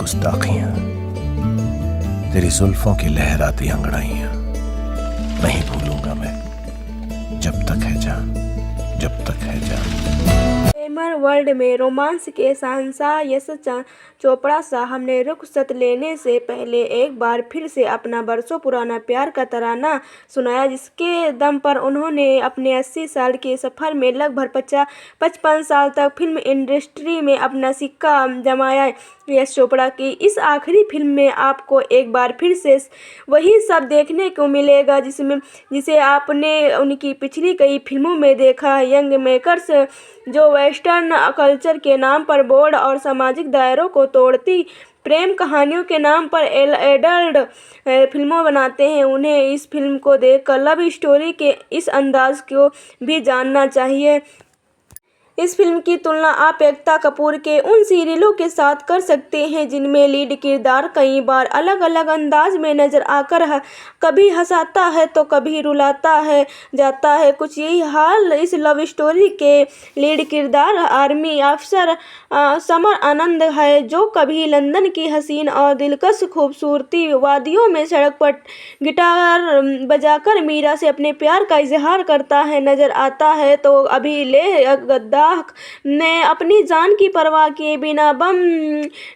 गुस्ताखियां, तेरी जुल्फों की लहराती अंगड़ाइयां नहीं भूलूंगा मैं, जब तक है जान, जब तक है जान। ग्लैमर वर्ल्ड में रोमांस के शहंशाह यश चोपड़ा साहब हमने रुखसत लेने से पहले एक बार फिर से अपना बरसों पुराना प्यार का तराना सुनाया, जिसके दम पर उन्होंने अपने 80 साल के सफर में लगभग 55 साल तक फिल्म इंडस्ट्री में अपना सिक्का जमाया। यश चोपड़ा की इस आखिरी फिल्म में आपको एक बार फिर से वही सब देखने को मिलेगा जिसे आपने उनकी पिछली कई फिल्मों में देखा है। यंग मेकर्स जो वेस्टर्न कल्चर के नाम पर बोल्ड और सामाजिक दायरों को तोड़ती प्रेम कहानियों के नाम पर एडल्ट फिल्मों बनाते हैं, उन्हें इस फिल्म को देखकर लव स्टोरी के इस अंदाज को भी जानना चाहिए। इस फिल्म की तुलना आप एकता कपूर के उन सीरियलों के साथ कर सकते हैं जिनमें लीड किरदार कई बार अलग अलग अंदाज में नजर आकर कभी हंसाता है तो कभी रुलाता है जाता है। कुछ यही हाल इस लव स्टोरी के लीड किरदार आर्मी अफसर समर आनंद है, जो कभी लंदन की हसीन और दिलकश खूबसूरती वादियों में सड़क पर गिटार बजाकर मीरा से अपने प्यार का इजहार करता है नजर आता है, तो अभी लेह गद्दार ने अपनी जान की परवाह किए बिना बम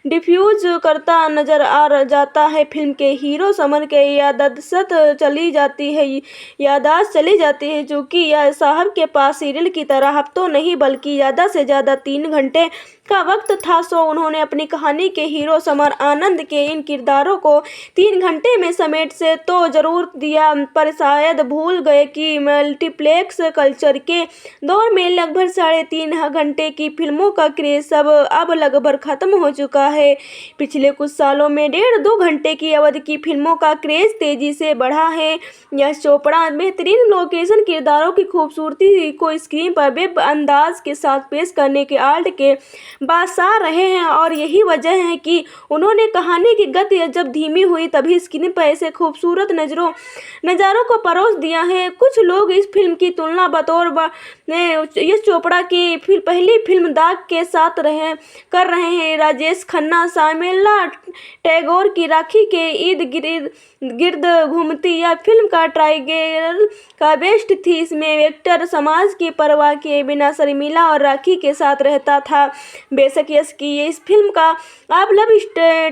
डिफ्यूज करता नजर आ जाता है। फिल्म के हीरो समर के याददाश्त चली जाती है, चूंकि यह साहब के पास सीरियल की तरह हफ्तों नहीं बल्कि ज्यादा से ज्यादा 3 घंटे का वक्त था, सो उन्होंने अपनी कहानी के हीरो समर आनंद के इन किरदारों को 3 घंटे में समेट से तो जरूर दिया, पर शायद भूल गए कि मल्टीप्लेक्स कल्चर के दौर में लगभग 3.5 घंटे की फिल्मों का क्रेज अब लगभग खत्म हो चुका है। पिछले कुछ सालों में 1.5-2 घंटे की अवधि की फिल्मों का क्रेज तेजी से बढ़ा है। यश चोपड़ा बेहतरीन लोकेशन किरदारों की खूबसूरती को स्क्रीन पर बेब अंदाज के साथ पेश करने के आर्ट के बादशाह रहे हैं, और यही वजह है कि उन्होंने कहानी की गति जब धीमी हुई तभी स्क्रीन पर ऐसे खूबसूरत नज़ारों को परोस दिया है। कुछ लोग इस फिल्म की तुलना बतौर यश चोपड़ा की पहली फिल्म दाग के साथ कर रहे हैं। राजेश खन्ना शामिला टैगोर की राखी के इर्द गिर्द घूमती यह फिल्म का ट्राइगल का बेस्ट थी। इसमें वेक्टर समाज की परवाह किए बिना शर्मिला और राखी के साथ रहता था। बेशक यश की इस फिल्म का आप लव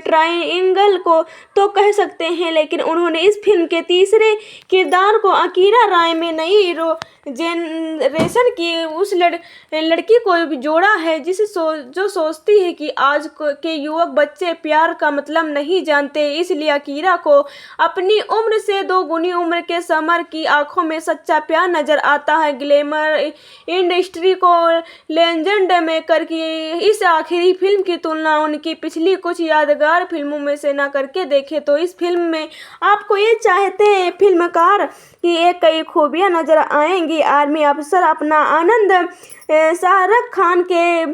ट्राइंगल को तो कह सकते हैं, लेकिन उन्होंने इस फिल्म के तीसरे किरदार को अकीरा राय में नई जेनरेशन की उस लड़की को जोड़ा है जो सोचती है कि आज के युवक बच्चे प्यार का मतलब नहीं जानते। इसलिए अकीरा को अपनी उम्र से 2 गुनी उम्र के समर की आंखों में सच्चा प्यार नजर आता है। ग्लैमर इंडस्ट्री को लेजेंड मेकर की इस आखिरी फिल्म की तुलना उनकी पिछली कुछ यादगार फिल्मों में से न करके देखें तो इस फिल्म में आपको ये चाहते हैं फिल्मकार की एक कई खूबियां नजर आएंगी। आर्मी अफसर अपना आनंद शाहरुख खान के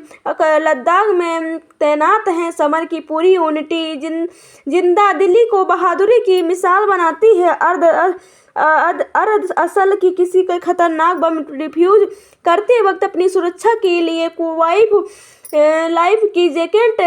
लद्दाख में तैनात हैं। समर की पूरी यूनिटी जिंदा दिली को बहादुरी की मिसाल बनाती है। अर्ध असल की किसी का खतरनाक बम डिफ्यूज करते वक्त अपनी सुरक्षा के लिए लाइफ की जैकेट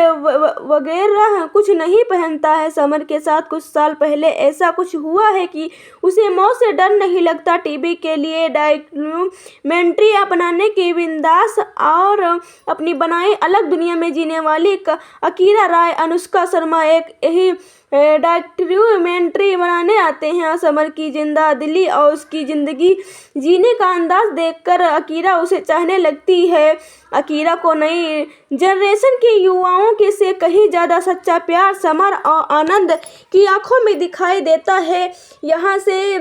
वगैरह कुछ नहीं पहनता है। समर के साथ कुछ साल पहले ऐसा कुछ हुआ है कि उसे मौत से डर नहीं लगता। टीवी के लिए डॉक्यूमेंट्री अपनाने की बिंदास और अपनी बनाई अलग दुनिया में जीने वाली अकीरा राय अनुष्का शर्मा एक ही डॉक्यूमेंट्री बनाने आते हैं। समर की जिंदा दिली और उसकी जिंदगी जीने का अंदाज देखकर अकीरा उसे चाहने लगती है। अकीरा को नई जनरेशन के युवाओं के से कहीं ज्यादा सच्चा प्यार समर और आनंद की आंखों में दिखाई देता है। यहाँ से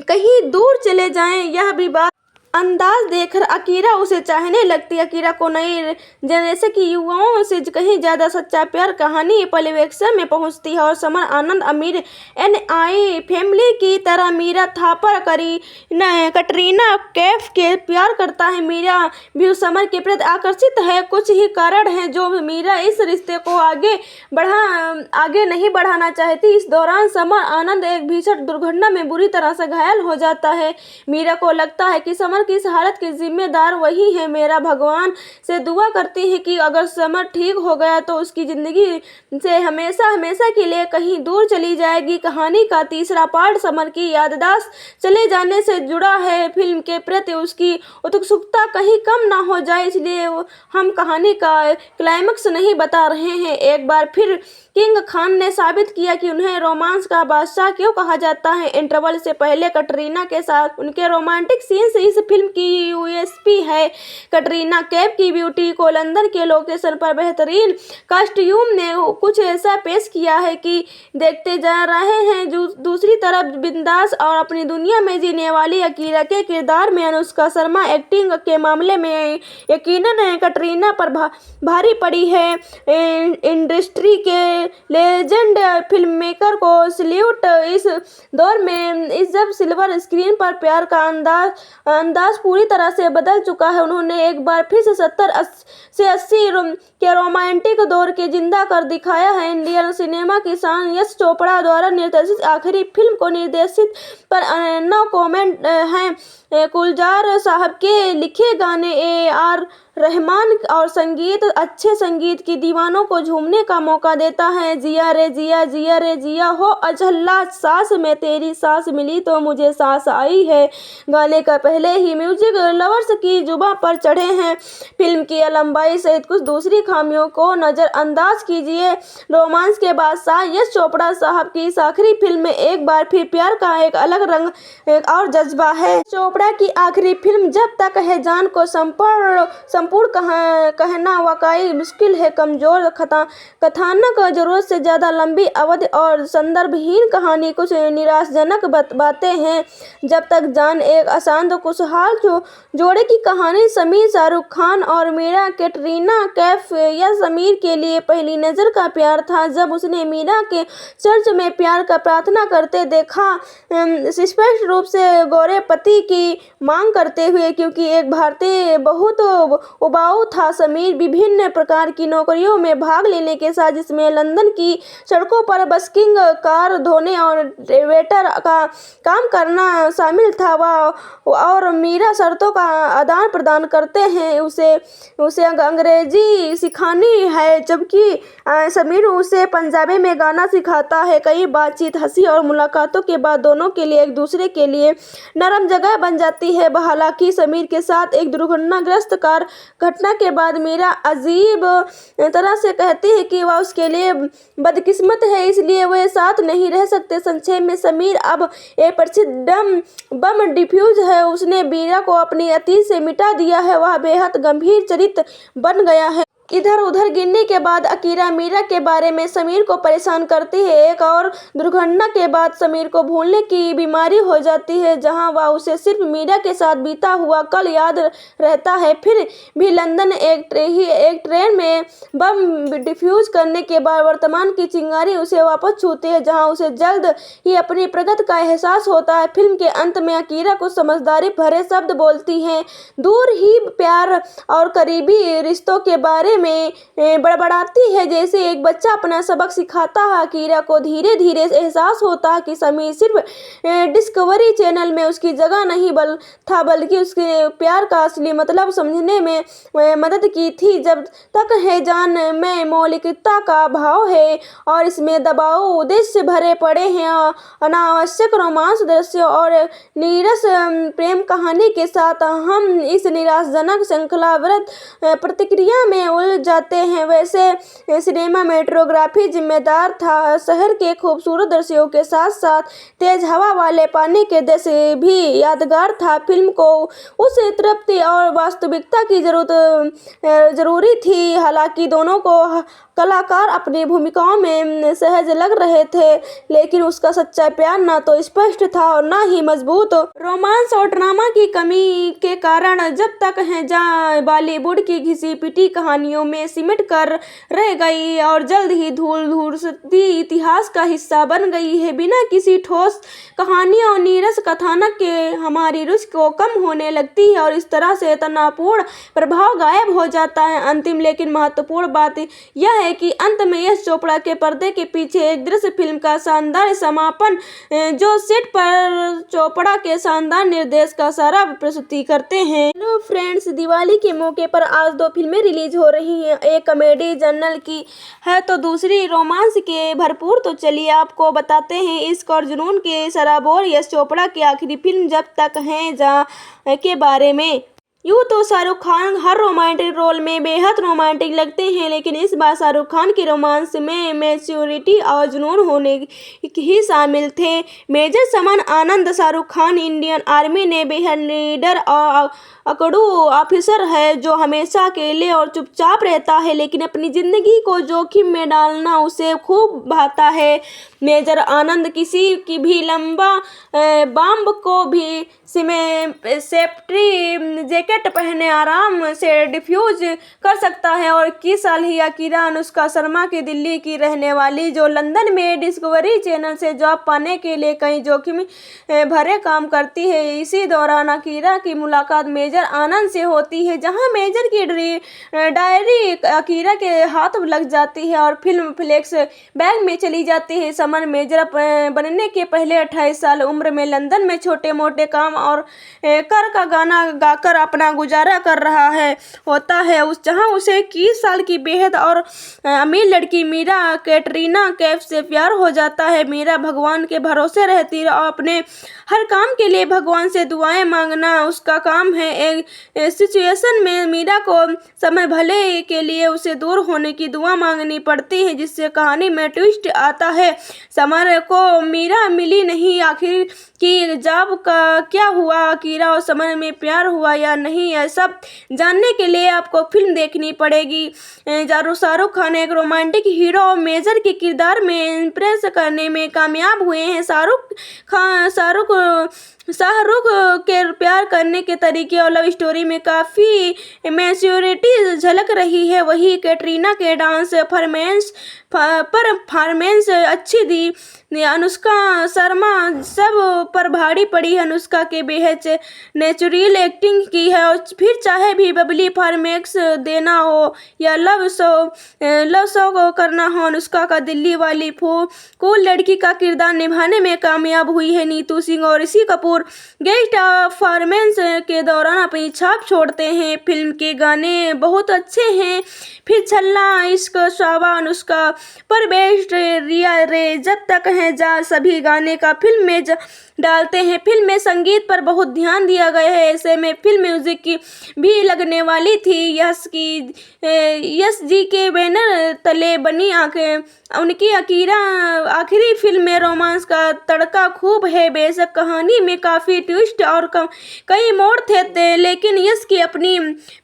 कहीं दूर चले जाएं यह भी बात अंदाज देखकर अकीरा उसे चाहने लगती है। अकीरा को नई जनरेशन की युवाओं से कहीं ज्यादा सच्चा प्यार कहानी परिवेक्षण में पहुंचती है, और समर आनंद अमीर NI फैमिली की तरह मीरा थापर कटरीना कैफ के प्यार करता है। मीरा भी समर के प्रति आकर्षित है। कुछ ही कारण है जो मीरा इस रिश्ते को आगे नहीं बढ़ाना चाहती। इस दौरान समर आनंद एक भीषण दुर्घटना में बुरी तरह से घायल हो जाता है। मीरा को लगता है कि समर की इस हालत की जिम्मेदार वही है। मेरा भगवान से दुआ करती है कि अगर समर ठीक हो गया तो उसकी जिंदगी से हमेशा हमेशा के लिए कहीं दूर चली जाएगी। कहानी का तीसरा पार्ट समर की याददाश्त चले जाने से जुड़ा है। फिल्म के प्रति उसकी उत्सुकता कहीं कम ना हो जाए, इसलिए हम कहानी का क्लाइमेक्स नहीं बता रहे हैं। एक बार फिर किंग खान ने साबित किया कि उन्हें रोमांस का बादशाह क्यों कहा जाता है। इंटरवल से पहले कटरीना के साथ उनके रोमांटिक सीन्स इस फिल्म की यूएसपी है। कटरीना कैफ की ब्यूटी को लंदन के लोकेशन पर बेहतरीन कॉस्ट्यूम ने कुछ ऐसा पेश किया है कि देखते जा रहे हैं। दूसरी तरफ बिंदास और अपनी दुनिया में जीने वाली अकीरा के किरदार में अनुष्का शर्मा एक्टिंग के मामले में यकीनन कटरीना पर भारी पड़ी है। इंडस्ट्री के लेजेंड फिल्ममेकर को सल्यूट। इस दौर में जब सिल्वर स्क्रीन पर प्यार का अंदाज पूरी तरह से बदल चुका है, उन्होंने एक बार फिर से 70 से 80 के रोमांटिक दौर के जिंदा कर दिखाया है। इंडियन सिनेमा की शान यश चोपड़ा द्वारा निर्देशित आखिरी फिल्म को निर्देशित पर नो कमेंट हैं। गुलजार साहब के लिखे गाने AR रहमान और संगीत अच्छे संगीत की दीवानों को झूमने का मौका देता है। जिया रे जिया, जिया रे जिया हो अझल्ला, सांस में तेरी सांस मिली तो मुझे सांस आई है गाने का पहले ही म्यूजिक लवर्स की जुबां पर चढ़े हैं। फिल्म की लंबाई सहित कुछ दूसरी खामियों को नजरअंदाज कीजिए। रोमांस के बादशाह यश चोपड़ा साहब की इस आखिरी फिल्म में एक बार फिर प्यार का एक अलग रंग और जज्बा है। चोपड़ा की आखिरी फिल्म जब तक है जान को संपूर्ण कहना वाकई मुश्किल है। कमजोर कथानक, जरूरत से ज्यादा लंबी अवधि और संदर्भहीन कहानी, कुछ निराशाजनक बातें हैं। जब तक जान एक अशांत खुशहाल जोड़े की कहानी। समीर शाहरुख खान और मीरा कैटरीना कैफ। यह समीर के लिए पहली नजर का प्यार था। जब उसने मीरा के चर्च में प्यार का प्रार्थना करते देखा, स्पष्ट रूप से गोरे पति की मांग करते हुए, क्योंकि एक भारतीय बहुत उबाऊ था। समीर विभिन्न प्रकार की नौकरियों में भाग लेने के साथ, जिसमें लंदन की सड़कों पर बस्किंग, कार धोने और वेटर का काम करना शामिल था। और मीरा शर्तों का आदान प्रदान करते हैं, उसे अंग्रेजी सिखानी है, जबकि समीर उसे पंजाबी में गाना सिखाता है। कई बातचीत, हंसी और मुलाकातों के बाद दोनों के लिए एक दूसरे के लिए नरम जगह बन जाती है। हालांकि समीर के साथ एक दुर्घटनाग्रस्त कार घटना के बाद मीरा अजीब तरह से कहती है कि वह उसके लिए बदकिस्मत है, इसलिए वह साथ नहीं रह सकते। संक्षेप में, समीर अब एक प्रसिद्ध बम डिफ्यूज है। उसने मीरा को अपनी अतीत से मिटा दिया है। वह बेहद गंभीर चरित्र बन गया है। इधर उधर गिरने के बाद अकीरा मीरा के बारे में समीर को परेशान करती है। एक और दुर्घटना के बाद समीर को भूलने की बीमारी हो जाती है, जहां वह उसे सिर्फ मीरा के साथ बीता हुआ कल याद रहता है। फिर भी लंदन एक ट्रेन में बम डिफ्यूज करने के बाद वर्तमान की चिंगारी उसे वापस छूती है, जहां उसे जल्द ही अपनी प्रगति का एहसास होता है। फिल्म के अंत में अकीरा कुछ समझदारी भरे शब्द बोलती है, दूर ही प्यार और करीबी रिश्तों के बारे में बड़बड़ाती है, जैसे एक बच्चा अपना सबक सिखाता है। अकीरा को धीरे धीरे एहसास होता है कि समीर सिर्फ डिस्कवरी चैनल में उसकी जगह नहीं था, बल्कि उसके प्यार का असली मतलब समझने में मदद की थी। जब तक है जान में मौलिकता का भाव है और इसमें दबाव उद्देश्य भरे पड़े हैं। अनावश्यक रोमांस दृश्यों और नीरस प्रेम कहानी के साथ हम इस निराशाजनक श्रृंखलाबद्ध प्रतिक्रिया में उलझ जाते हैं। वैसे सिनेमाटोग्राफी जिम्मेदार था। शहर के खूबसूरत दृश्यों के साथ साथ तेज हवा वाले पानी के दृश्य भी यादगार था। फिल्म को उस तृप्ति और वास्तविकता की जरूरी थी। हालांकि दोनों को कलाकार अपनी भूमिकाओं में सहज लग रहे थे, लेकिन उसका सच्चा प्यार न तो स्पष्ट था और न ही मजबूत। रोमांस और ड्रामा की कमी के कारण जब तक है जहाँ बॉलीवुड की घिसी पिटी कहानियों में सिमट कर रह गई और जल्द ही धूल-धूसरी इतिहास का हिस्सा बन गई है। बिना किसी ठोस कहानी और नीरस कथानक के हमारी रुचि को कम होने लगती है और इस तरह से तनावपूर्ण प्रभाव गायब हो जाता है। अंतिम लेकिन महत्वपूर्ण बात यह है है कि अंत में यश चोपड़ा के पर्दे के पीछे एक दृश्य फिल्म का शानदार समापन, जो सेट पर चोपड़ा के शानदार निर्देश का सारा प्रस्तुति करते हैं। हेलो फ्रेंड्स, दिवाली के मौके पर आज 2 फिल्में रिलीज हो रही हैं। एक कॉमेडी जर्नल की है तो दूसरी रोमांस के भरपूर। तो चलिए आपको बताते हैं इश्क और जुनून के सराबोर यश चोपड़ा की आखिरी फिल्म जब तक है जहाँ के बारे में। यूँ तो शाहरुख खान हर रोमांटिक रोल में बेहद रोमांटिक लगते हैं, लेकिन इस बार शाहरुख खान के रोमांस में मैच्योरिटी और जुनून होने ही शामिल थे। मेजर समान आनंद शाहरुख खान इंडियन आर्मी ने बेहद लीडर और अकड़ू ऑफिसर है जो हमेशा अकेले और चुपचाप रहता है, लेकिन अपनी जिंदगी को जोखिम में डालना उसे खूब भाता है। मेजर आनंद किसी की भी लंबा बम को भी सेफ्टी जैकेट पहने आराम से डिफ्यूज कर सकता है। और किस साल ही अकीरा अनुष्का शर्मा की दिल्ली की रहने वाली जो लंदन में डिस्कवरी चैनल से जॉब पाने के लिए कई जोखिम भरे काम करती है। इसी दौरान अकीरा की मुलाकात मेजर आनंद से होती है, जहां मेजर की डायरी अकीरा के हाथ लग जाती है और फिल्म फ्लेक्स बैग में चली जाती है। समर मेजर बनने के पहले 28 साल उम्र में लंदन में छोटे मोटे काम और कर का गाना गाकर अपना गुजारा कर रहा होता है जहां उसे 21 साल की बेहद और अमीर लड़की मीरा कैटरीना कैफ से प्यार हो जाता है। मीरा भगवान के भरोसे रहती है और अपने हर काम के लिए भगवान से दुआएं मांगना उसका काम है। एक सिचुएशन में मीरा को समय भले के लिए उसे दूर होने की दुआ मांगनी पड़ती है, जिससे कहानी में ट्विस्ट आता है। समर को मीरा मिली नहीं, आखिर कि जॉब का क्या हुआ, अकीरा और समर में प्यार हुआ या नहीं, यह सब जानने के लिए आपको फिल्म देखनी पड़ेगी। शाहरुख खान एक रोमांटिक हीरो और मेजर के किरदार में इम्प्रेस करने में कामयाब हुए हैं। शाहरुख के प्यार करने के तरीके और लव स्टोरी में काफ़ी मैच्योरिटी झलक रही है। वही कैटरीना के डांस परफॉर्मेंस अच्छी दी। अनुष्का शर्मा सब पर भारी पड़ी। अनुष्का के बेहद नेचुरल एक्टिंग की है और फिर चाहे भी बबली फॉर्मेक्स देना हो या लव शो को करना हो, अनुष्का का दिल्ली वाली कूल लड़की का किरदार निभाने में कामयाब हुई है। नीतू सिंह और ऋषि कपूर गेस्ट परफॉर्मेंस के दौरान अपनी छाप छोड़ते हैं। फिल्म के गाने बहुत अच्छे हैं। फिर छल्ला, इश्क, शाबा, अनुष्का पर बेस्ट, रिया रे, जब तक है जा, सभी गाने का फिल्म में डालते हैं। फिल्म में संगीत पर बहुत ध्यान दिया गया है। ऐसे में फिल्म म्यूजिक की भी लगने वाली थी। यश जी के बैनर तले बनी आंखें उनकी अकीरा आखिरी फिल्म में रोमांस का तड़का खूब है। बेशक कहानी में काफ़ी ट्विस्ट और कई मोड़ थे, लेकिन यश की अपनी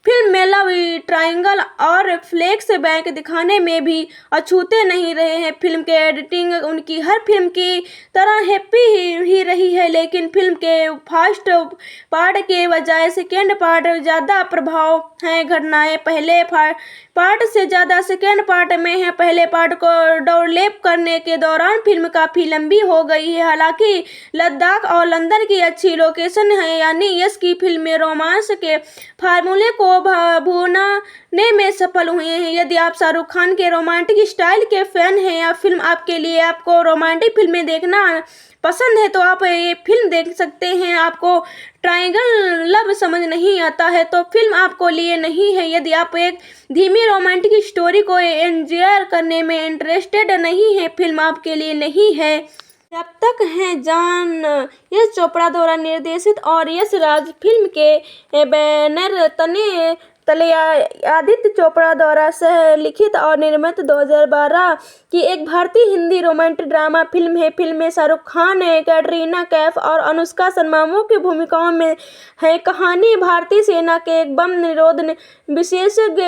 फिल्म में लव ट्रायंगल और फ्लेक्स बैक दिखाने में भी अछूते नहीं रहे हैं। फिल्म के एडिटिंग उनकी हर फिल्म की तरह हैप्पी ही रही है, लेकिन फिल्म के फर्स्ट पार्ट के बजाय सेकेंड पार्ट ज़्यादा प्रभाव है। घटनाएं पहले पार्ट से ज़्यादा सेकेंड पार्ट में है। पहले पार्ट को डोरलेप करने के दौरान फिल्म काफ़ी लंबी हो गई है। हालांकि लद्दाख और लंदन की अच्छी लोकेशन है, यानी यश की फिल्म में रोमांस के फार्मूले को भूनाने में सफल हुए हैं। यदि आप शाहरुख खान के रोमांटिक स्टाइल के फैन हैं या फिल्म आपके लिए आपको रोमांटिक फिल्में देखना पसंद है तो आप ये फिल्म देख सकते हैं। आपको ट्रायंगल लव समझ नहीं आता है तो फिल्म आपको लिए नहीं है। यदि आप एक धीमी रोमांटिक स्टोरी को एंजॉय करने में इंटरेस्टेड नहीं है, फिल्म आपके लिए नहीं है। जब तक है जान यश चोपड़ा द्वारा निर्देशित और यश राज फिल्म के बैनर तले आदित्य चोपड़ा द्वारा सह लिखित और निर्मित 2012 की एक भारतीय हिंदी रोमांटिक ड्रामा फिल्म है। फिल्म में शाहरुख खान, कैटरीना कैफ और अनुष्का शर्मा मुख्य भूमिकाओं में है। कहानी भारतीय सेना के एक बम निरोध विशेषज्ञ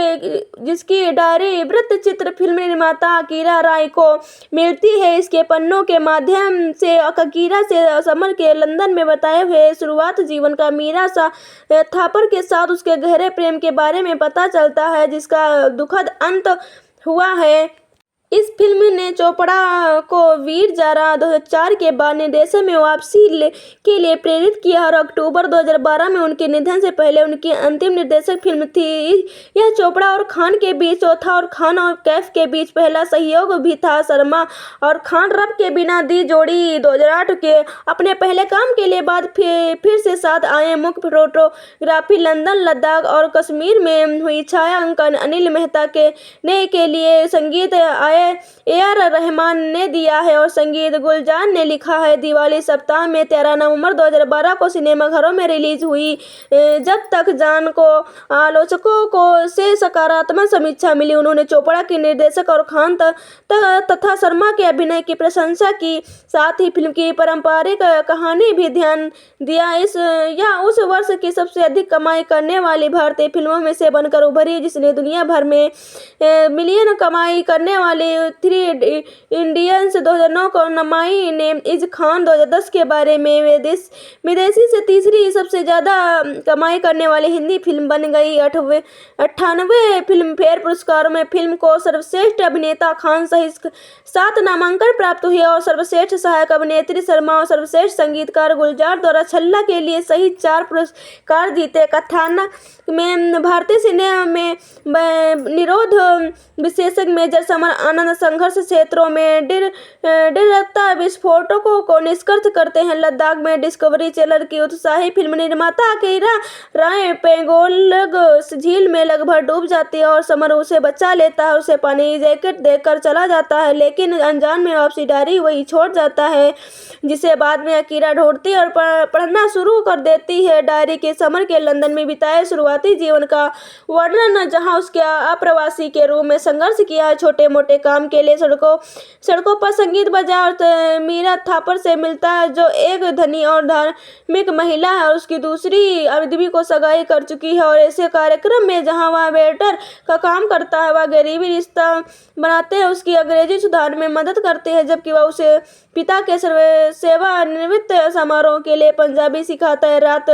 जिसकी डायरी वृत्तचित्र फिल्म निर्माता अकीरा राय को मिलती है। इसके पन्नों के माध्यम से अकीरा से समर के लंदन में बताए हुए शुरुआत जीवन का मीरा थापर के साथ उसके गहरे प्रेम के बारे में पता चलता है, जिसका दुखद अंत हुआ है। इस फिल्म ने चोपड़ा को वीर जारा 2004 के बाद निर्देशन में वापसी के लिए प्रेरित किया और अक्टूबर 2012 में उनके निधन से पहले उनकी अंतिम निर्देशक फिल्म थी। यह चोपड़ा और खान के बीच चौथा और खान और कैफ के बीच पहला सहयोग भी था। शर्मा और खान रब के बिना दी जोड़ी 2008 के अपने पहले काम के लिए बाद फिर से साथ आए। मुख्य फोटोग्राफी लंदन, लद्दाख और कश्मीर में हुई। छायांकन अनिल मेहता के लिए संगीत ए.आर. रहमान ने दिया है और संगीत गुलजार ने लिखा है। दिवाली सप्ताह में 13 नवंबर 2012 को सिनेमाघरों में रिलीज हुई। जब तक जान को आलोचकों से सकारात्मक समीक्षा मिली। उन्होंने चोपड़ा के निर्देशक और खान तथा शर्मा के अभिनय की प्रशंसा की, साथ ही फिल्म की पारंपरिक कहानी भी ध्यान दिया। यह उस वर्ष की सबसे अधिक कमाई करने वाली भारतीय फिल्मों में से बनकर उभरी, जिसने दुनिया भर में मिलियन कमाई करने वाली थ्री इडियट्स 2009 को नमाई ने इज खान 2010 के बारे में विदेशी से तीसरी सबसे ज्यादा कमाई करने वाली हिंदी फिल्म बन गई। 98 फिल्म फेयर पुरस्कारों में फिल्म को सर्वश्रेष्ठ अभिनेता खान सहित 7 नामांकन प्राप्त हुए और सर्वश्रेष्ठ सहायक अभिनेत्री शर्मा और सर्वश्रेष्ठ संगीतकार गुलजार द्वारा छल्ला के लिए सहित 4 पुरस्कार जीते। कथानक में भारतीय सिनेमा में निरोध विशेषज्ञ मेजर समर आनंद संघर्ष क्षेत्रों में डिरता विस्फोटकों को निष्कर्ष करते हैं। लद्दाख में डिस्कवरी चैनल की उत्साही फिल्म निर्माता अकीरा राय पेंगोंग झील में लगभग डूब जाती है और समर उसे बचा लेता है। उसे पानी जैकेट देकर चला जाता है, लेकिन अनजान में वापसी डायरी वही छोड़ जाता है, जिसे बाद में अकीरा ढूंढती और पढ़ना शुरू कर देती है। डायरी के समर के लंदन में बिताए शुरुआती जीवन का वर्णन, जहां उसके अप्रवासी के रूप में संघर्ष किया है। छोटे मोटे काम के लिए सड़कों पर संगीत बजा और मीरा थापर से मिलता है, जो एक धनी और धार्मिक महिला है और उसकी दूसरी आदमी को सगाई कर चुकी है। और ऐसे कार्यक्रम में जहां वह वेटर का काम करता है, वह गरीबी रिश्ता बनाते हैं, उसकी अंग्रेजी सुधार में मदद करते हैं, जबकि वह उसे पिता के सेवानिवृत्त समारोह के लिए पंजाबी सिखाता है। रात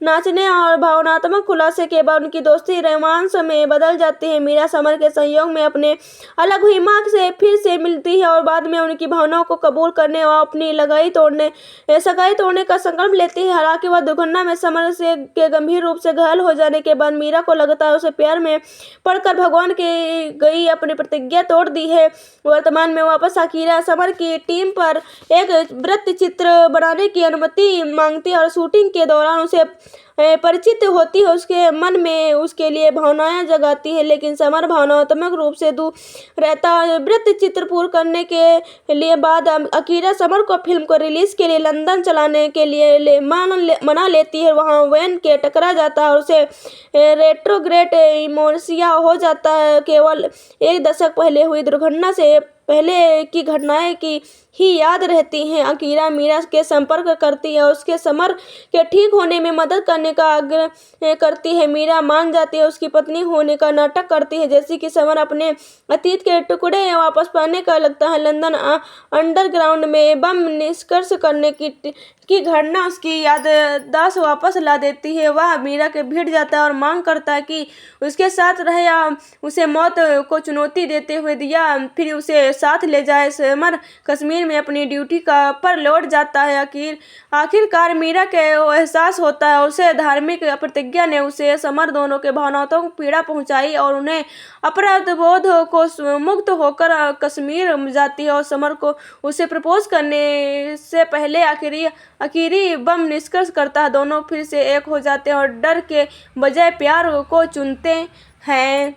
नाचने और भावनात्मक खुलासे के बाद उनकी दोस्ती रोमांस में बदल जाती है। मीरा समर के संयोग में अपने अलग हुई मां से फिर से मिलती है और बाद में उनकी भावनाओं को कबूल करने और अपनी सगाई तोड़ने का संकल्प लेती है। हालांकि वह दुर्घटना में समर के गंभीर रूप से घायल हो जाने के बाद मीरा को लगता है उसे प्यार में पड़कर भगवान की गई अपनी प्रतिज्ञा तोड़ दी है। वर्तमान में वापस अकीरा समर की टीम पर एक वृत्त चित्र बनाने की अनुमति मांगती है और शूटिंग के दौरान उसे परिचित होती है, उसके मन में उसके लिए भावनाएं जगाती है, लेकिन समर भावनात्मक रूप से दूर रहता है। वृत्त चित्र पूर्ण करने के लिए बाद अकीरा समर को फिल्म को रिलीज के लिए लंदन चलाने के लिए मना लेती है। वहां वैन के टकरा जाता है और उसे रेट्रोग्रेड इमोर्सिया हो जाता है। केवल एक दशक पहले हुई दुर्घटना से पहले की घटनाएं की ही याद रहती हैं। अकीरा मीरा के संपर्क करती है और उसके समर के ठीक होने में मदद करने का आग्रह करती है। मीरा मान जाती है, उसकी पत्नी होने का नाटक करती है, जैसे कि समर अपने अतीत के टुकड़े वापस पाने का लगता है। लंदन अंडरग्राउंड में बम निष्कर्ष करने की घटना उसकी याददाश्त वापस ला देती है। वह मीरा के भिड़ जाता है और मांग करता है कि उसके साथ रहे या उसे मौत को चुनौती देते हुए दिया फिर उसे साथ ले जाए। समर कश्मीर में अपनी ड्यूटी पर लौट जाता है। आखिरकार मीरा के एहसास होता है उसे धार्मिक प्रतिज्ञा ने उसे समर दोनों के भावनाओं को पीड़ा पहुंचाई और उन्हें अपराध बोध को मुक्त होकर कश्मीर जाती है और समर को उसे प्रपोज करने से पहले आखिरी बम निष्कर्ष करता है। दोनों फिर से एक हो जाते हैं और डर के बजाय प्यार को चुनते हैं।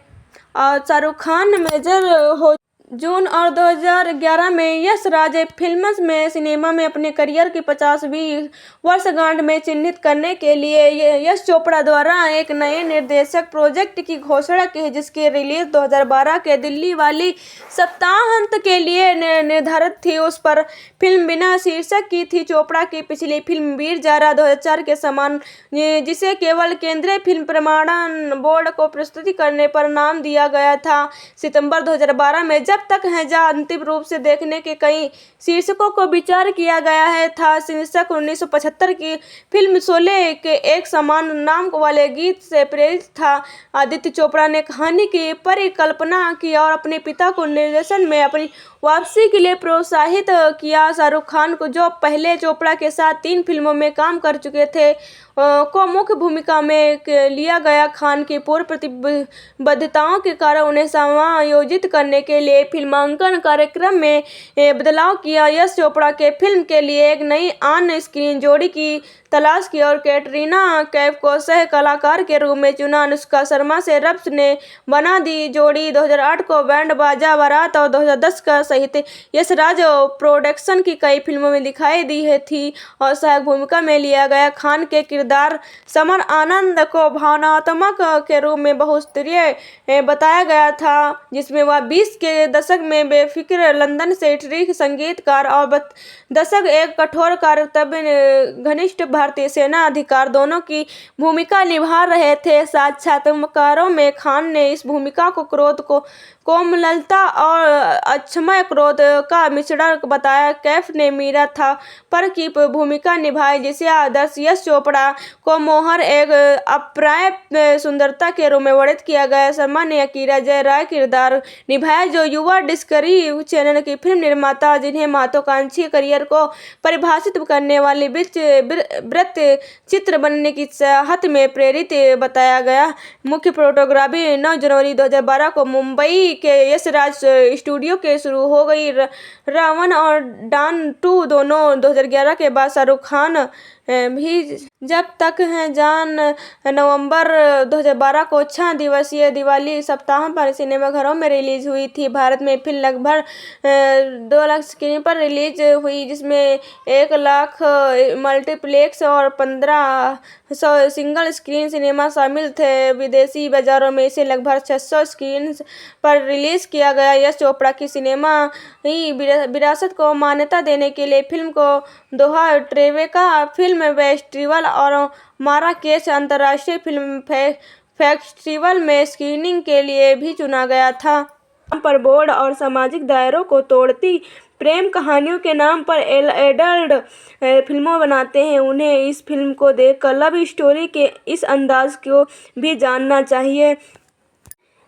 और शाहरुख खान मेजर हो जून और 2011 में यश राज फिल्म्स में सिनेमा में अपने करियर की 50वीं वर्षगांठ में चिन्हित करने के लिए यश चोपड़ा द्वारा एक नए निर्देशक प्रोजेक्ट की घोषणा की है, जिसकी रिलीज 2012 के दिल्ली वाली सप्ताहांत के लिए निर्धारित थी। उस पर फिल्म बिना शीर्षक की थी। चोपड़ा की पिछली फिल्म वीर जारा 2004 के समान, जिसे केवल केंद्रीय फिल्म प्रमाणन बोर्ड को प्रस्तुति करने पर नाम दिया गया था, सितंबर 2012 में जब तक है जहाँ अंतिम रूप से देखने के कई शीर्षकों को विचार किया गया है था। शीर्षक 1975 की फिल्म शोले के एक समान नाम वाले गीत से प्रेरित था। आदित्य चोपड़ा ने कहानी की परिकल्पना की और अपने पिता को निर्देशन में अपनी वापसी के लिए प्रोत्साहित किया। शाहरुख खान को, जो पहले चोपड़ा के साथ 3 फिल्मों में काम कर चुके थे, को मुख्य भूमिका में लिया गया। खान की पूर्व प्रतिबद्धताओं के कारण उन्हें समायोजित करने के लिए फिल्मांकन कार्यक्रम में बदलाव किया। यश चोपड़ा के फिल्म के लिए एक नई ऑन स्क्रीन जोड़ी की तलाश की और कैटरीना कैफ को सह कलाकार के रूप में चुना। अनुष्का शर्मा से रब्स ने बना दी जोड़ी 2008 को बैंड बाजा बारात और 2010 का सहित यशराज प्रोडक्शन की कई फिल्मों में दिखाई दी थी और सहायक भूमिका में लिया गया। खान के किरदार समर आनंद को भावनात्मक के रूप में बहुस्तरीय बताया गया था, जिसमें वह 20 के दशक में बेफिक्र लंदन से इटली संगीतकार और दशक एक कठोर कर्तव्य घनिष्ठ भारतीय सेना अधिकारी दोनों की भूमिका निभा रहे थे। साक्षात्कारों में खान ने इस भूमिका को क्रोध को कोमलता और अक्षमय क्रोध का मिश्रण बताया। कैफ ने मीरा था पर की भूमिका निभाई, जिसे आदर्श यश चोपड़ा को मोहर एक अप्राप्य सुंदरता के रूप में वर्णित किया गया। शर्मा ने अकीरा जय राय किरदार निभाया, जो युवा डिस्कवरी चैनल की फिल्म निर्माता, जिन्हें महत्वाकांक्षी करियर को परिभाषित करने वाली वृत्त चित्र बनने की चाहत में प्रेरित बताया गया। मुख्य फोटोग्राफी 9 जनवरी 2012 को मुंबई के यशराज स्टूडियो के शुरू हो गई। रावण और डॉन 2 दोनों 2011 के बाद शाहरुख खान भी जब तक हैं जान नवंबर 2012 को 6 दिवसीय दिवाली सप्ताह पर सिनेमाघरों में रिलीज हुई थी। भारत में फिल्म लगभग 2 लाख स्क्रीन पर रिलीज हुई, जिसमें 1 लाख मल्टीप्लेक्स और 1500 सिंगल स्क्रीन सिनेमा शामिल थे। विदेशी बाजारों में इसे लगभग 600 स्क्रीन पर रिलीज किया गया। यश चोपड़ा की सिनेमा ही विरासत को मान्यता देने के लिए फिल्म को दोहा ट्रेवेका फिल्म फेस्टिवल और माराकेच अंतर्राष्ट्रीय फिल्म फेस्टिवल में स्क्रीनिंग के लिए भी चुना गया था। पर बोर्ड और सामाजिक दायरों को तोड़ती प्रेम कहानियों के नाम पर एडल्ट फिल्मों बनाते हैं, उन्हें इस फिल्म को देखकर लव स्टोरी के इस अंदाज को भी जानना चाहिए।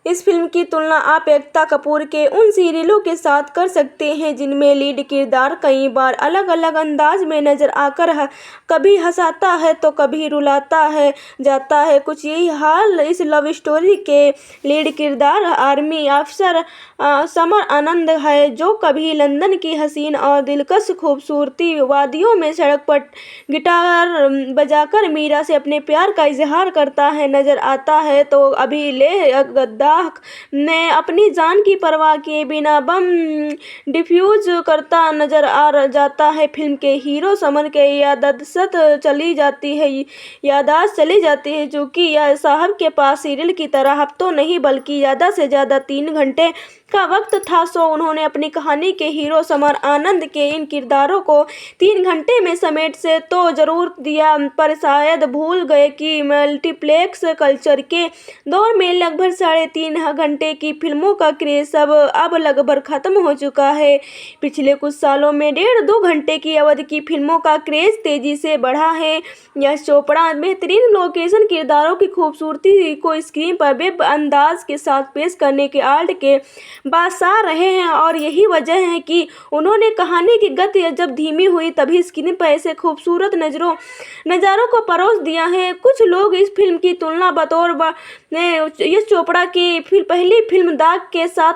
इस फिल्म की तुलना आप एकता कपूर के उन सीरियलों के साथ कर सकते हैं, जिनमें लीड किरदार कई बार अलग अलग अंदाज में नजर आकर कभी हंसाता है तो कभी रुलाता है जाता है। कुछ यही हाल इस लव स्टोरी के लीड किरदार आर्मी अफसर समर आनंद है, जो कभी लंदन की हसीन और दिलकश खूबसूरती वादियों में सड़क पर गिटार बजाकर मीरा से अपने प्यार का इजहार करता है नजर आता है, तो अभी लेह गद्दार में अपनी जान की परवाह किए बिना बम डिफ्यूज करता नजर आ जाता है। फिल्म के हीरो समर के याददाश्त चली जाती है, चूँकि यह साहब के पास सीरियल की तरह हफ्तों नहीं बल्कि ज़्यादा से ज़्यादा 3 घंटे का वक्त था, सो उन्होंने अपनी कहानी के हीरो समर आनंद के इन किरदारों को 3 घंटे में समेट से तो जरूर दिया, पर शायद भूल गए कि मल्टीप्लेक्स कल्चर के दौर में लगभग 3.5 घंटे की फिल्मों का क्रेज अब लगभग खत्म हो चुका है। पिछले कुछ सालों में 1.5-2 घंटे की अवधि की फिल्मों का क्रेज तेजी से बढ़ा है। यश चोपड़ा बेहतरीन लोकेशन, किरदारों की खूबसूरती को स्क्रीन पर बेब अंदाज के साथ पेश करने के आर्ट के बादशाह रहे हैं, और यही वजह है कि उन्होंने कहानी की गति जब धीमी हुई तभी स्क्रीन पर ऐसे खूबसूरत नज़ारों को परोस दिया है। कुछ लोग इस फिल्म की तुलना बतौर यश चोपड़ा की पहली फिल्म दाग के साथ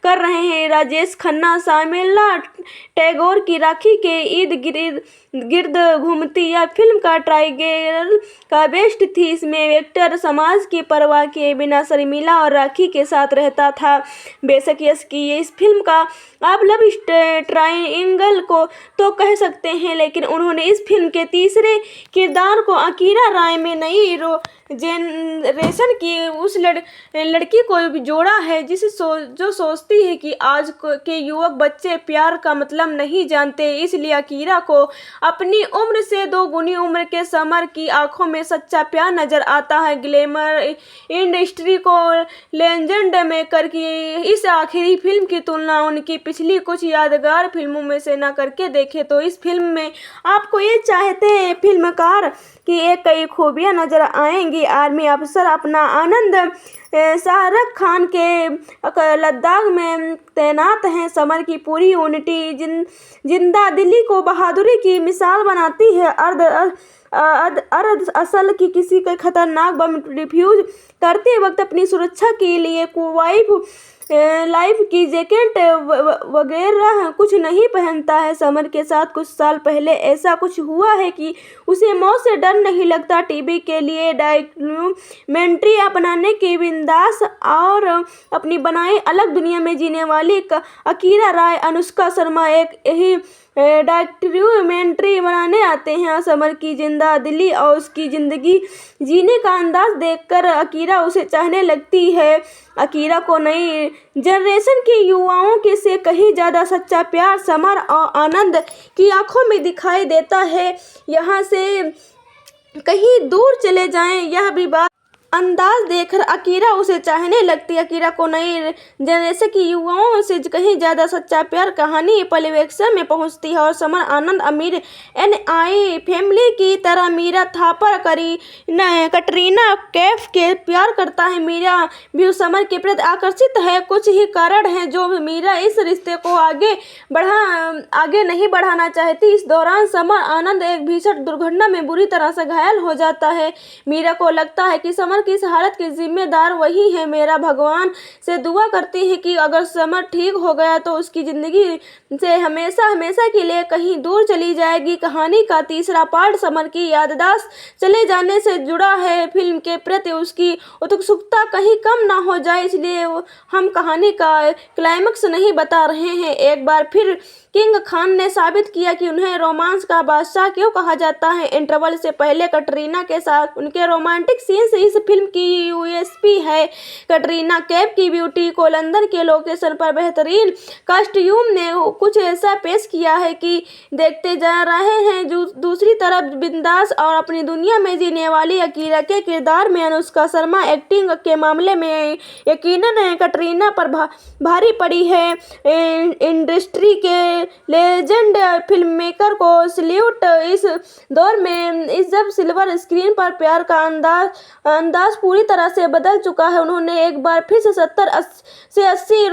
कर रहे हैं। राजेश खन्ना शामिला टैगोर की राखी के इर्द गिर्द घूमती यह फिल्म का ट्राइगल का बेस्ट थी। इसमें एक्टर समाज की परवाह किए बिना शर्मिला और राखी के साथ रहता था। बेशक यश की इस फिल्म का आप लव ट्राइंगल को तो कह सकते हैं, लेकिन उन्होंने इस फिल्म के तीसरे किरदार को अकीरा राय में नई जेनरेशन की उस लड़की को जोड़ा है जो सोचती है कि आज के युवक बच्चे प्यार का मतलब नहीं जानते। इसलिए अकीरा को अपनी उम्र से 2 गुनी उम्र के समर की आंखों में सच्चा प्यार नजर आता है। ग्लैमर इंडस्ट्री को लेजेंड में करके इस आखिरी फिल्म की तुलना उनकी पिछली कुछ यादगार फिल्मों में से न करके देखे तो इस फिल्म में आपको ये चाहते हैं फिल्मकार की एक कई खूबियां नजर आएंगी। आर्मी अफसर अपना आनंद शाहरुख खान के लद्दाख में तैनात हैं। समर की पूरी यूनिटी जिंदा दिली को बहादुरी की मिसाल बनाती है। अर्ध असल की किसी का खतरनाक बम डिफ्यूज करते वक्त अपनी सुरक्षा के लिए लाइफ की जैकेट वगैरह कुछ नहीं पहनता है। समर के साथ कुछ साल पहले ऐसा कुछ हुआ है कि उसे मौत से डर नहीं लगता। टीवी के लिए डॉक्यूमेंट्री अपनाने की बिंदास और अपनी बनाई अलग दुनिया में जीने वाली अकीरा राय, अनुष्का शर्मा एक यही डॉक्यूमेंट्री बनाने आते हैं। समर की जिंदा दिली और उसकी जिंदगी जीने का अंदाज देखकर अकीरा उसे चाहने लगती है। अकीरा को नई जनरेशन के युवाओं के से कहीं ज़्यादा सच्चा प्यार समर और आनंद की आंखों में दिखाई देता है। यहाँ से कहीं दूर चले जाएं, यह भी बात अंदाज देखकर अकीरा उसे चाहने लगती है। अकीरा को नई जनरेशन की युवाओं से कहीं ज़्यादा सच्चा प्यार कहानी परिवेक्षण में पहुंचती है और समर आनंद अमीर NI फैमिली की तरह मीरा थापर कटरीना कैफ के प्यार करता है। मीरा भी समर के प्रति आकर्षित है। कुछ ही कारण हैं जो मीरा इस रिश्ते को आगे नहीं बढ़ाना चाहती। इस दौरान समर आनंद एक भीषण दुर्घटना में बुरी तरह से घायल हो जाता है। मीरा को लगता है कि समर की इस हालत की जिम्मेदार वही है। मेरा भगवान से दुआ करती है कि अगर समर ठीक हो गया तो उसकी जिंदगी से हमेशा के लिए कहीं दूर चली जाएगी। कहानी का तीसरा पार्ट समर की याददाश्त चले जाने से जुड़ा है। फिल्म के प्रति उसकी उत्सुकता कहीं कम ना हो जाए, इसलिए हम कहानी का क्लाइमेक्स नहीं बता रहे हैं। एक बार फिर किंग खान ने साबित किया कि उन्हें रोमांस का बादशाह क्यों कहा जाता है। इंटरवल से पहले कटरीना के साथ उनके रोमांटिक सीन्स इस फिल्म की USP है। कटरीना कैफ की ब्यूटी को लंदन के लोकेशन पर बेहतरीन कॉस्ट्यूम ने कुछ ऐसा पेश किया है कि देखते जा रहे हैं। दूसरी तरफ बिंदास और अपनी दुनिया में जीने वाली अकीरा के किरदार में अनुष्का शर्मा एक्टिंग के मामले में यकीनन कटरीना पर भारी पड़ी है। इंडस्ट्री के लेजेंड फिल्ममेकर को सल्यूट। इस दौर में जब सिल्वर स्क्रीन पर प्यार का अंदाज पूरी तरह से बदल चुका है, उन्होंने एक बार फिर से 70 से 80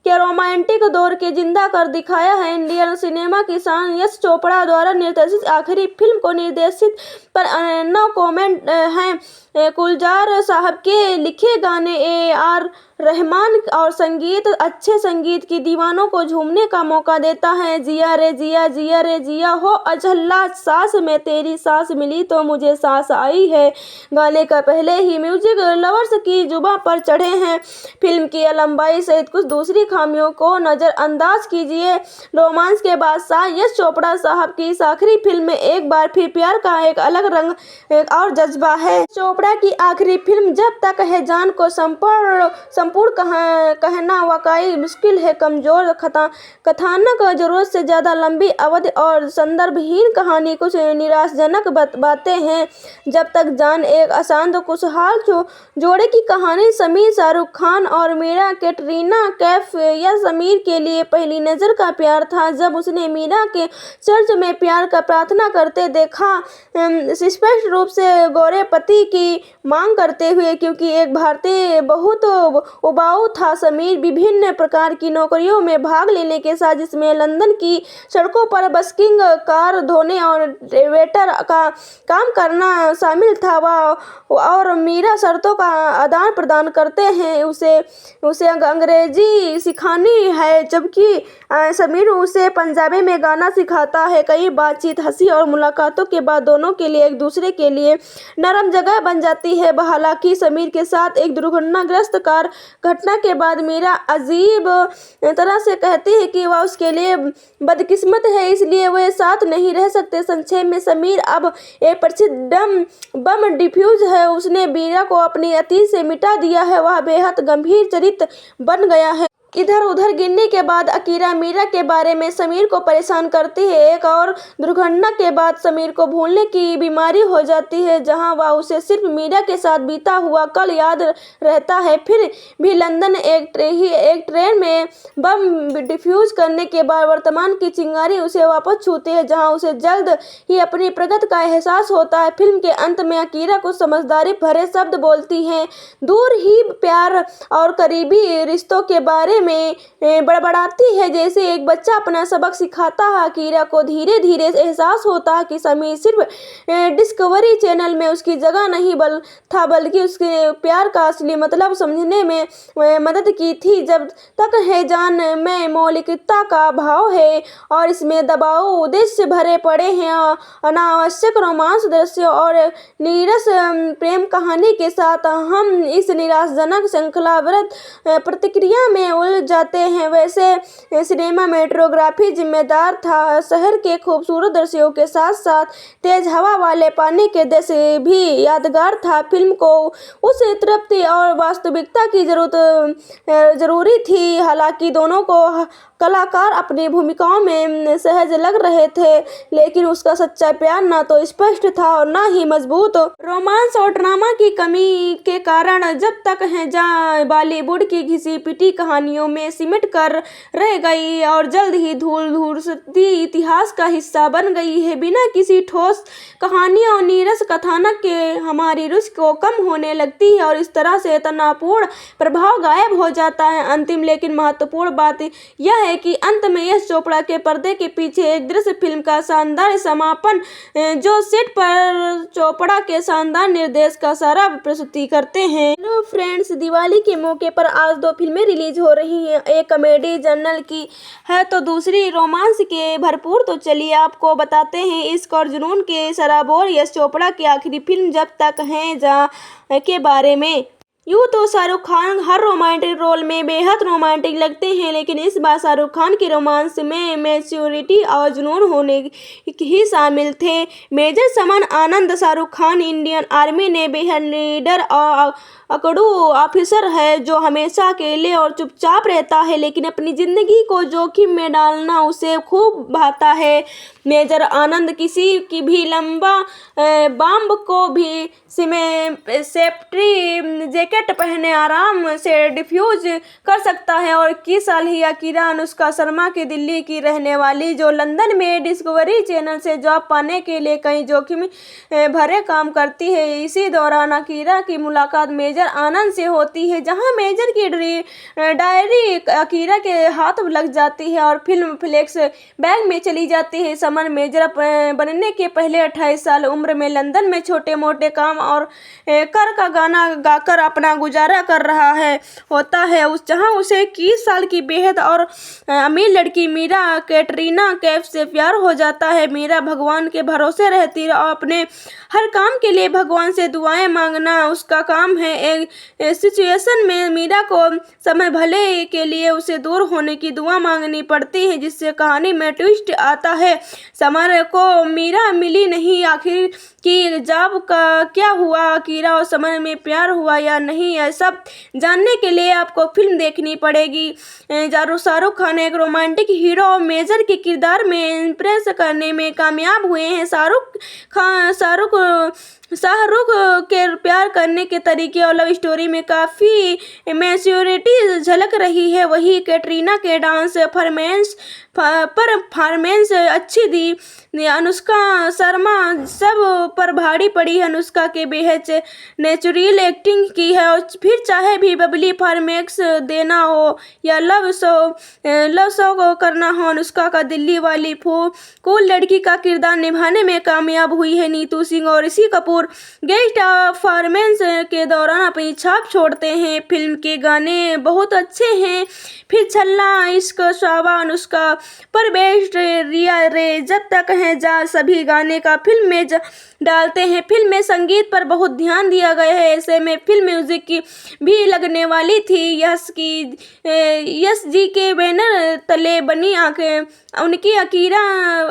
के रोमांटिक दौर के जिंदा कर दिखाया है। इंडियन सिनेमा की शान यश चोपड़ा द्वारा निर्देशित आखिरी फिल्म को निर्देशित पर नो कमेंट हैं। गुलजार साहब के लिखे गाने AR रहमान और संगीत अच्छे संगीत की दीवानों को झूमने का मौका देता है। जिया रे जिया, जिया रे जिया हो अझल्ला, सांस में तेरी सांस मिली तो मुझे सांस आई है गाने का पहले ही म्यूजिक लवर्स की जुबां पर चढ़े हैं। फिल्म की लंबाई सहित कुछ दूसरी खामियों को नजरअंदाज कीजिए। रोमांस के बादशाह यश चोपड़ा साहब की इस आखिरी फिल्म में एक बार फिर प्यार का एक अलग रंग और जज्बा है। चोपड़ा की आखिरी फिल्म जब तक है जान को संपूर्ण कहना वाकई मुश्किल है। कमजोर कथानक, जरूरत से ज्यादा लंबी अवधि और संदर्भहीन कहानी, कुछ निराशाजनक बातें हैं। जब तक जान एक अशांत खुशहाल जोड़े की कहानी। समीर शाहरुख खान और मीरा कैटरीना कैफ या समीर के लिए पहली नजर का प्यार था। जब उसने मीरा के चर्च में प्यार का प्रार्थना करते देखा, स्पष्ट रूप से गोरे पति की मांग करते हुए, क्योंकि एक भारतीय बहुत उबाऊ था। समीर विभिन्न प्रकार की नौकरियों में भाग लेने के साथ, जिसमें लंदन की सड़कों पर बस्किंग, कार धोने और वेटर का काम करना शामिल था। और मीरा शर्तों का आदान प्रदान करते हैं, उसे अंग्रेजी सिखानी है, जबकि समीर उसे पंजाबी में गाना सिखाता है। कई बातचीत, हंसी और मुलाकातों के बाद दोनों के लिए एक दूसरे के लिए नरम जगह बन जाती है। हालांकि समीर के साथ एक दुर्घटनाग्रस्त कार घटना के बाद मीरा अजीब तरह से कहती है कि वह उसके लिए बदकिस्मत है, इसलिए वह साथ नहीं रह सकते। संक्षेप में, समीर अब एक प्रसिद्ध बम डिफ्यूज है। उसने मीरा को अपनी अतीत से मिटा दिया है। वह बेहद गंभीर चरित्र बन गया है। इधर उधर गिरने के बाद अकीरा मीरा के बारे में समीर को परेशान करती है। एक और दुर्घटना के बाद समीर को भूलने की बीमारी हो जाती है, जहां वह उसे सिर्फ मीरा के साथ बीता हुआ कल याद रहता है। फिर भी लंदन एक ट्रेन में बम डिफ्यूज करने के बाद वर्तमान की चिंगारी उसे वापस छूती है, जहां उसे जल्द ही अपनी प्रगति का एहसास होता है। फिल्म के अंत में अकीरा कुछ समझदारी भरे शब्द बोलती है, दूर ही प्यार और करीबी रिश्तों के बारे में बड़बड़ाती है, जैसे एक बच्चा अपना सबक सिखाता है। अकीरा को धीरे धीरे एहसास होता है कि समीर सिर्फ डिस्कवरी चैनल में उसकी जगह नहीं था, बल्कि उसके प्यार का असली मतलब समझने में मदद की थी। जब तक है जान में मौलिकता का भाव है और इसमें दबाव उद्देश्य भरे पड़े हैं, अनावश्यक रोमांस दृश्य और नीरस प्रेम कहानी के साथ हम इस निराशाजनक श्रृंखलाबद्ध प्रतिक्रिया में उलझ जाते हैं। वैसे सिनेमाटोग्राफी जिम्मेदार था, शहर के खूबसूरत दृश्यों के साथ साथ तेज हवा वाले पानी के दृश्य भी यादगार था। फिल्म को उस तृप्ति और वास्तविकता की जरूरी थी। हालांकि दोनों को कलाकार अपनी भूमिकाओं में सहज लग रहे थे, लेकिन उसका सच्चा प्यार ना तो स्पष्ट था और ना ही मजबूत। रोमांस और ड्रामा की कमी के कारण जब तक है जहाँ बॉलीवुड की घिसी पिटी कहानियों में सिमट कर रह गई और जल्द ही धूल धूसती इतिहास का हिस्सा बन गई है। बिना किसी ठोस कहानी और नीरस कथानक के हमारी रुचि को कम होने लगती है और इस तरह से तनावपूर्ण प्रभाव गायब हो जाता है। अंतिम लेकिन महत्वपूर्ण बात यह है कि अंत में यश चोपड़ा के पर्दे के पीछे एक दृश्य फिल्म का शानदार समापन, जो सेट पर चोपड़ा के शानदार निर्देश का सारा प्रस्तुति करते हैं। हेलो फ्रेंड्स, दिवाली के मौके पर आज 2 फिल्में रिलीज हो रही हैं। एक कॉमेडी जर्नल की है तो दूसरी रोमांस के भरपूर। तो चलिए आपको बताते हैं इश्क और जुनून के सराबोर यश चोपड़ा की आखिरी फिल्म जब तक है जहाँ के बारे में। यूँ तो शाहरुख खान हर रोमांटिक रोल में बेहद रोमांटिक लगते हैं, लेकिन इस बार शाहरुख खान के रोमांस में मैच्योरिटी और जुनून होने ही शामिल थे। मेजर समान आनंद शाहरुख खान इंडियन आर्मी ने बेहद लीडर और अकड़ू ऑफिसर है, जो हमेशा अकेले और चुपचाप रहता है, लेकिन अपनी जिंदगी को जोखिम में डालना उसे खूब भाता है। मेजर आनंद किसी की भी लंबा बम को भी सेफ्टी जैकेट पहने आराम से डिफ्यूज कर सकता है। और किस साल ही अकीरा अनुष्का शर्मा की दिल्ली की रहने वाली, जो लंदन में डिस्कवरी चैनल से जॉब पाने के लिए कई जोखिम भरे काम करती है। इसी दौरान अकीरा की मुलाकात मेजर आनंद से होती है, जहां मेजर की डायरी अकीरा के हाथ लग जाती है और फिल्म फ्लेक्स बैग में चली जाती है। समन मेजर बनने के पहले 28 साल उम्र में लंदन में छोटे मोटे काम और कर का गाना गाकर अपना गुजारा कर रहा होता है, जहां उसे 21 साल की बेहद और अमीर लड़की मीरा कैटरीना कैफ से प्यार हो जाता है। मीरा भगवान के भरोसे रहती है और अपने हर काम के लिए भगवान से दुआएं मांगना उसका काम है। एक सिचुएशन में मीरा को समय भले के लिए उसे दूर होने की दुआ मांगनी पड़ती है, जिससे कहानी में ट्विस्ट आता है। समर को मीरा मिली नहीं, आखिर कि जॉब का क्या हुआ, अकीरा और समर में प्यार हुआ या नहीं, यह सब जानने के लिए आपको फिल्म देखनी पड़ेगी। शाहरुख खान एक रोमांटिक हीरो और मेजर के किरदार में इम्प्रेस करने में कामयाब हुए हैं। शाहरुख के प्यार करने के तरीके और लव स्टोरी में काफ़ी मैच्योरिटी झलक रही है। वही कैटरीना के डांस परफॉर्मेंस अच्छी दी। अनुष्का शर्मा सब पर भारी पड़ी। अनुष्का के बेहद नेचुरल एक्टिंग की है, और फिर चाहे भी बबली परफॉर्मेंस देना हो या लव शो करना हो, अनुष्का का दिल्ली वाली कूल लड़की का किरदार निभाने में कामयाब हुई है। नीतू सिंह और ऋषि कपूर गेस्ट परफॉर्मेंस के दौरान अपनी छाप छोड़ते हैं। फिल्म के गाने बहुत अच्छे हैं। फिर छल्ला, इश्क, शावा, अनुष्का पर बेस्ट, रिया रे, जब तक है जा, सभी गाने का फिल्म में डालते हैं। फिल्म में संगीत पर बहुत ध्यान दिया गया है। ऐसे में फिल्म म्यूजिक की भी लगने वाली थी। यश जी के बैनर तले बनी आंखें उनकी अकीरा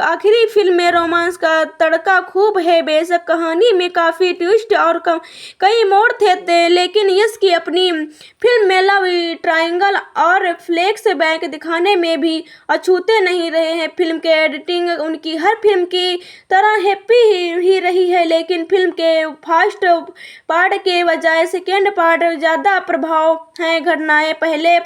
आखिरी फिल्म में रोमांस का तड़का खूब है। बेशक कहानी में काफ़ी ट्विस्ट और कई मोड़ थे, लेकिन यश की अपनी फिल्म में लव ट्रायंगल और फ्लैश बैक दिखाने में भी अछूते नहीं रहे हैं। फिल्म के एडिटिंग उनकी हर फिल्म की तरह हैप्पी ही रही है, लेकिन फिल्म के फर्स्ट पार्ट के बजाय सेकेंड पार्ट ज़्यादा प्रभाव है। घटनाएं पहले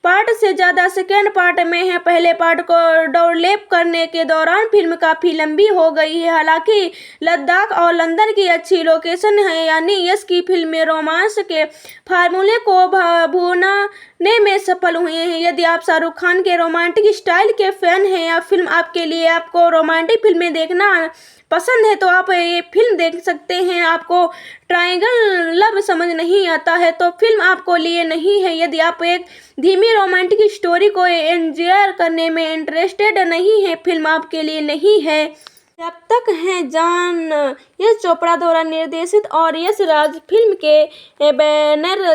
पार्ट से ज़्यादा सेकेंड पार्ट में है। पहले पार्ट को डोरलैप करने के दौरान फिल्म काफ़ी लंबी हो गई है। हालांकि लद्दाख और लंदन की अच्छी लोकेशन है, यानी यश की फिल्में रोमांस के फार्मूले को भुनाने में सफल हुए हैं। यदि आप शाहरुख खान के रोमांटिक स्टाइल के फैन हैं या फिल्म आपके लिए आपको रोमांटिक फिल्में देखना पसंद है तो आप ये फिल्म देख सकते हैं। आपको ट्रायंगल लव समझ नहीं आता है तो फिल्म आपको लिए नहीं है। यदि आप एक धीमी रोमांटिक स्टोरी को एंजॉय करने में इंटरेस्टेड नहीं है, फिल्म आपके लिए नहीं है। जब तक है जान यश चोपड़ा द्वारा निर्देशित और यश राज फिल्म के बैनर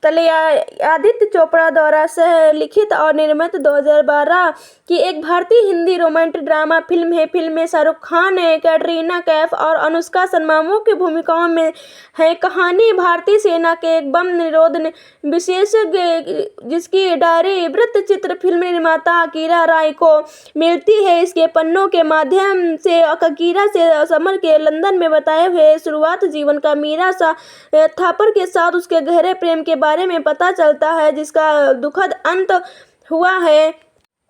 तले आदित्य चोपड़ा द्वारा सह लिखित और निर्मित 2012 की एक भारतीय हिंदी रोमांटिक ड्रामा फिल्म है। फिल्म में शाहरुख खान, कैटरीना कैफ और अनुष्का शर्मा मुख्य भूमिकाओं में है। कहानी भारतीय सेना के एक बम निरोध विशेषज्ञ जिसकी डायरी वृत्तचित्र फिल्म निर्माता अकीरा राय को मिलती है। इसके पन्नों के माध्यम से अकीरा से समर के लंदन में बताए हुए शुरुआत जीवन का मीरा थापर के साथ उसके गहरे प्रेम के बारे में पता चलता है, जिसका दुखद अंत हुआ है।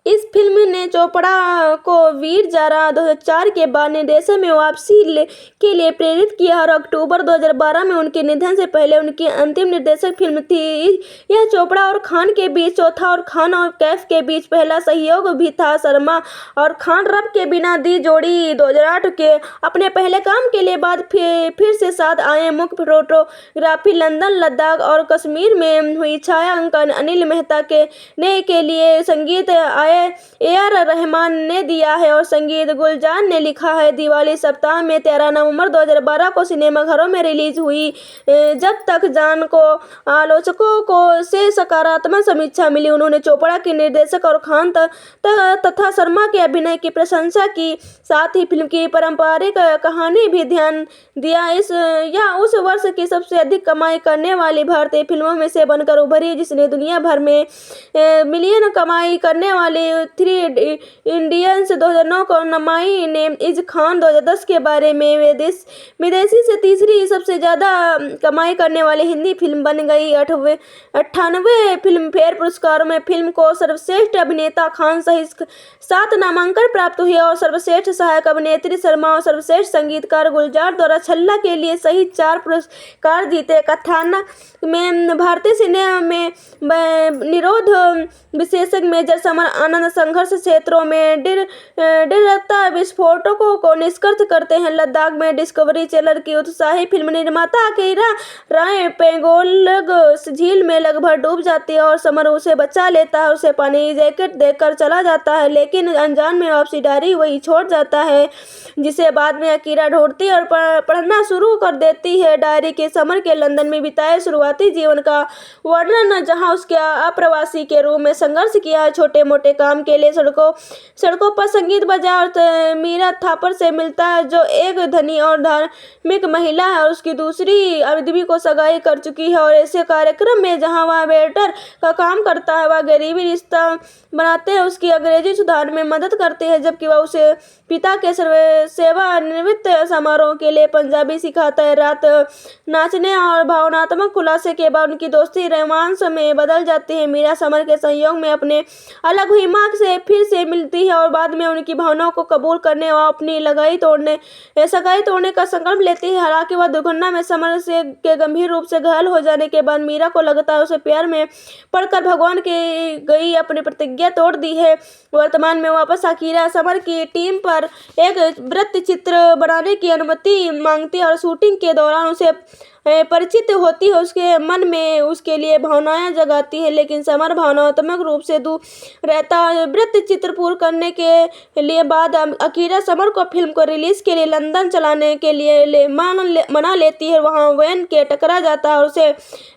इस फिल्म ने चोपड़ा को वीर जारा 2004 के बाद निर्देशन में वापसी के लिए प्रेरित किया और अक्टूबर 2012 में उनके निधन से पहले उनकी अंतिम निर्देशक फिल्म थी। यह चोपड़ा और खान के बीच चौथा और खान और कैफ के बीच पहला सहयोग भी था। शर्मा और खान रब के बिना दी जोड़ी 2008 के अपने पहले काम के लिए बाद फिर से साथ आए। मुख्य फोटोग्राफी लंदन, लद्दाख और कश्मीर में हुई। छायांकन अनिल मेहता के लिए संगीत ए.आर. रहमान ने दिया है और संगीत गुलजार ने लिखा है। दिवाली सप्ताह में 13 नवंबर 2012 को सिनेमाघरों में रिलीज हुई। जब तक जान को आलोचकों को से सकारात्मक समीक्षा मिली। उन्होंने चोपड़ा के निर्देशक और खान तथा शर्मा के अभिनय की प्रशंसा की, साथ ही फिल्म की पारंपरिक कहानी भी ध्यान दिया। यह उस वर्ष की सबसे अधिक कमाई करने वाली भारतीय फिल्मों में से बनकर उभरी, जिसने दुनिया भर में मिलियन कमाई करने वाली 3 इंडियंस 2009 को नमाई ने इज खान 2010 के बारे में विदेशी से तीसरी सबसे ज्यादा कमाई करने वाली हिंदी फिल्म बन गई। 98 फिल्म फेयर पुरस्कारों में फिल्म को सर्वश्रेष्ठ अभिनेता खान सहित 7 नामांकन प्राप्त हुए और सर्वश्रेष्ठ सहायक अभिनेत्री शर्मा और सर्वश्रेष्ठ संगीतकार गुलजार द्वारा छल्ला के लिए सहित 4 पुरस्कार जीते। कथानक में भारतीय सिनेमा में निरोध विशेषज्ञ मेजर समर आनंद संघर्ष क्षेत्रों में डिरता विस्फोटकों को निष्कर्ष करते हैं। लद्दाख में डिस्कवरी चैनल की उत्साही फिल्म निर्माता अकीरा राय पेंगोंग झील में लगभग डूब जाती है और समर उसे बचा लेता है। उसे पानी जैकेट देकर चला जाता है, लेकिन अनजान में वापसी डायरी वही छोड़ जाता है, जिसे बाद में अकीरा ढूंढती और पढ़ना शुरू कर देती है। डायरी के समर के लंदन में बिताए शुरुआती जीवन का वर्णन, जहां उसके अप्रवासी के रूप में संघर्ष किया है। छोटे मोटे काम के लिए सड़कों पर संगीत बजा और मीरा थापर से मिलता है, जो एक धनी और धार्मिक महिला है और उसकी दूसरी आदमी को सगाई कर चुकी है। और ऐसे कार्यक्रम में जहां वह वेटर का काम करता है, वह गरीबी रिश्ता बनाते हैं, उसकी अंग्रेजी सुधार में मदद करते हैं, जबकि वह उसे पिता के सेवानिवृत्त समारोह के लिए पंजाबी सिखाता है। रात नाचने और भावनात्मक खुलासे के बाद उनकी दोस्ती रोमांस में बदल जाती है। मीरा समर के संयोग में अपने अलग हुई मां से फिर से मिलती है और बाद में उनकी भावनाओं को कबूल करने और अपनी सगाई तोड़ने का संकल्प लेती है। हालांकि वह दुर्घटना में समर के गंभीर रूप से घायल हो जाने के बाद मीरा को लगता है उसे प्यार में पड़कर भगवान की गई अपनी प्रतिज्ञा तोड़ दी है। वर्तमान में वापस अकीरा समर की टीम पर एक वृत्तचित्र बनाने की अनुमति मांगती है और शूटिंग के दौरान उसे परिचित होती है, उसके मन में उसके लिए भावनाएं जगाती है, लेकिन समर भावनात्मक रूप से दूर रहता है। वृत्तचित्र पूर्ण करने के लिए बाद अकीरा समर को फिल्म को रिलीज के लिए लंदन चलाने के लिए मना लेती है। वहां वैन के टकरा जाता है और उसे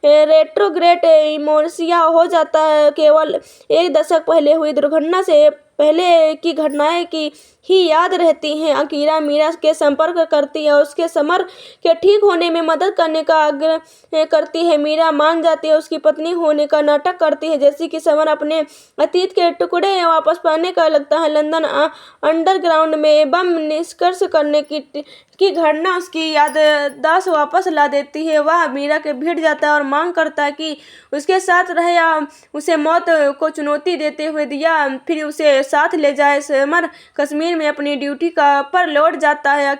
रेट्रोग्रेड इमोर्सिया हो जाता है। केवल 1 दशक पहले हुई दुर्घटना से पहले की घटनाएं की ही याद रहती हैं। अकीरा मीरा के संपर्क करती है और उसके समर के ठीक होने में मदद करने का आग्रह करती है। मीरा मान जाती है, उसकी पत्नी होने का नाटक करती है, जैसे कि समर अपने अतीत के टुकड़े वापस पाने का लगता है। लंदन अंडरग्राउंड में बम निष्कर्ष करने की घटना उसकी याददाश्त वापस ला देती है। वह मीरा के भिड़ जाता है और मांग करता है कि उसके साथ रहे या उसे मौत को चुनौती देते हुए दिया फिर उसे साथ ले जाए। समर कश्मीर में अपनी ड्यूटी पर लौट जाता है।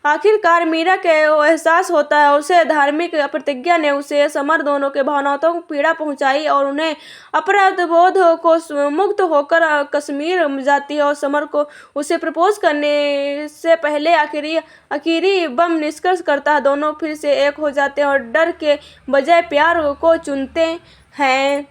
आखिरकार मीरा के एहसास होता है उसे धार्मिक प्रतिज्ञा ने उसे समर दोनों के भावनाओं को पीड़ा पहुंचाई और उन्हें अपराध बोध को मुक्त होकर कश्मीर जाती है और समर को उसे प्रपोज करने से पहले आखिरी बम निष्कर्ष करता है। दोनों फिर से एक हो जाते हैं और डर के बजाय प्यार को चुनते हैं।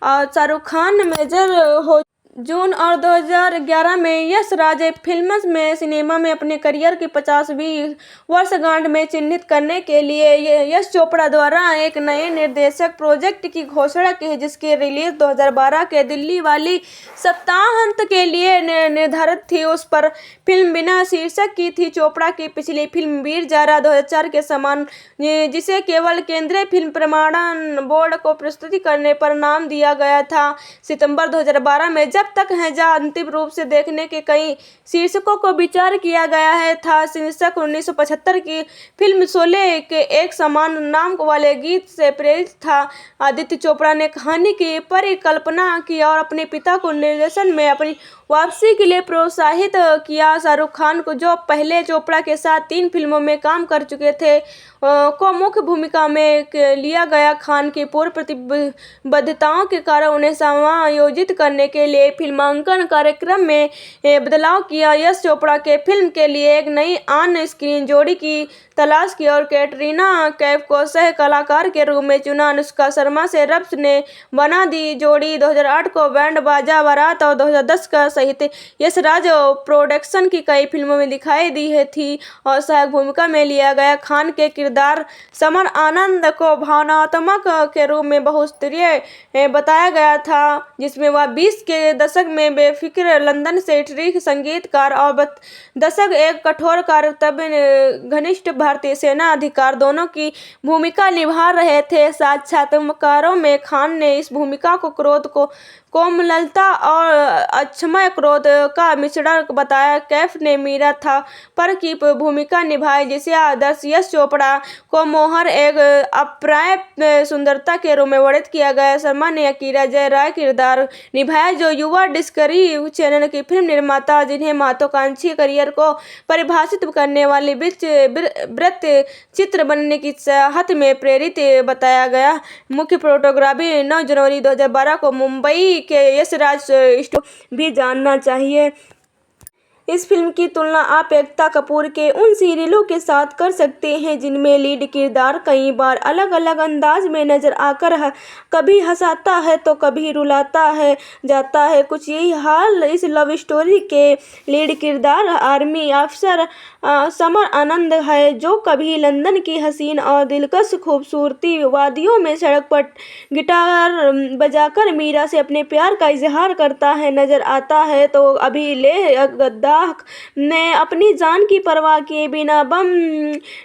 और शाहरुख खान मेजर हो जून और 2011 में यश राज फिल्म्स में सिनेमा में अपने करियर की 50वीं वर्षगांठ में चिन्हित करने के लिए यश चोपड़ा द्वारा एक नए निर्देशक प्रोजेक्ट की घोषणा की है, जिसकी रिलीज 2012 के दिल्ली वाली सप्ताहांत के लिए निर्धारित थी। उस पर फिल्म बिना शीर्षक की थी। चोपड़ा की पिछली फिल्म वीर जारा 2004 के समान, जिसे केवल केंद्रीय फिल्म प्रमाणन बोर्ड को प्रस्तुति करने पर नाम दिया गया था। सितंबर 2012 में जब तक है जहाँ अंतिम रूप से देखने के कई शीर्षकों को विचार किया गया है था। शीर्षक 1975 की फिल्म शोले के एक समान नाम वाले गीत से प्रेरित था। आदित्य चोपड़ा ने कहानी की परिकल्पना की और अपने पिता को निर्देशन में अपनी वापसी के लिए प्रोत्साहित किया। शाहरुख खान को, जो पहले चोपड़ा के साथ 3 फिल्मों में काम कर चुके थे, को मुख्य भूमिका में लिया गया। खान की पूर्व प्रतिबद्धताओं के कारण उन्हें समायोजित करने के लिए फिल्मांकन कार्यक्रम में बदलाव किया। यश चोपड़ा के फिल्म के लिए एक नई ऑन स्क्रीन जोड़ी की तलाश की और कैटरीना कैफ को सह कलाकार के रूप में चुना। अनुष्का शर्मा से रब्स ने बना दी जोड़ी 2008 को बैंड बाजा बारात और 2010 का सहित यश राज प्रोडक्शन की कई फिल्मों में दिखाई दी है थी और सहायक भूमिका में लिया गया। खान के किरदार समर आनंद को भावनात्मक के रूप में बहुस्तरीय बताया गया था, जिसमें वह 20 के दशक में बेफिक्र लंदन से इटली संगीतकार और दशक एक कठोर कर्तव्य घनिष्ठ भारतीय सेना अधिकार दोनों की भूमिका निभा रहे थे। साक्षात्कारों में खान ने इस भूमिका को क्रोध को कोमलता और अक्षमय क्रोध का मिश्रण बताया। कैफ ने मीरा था पर की भूमिका निभाई, जिसे आदर्श यश चोपड़ा को मोहर एक अप्राप्य सुंदरता के रूप में वर्णित किया गया। शर्मा ने अकीरा जय राय किरदार निभाया, जो युवा डिस्कवरी चैनल की फिल्म निर्माता, जिन्हें महत्वाकांक्षी करियर को परिभाषित करने वाली वृत्त चित्र बनने की चाहत में प्रेरित बताया गया। मुख्य फोटोग्राफी 9 जनवरी 2012 को मुंबई के यशराज भी जानना चाहिए। इस फिल्म की तुलना आप एकता कपूर के उन सीरियलों के साथ कर सकते हैं जिनमें लीड किरदार कई बार अलग अलग अंदाज में नजर आकर कभी हंसाता है तो कभी रुलाता है जाता है। कुछ यही हाल इस लव स्टोरी के लीड किरदार आर्मी अफसर समर आनंद है, जो कभी लंदन की हसीन और दिलकश खूबसूरती वादियों में सड़क पर गिटार बजाकर मीरा से अपने प्यार का इजहार करता है नजर आता है, तो अभी लेह गद्दार ने अपनी जान की परवाह किए बिना बम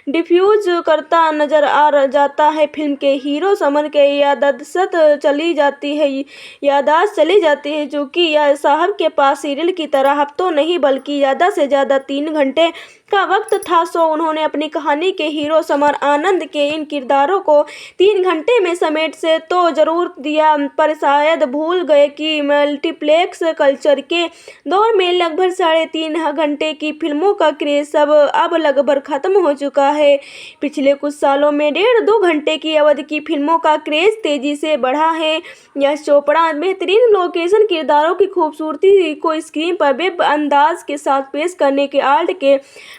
डिफ्यूज करता नजर आ जाता है। फिल्म के हीरो समर के याददाश्त चली जाती है, जो कि यह साहब के पास सीरियल की तरह हफ्तों नहीं बल्कि ज़्यादा से ज़्यादा 3 घंटे का वक्त था। सो उन्होंने अपनी कहानी के हीरो समर आनंद के इन किरदारों को 3 घंटे में समेट से तो जरूर दिया, पर शायद भूल गए कि मल्टीप्लेक्स कल्चर के दौर में लगभग 3.5 घंटे की फिल्मों का क्रेज अब लगभग खत्म हो चुका है। पिछले कुछ सालों में 1.5-2 घंटे की अवधि की फिल्मों का क्रेज तेजी से बढ़ा है। यश चोपड़ा बेहतरीन लोकेशन किरदारों की खूबसूरती को स्क्रीन पर बेब अंदाज के साथ पेश करने के आर्ट के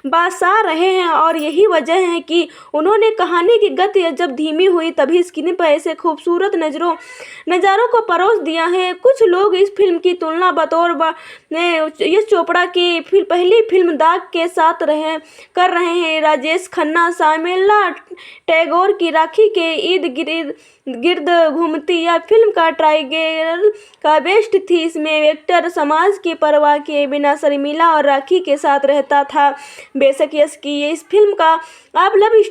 बादशाह रहे हैं और यही वजह है कि उन्होंने कहानी की गति जब धीमी हुई तभी स्क्रीन पर ऐसे खूबसूरत नज़ारों को परोस दिया है। कुछ लोग इस फिल्म की तुलना बतौर यश चोपड़ा के की पहली फिल्म दाग के साथ कर रहे हैं राजेश खन्ना। शर्मिला टैगोर की राखी के इर्द गिर्द घूमती यह फिल्म का टाइटल का बेस्ट थी। इसमें एक्टर समाज की परवाह किए बिना शर्मिला और राखी के साथ रहता था। बेशक यश की इस फिल्म का आप लव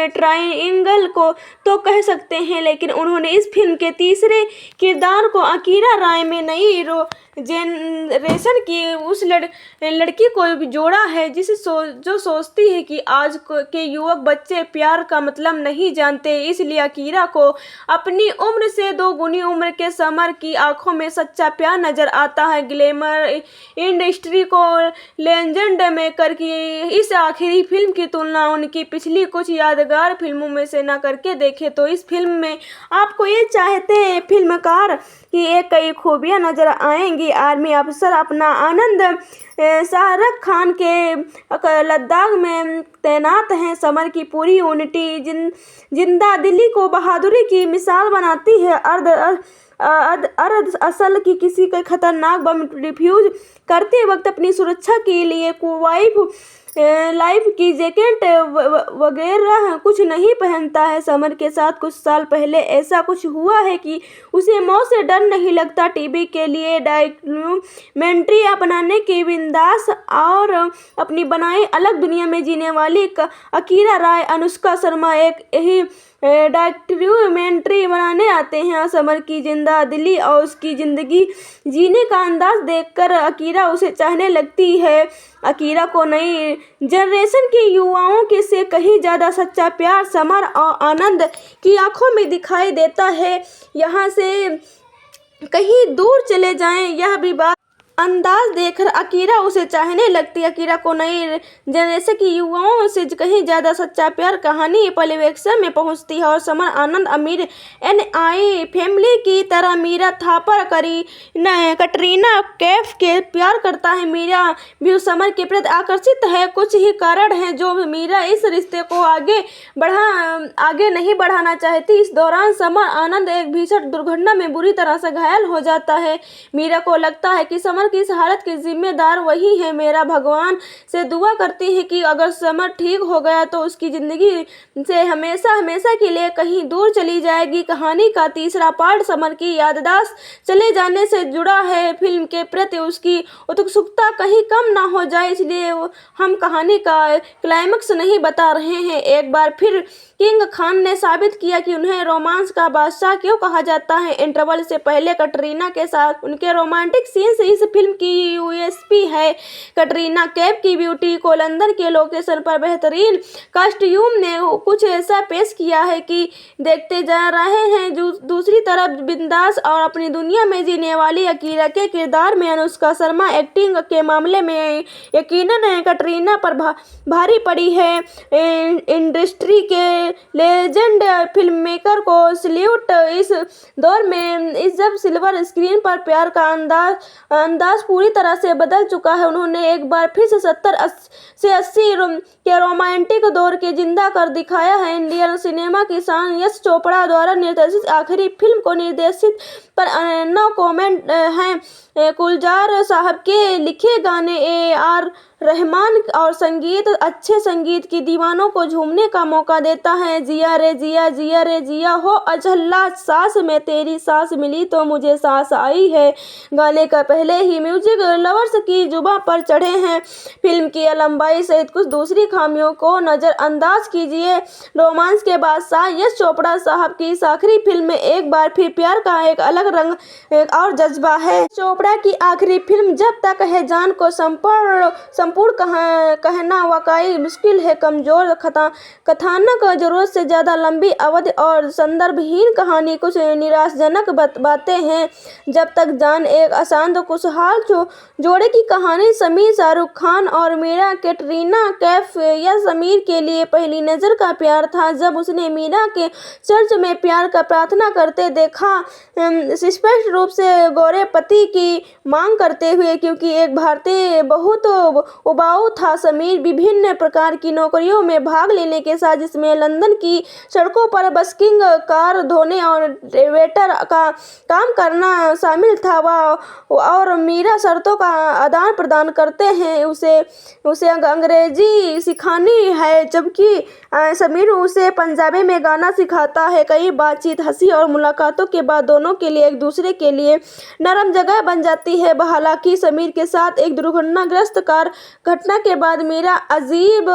ट्रायंगल को तो कह सकते हैं, लेकिन उन्होंने इस फिल्म के तीसरे किरदार को अकीरा राय में नई जेनरेशन की उस लड़की को जोड़ा है जो सोचती है कि आज के युवक बच्चे प्यार का मतलब नहीं जानते। इसलिए अकीरा को अपनी उम्र से 2 गुनी उम्र के समर की आंखों में सच्चा प्यार नजर आता है। ग्लैमर इंडस्ट्री को लेजेंड मेकर की इस आखिरी फिल्म की तुलना उनकी पिछली कुछ यादगार फिल्मों में से न करके देखें तो इस फिल्म में आपको ये चाहते हैं फिल्मकार की एक कई खूबियां नजर आएंगी। आर्मी अफसर अपना आनंद शाहरुख खान के लद्दाख में तैनात हैं। समर की पूरी यूनिटी जिंदा दिली को बहादुरी की मिसाल बनाती है। अर्ध असल की किसी के खतरनाक बम डिफ्यूज करते वक्त अपनी सुरक्षा के लिए लाइफ की जैकेट वगैरह कुछ नहीं पहनता है। समर के साथ कुछ साल पहले ऐसा कुछ हुआ है कि उसे मौत से डर नहीं लगता। टीवी के लिए डॉक्यूमेंट्री अपनाने की बिंदास और अपनी बनाई अलग दुनिया में जीने वाली अकीरा राय अनुष्का शर्मा एक यही डॉक्यूमेंट्री बनाने आते हैं। समर की जिंदा दिली और उसकी जिंदगी जीने का अंदाज देखकर अकीरा उसे चाहने लगती है। अकीरा को नई जनरेशन के युवाओं के से कहीं ज़्यादा सच्चा प्यार समर और आनंद की आंखों में दिखाई देता है। यहाँ से कहीं दूर चले जाएं यह भी बात अंदाज देखकर अकीरा उसे चाहने लगती। अकीरा को नई जनरेशन की युवाओं से कहीं ज़्यादा सच्चा प्यार कहानी परिवेक्षण में पहुंचती है और समर आनंद अमीर NI फैमिली की तरह मीरा थापर कटरीना कैफ के प्यार करता है। मीरा भी समर के प्रति आकर्षित है। कुछ ही कारण हैं जो मीरा इस रिश्ते को आगे नहीं बढ़ाना चाहती। इस दौरान समर आनंद एक भीषण दुर्घटना में बुरी तरह से घायल हो जाता है। मीरा को लगता है कि समर की इस हालत के जिम्मेदार वही है। मेरा भगवान से दुआ करती है कि अगर समर ठीक हो गया तो उसकी जिंदगी से हमेशा के लिए कहीं दूर चली जाएगी। कहानी का तीसरा पार्ट समर की याददाश्त चले जाने से जुड़ा है। फिल्म के प्रति उसकी उत्सुकता कहीं कम ना हो जाए, इसलिए हम कहानी का क्लाइमेक्स नहीं बता रहे हैं। एक बार फिर किंग खान ने साबित किया कि उन्हें रोमांस का बादशाह क्यों कहा जाता है। इंटरवल से पहले कटरीना के साथ उनके रोमांटिक सीन्स इस फिल्म की USP है। कटरीना कैफ की ब्यूटी को लंदन के लोकेशन पर बेहतरीन कॉस्ट्यूम ने कुछ ऐसा पेश किया है कि देखते जा रहे हैं। दूसरी तरफ बिंदास और अपनी दुनिया में जीने वाली अकीरा के किरदार में अनुष्का शर्मा एक्टिंग के मामले में यकीनन कटरीना पर भारी पड़ी है। इंडस्ट्री के लेजेंड फिल्ममेकर को सल्यूट। इस दौर में जब सिल्वर स्क्रीन पर प्यार का अंदाज पूरी तरह से बदल चुका है, उन्होंने एक बार फिर से 70 से 80 के रोमांटिक दौर के जिंदा कर दिखाया है। इंडियन सिनेमा की शान यश चोपड़ा द्वारा निर्देशित आखिरी फिल्म को निर्देशित पर नो कमेंट हैं। गुलजार साहब के लिखे गाने AR रहमान और संगीत अच्छे संगीत की दीवानों को झूमने का मौका देता है। जिया रे जिया जिया रे जिया हो अझल्ला सांस में तेरी सांस मिली तो मुझे सांस आई है गाने का पहले ही म्यूजिक लवर्स की जुबां पर चढ़े हैं। फिल्म की लंबाई सहित कुछ दूसरी खामियों को नज़रअंदाज कीजिए। रोमांस के बादशाह यश चोपड़ा साहब की इस आखिरी फिल्म में एक बार फिर प्यार का एक अलग रंग और जज्बा है। चोपड़ा की आखिरी फिल्म जब तक है जान को संपूर्ण कहना वाकई मुश्किल है। कमजोर कथानक, जरूरत से ज़्यादा लंबी अवधि और संदर्भहीन कहानी, कुछ निराशाजनक बातें हैं। जब तक जान एक अशांत खुशहाल जोड़े की कहानी। समीर शाहरुख खान और मीरा कैटरीना कैफ या समीर के लिए पहली नज़र का प्यार था। जब उसने मीरा के चर्च में प्यार का प्रार्थना करते देखा, स्पष्ट रूप से गोरे पति की मांग करते हुए, क्योंकि एक भारतीय बहुत उबाऊ था। समीर विभिन्न प्रकार की नौकरियों में भाग लेने के साथ, जिसमें लंदन की सड़कों पर बस्किंग, कार धोने और वेटर का काम करना शामिल था। वह और मीरा शर्तों का आदान प्रदान करते हैं, उसे अंग्रेजी सिखानी है, जबकि समीर उसे पंजाबी में गाना सिखाता है। कई बातचीत, हंसी और मुलाकातों के बाद दोनों के लिए एक दूसरे के लिए नरम जगह बन जाती है। हालांकि समीर के साथ एक दुर्घटनाग्रस्त कार घटना के बाद मीरा अजीब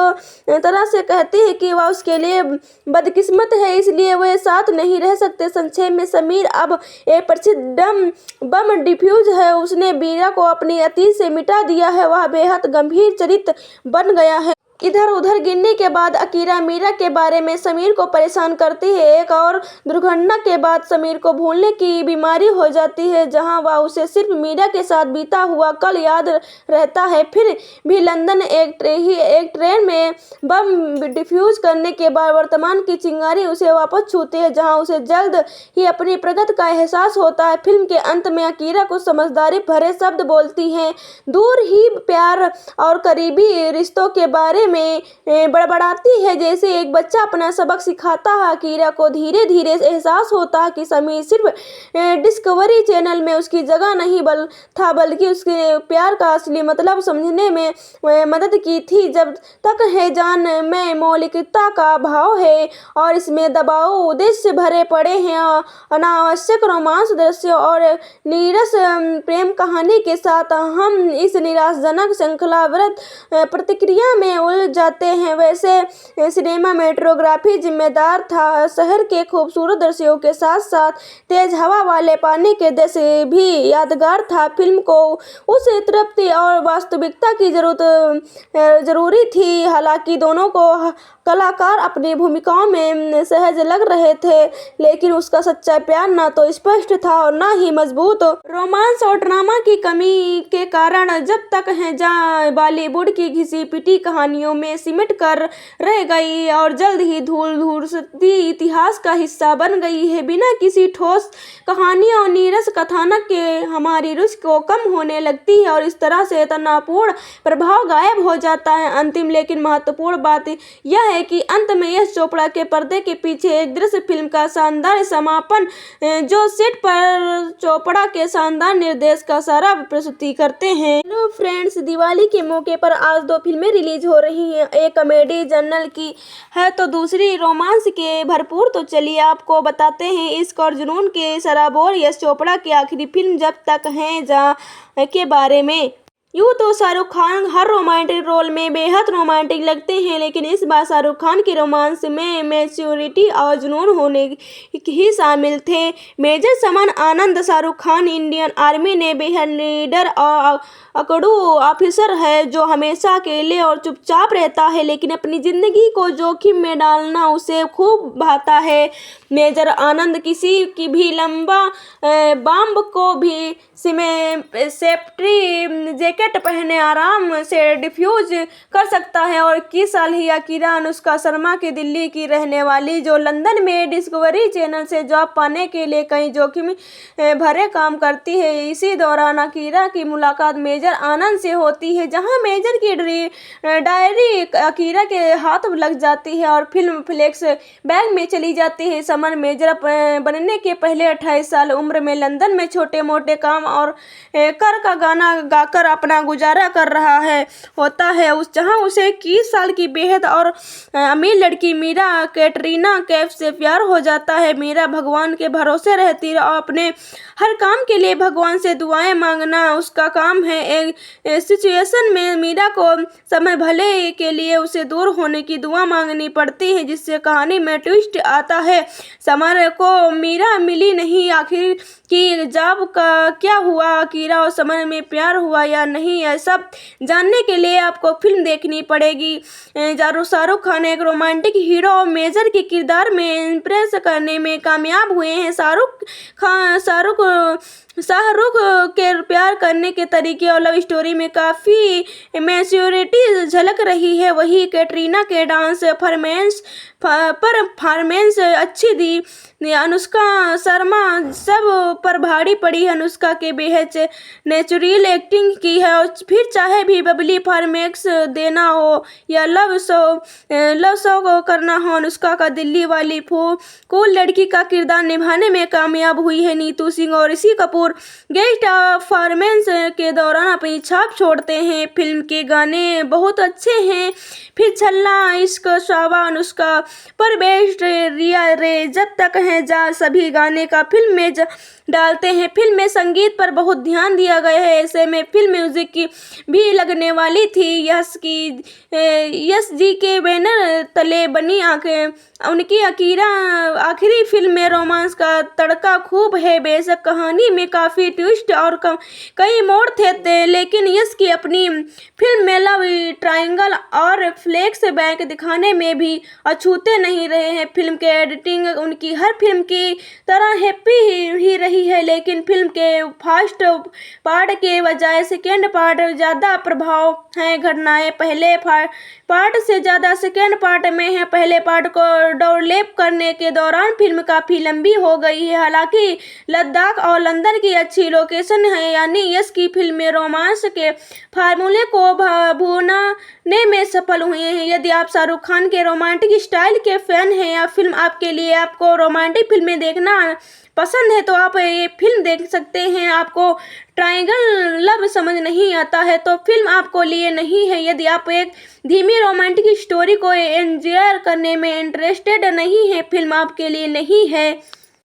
तरह से कहती है कि वह उसके लिए बदकिस्मत है, इसलिए वह साथ नहीं रह सकते। संक्षेप में, समीर अब एक प्रसिद्ध बम डिफ्यूज है। उसने मीरा को अपनी अतीत से मिटा दिया है। वह बेहद गंभीर चरित्र बन गया है। इधर उधर गिरने के बाद अकीरा मीरा के बारे में समीर को परेशान करती है। एक और दुर्घटना के बाद समीर को भूलने की बीमारी हो जाती है, जहां वह उसे सिर्फ मीरा के साथ बीता हुआ कल याद रहता है। फिर भी लंदन एक ट्रेन में बम डिफ्यूज करने के बाद वर्तमान की चिंगारी उसे वापस छूती है, जहां उसे जल्द ही अपनी प्रगति का एहसास होता है। फिल्म के अंत में अकीरा कुछ समझदारी भरे शब्द बोलती है, दूर ही प्यार और करीबी रिश्तों के बारे में बड़बड़ाती है, जैसे एक बच्चा अपना सबक सिखाता है। अकीरा को धीरे धीरे एहसास होता है कि समीर सिर्फ डिस्कवरी चैनल में उसकी जगह नहीं था, बल्कि उसके प्यार का असली मतलब समझने में मदद की थी। जब तक है जान में मौलिकता का भाव है और इसमें दबाव उद्देश्य भरे पड़े हैं। अनावश्यक रोमांस दृश्य और नीरस प्रेम कहानी के साथ हम इस निराशाजनक श्रृंखलाबद्ध प्रतिक्रिया में उलझ जाते हैं। वैसे सिनेमाटोग्राफी जिम्मेदार था। शहर के खूबसूरत दृश्यों के साथ साथ तेज हवा वाले पानी के दृश्य भी यादगार था। फिल्म को उस तृप्ति और वास्तविकता की जरूरी थी। हालांकि दोनों को कलाकार अपनी भूमिकाओं में सहज लग रहे थे, लेकिन उसका सच्चा प्यार ना तो स्पष्ट था और ना ही मजबूत। रोमांस और ड्रामा की कमी के कारण जब तक है जहाँ बॉलीवुड की घिसी पिटी कहानियों में सिमट कर रह गई और जल्द ही धूल-धूसरी इतिहास का हिस्सा बन गई है। बिना किसी ठोस कहानी और नीरस कथानक के हमारी रुचि को कम होने लगती है और इस तरह से तनावपूर्ण प्रभाव गायब हो जाता है। अंतिम लेकिन महत्वपूर्ण बात यह है कि अंत में यश चोपड़ा के पर्दे के पीछे एक दृश्य फिल्म का शानदार समापन, जो सेट पर चोपड़ा के शानदार निर्देश का सारा प्रस्तुति करते हैं। हेलो फ्रेंड्स, दिवाली के मौके पर आज दो फिल्में रिलीज हो रही हैं। एक कॉमेडी जर्नल की है तो दूसरी रोमांस के भरपूर। तो चलिए आपको बताते हैं इश्क और जुनून के सराबोर यश चोपड़ा की आखिरी फिल्म जब तक है जहाँ के बारे में। यूँ तो शाहरुख खान हर रोमांटिक रोल में बेहद रोमांटिक लगते हैं, लेकिन इस बार शाहरुख खान की रोमांस में मैच्योरिटी और जुनून होने ही शामिल थे। मेजर समान आनंद शाहरुख खान इंडियन आर्मी ने बेहद लीडर और अकड़ू ऑफिसर है, जो हमेशा अकेले और चुपचाप रहता है, लेकिन अपनी जिंदगी को जोखिम में डालना उसे खूब भाता है। मेजर आनंद किसी की भी लंबा बम को भी सेफ्टी जैकेट पहने आराम से डिफ्यूज कर सकता है। और 21 साल ही अकीरा अनुष्का शर्मा की दिल्ली की रहने वाली, जो लंदन में डिस्कवरी चैनल से जॉब पाने के लिए कई जोखिम भरे काम करती है। इसी दौरान अकीरा की मुलाकात मेजर आनंद से होती है, जहां मेजर की डायरी अकीरा के हाथ लग जाती है और फिल्म फ्लेक्स बैग में चली जाती है। समर मेजर बनने के पहले 28 साल उम्र में लंदन में छोटे मोटे काम और कर का गाना गाकर अपना गुजारा कर रहा होता है, जहां उसे 21 साल की बेहद और अमीर लड़की मीरा कैटरीना कैफ से प्यार हो जाता है। मीरा भगवान के भरोसे रहती है और अपने हर काम के लिए भगवान से दुआएं मांगना उसका काम है। एक सिचुएशन में मीरा को समय भले के लिए उसे दूर होने की दुआ मांगनी पड़ती है, जिससे कहानी में ट्विस्ट आता है। समर को मीरा मिली नहीं, आखिर की जॉब का क्या हुआ, अकीरा और समर में प्यार हुआ या नहीं, यह सब जानने के लिए आपको फिल्म देखनी पड़ेगी। शाहरुख खान एक रोमांटिक हीरो और मेजर के किरदार में इम्प्रेस करने में कामयाब हुए हैं। शाहरुख के प्यार करने के तरीके और लव स्टोरी में काफ़ी मैच्योरिटी झलक रही है। वही कैटरीना के डांस परफॉर्मेंस परफॉर्मेंस अच्छी दी। अनुष्का शर्मा सब पर भारी पड़ी। अनुष्का के बेहद नेचुरल एक्टिंग की है और फिर चाहे भी बबली फॉर्मेक्स देना हो या लव शो को करना हो, अनुष्का का दिल्ली वाली कूल लड़की का किरदार निभाने में कामयाब हुई है। नीतू सिंह और ऋषि कपूर गेस्ट परफॉर्मेंस के दौरान अपनी छाप छोड़ते हैं। फिल्म के गाने बहुत अच्छे हैं। फिर छल्ला, इश्क, शावा, अनुष्का पर बेस्ट, रिया रे, जब तक है जा, सभी गाने का फिल्म में डालते हैं। फिल्म में संगीत पर बहुत ध्यान दिया गया है। ऐसे में फिल्म म्यूजिक की भी लगने वाली थी। यश जी के बैनर तले बनी उनकी आखिरी फिल्म में रोमांस का तड़का खूब है। बेशक कहानी में काफी ट्विस्ट और कई मोड़ थे, लेकिन यश की अपनी फिल्म में लव ट्रायंगल और फ्लैश बैक दिखाने में भी अछूते नहीं रहे हैं। फिल्म के एडिटिंग उनकी हर फिल्म की तरह हैप्पी ही रही है, लेकिन फिल्म के फर्स्ट पार्ट के बजाय सेकेंड पार्ट ज्यादा प्रभाव है। घटनाएं पहले पार्ट से ज्यादा सेकेंड पार्ट में है। पहले पार्ट को डोरलेप करने के दौरान फिल्म काफी लंबी हो गई है। हालांकि लद्दाख और लंदन की अच्छी लोकेशन है, यानी यश की फिल्म में रोमांस के फार्मूले को भूनने में सफल हुए हैं। यदि आप शाहरुख खान के रोमांटिक स्टाइल के फैन हैं या फिल्म आपके लिए आपको रोमांटिक फिल्में देखना पसंद है तो आप ये फिल्म देख सकते हैं। आपको ट्रायंगल लव समझ नहीं आता है तो फिल्म आपको लिए नहीं है। यदि आप एक धीमी रोमांटिक स्टोरी को एंजॉय करने में इंटरेस्टेड नहीं है, फिल्म आपके लिए नहीं है।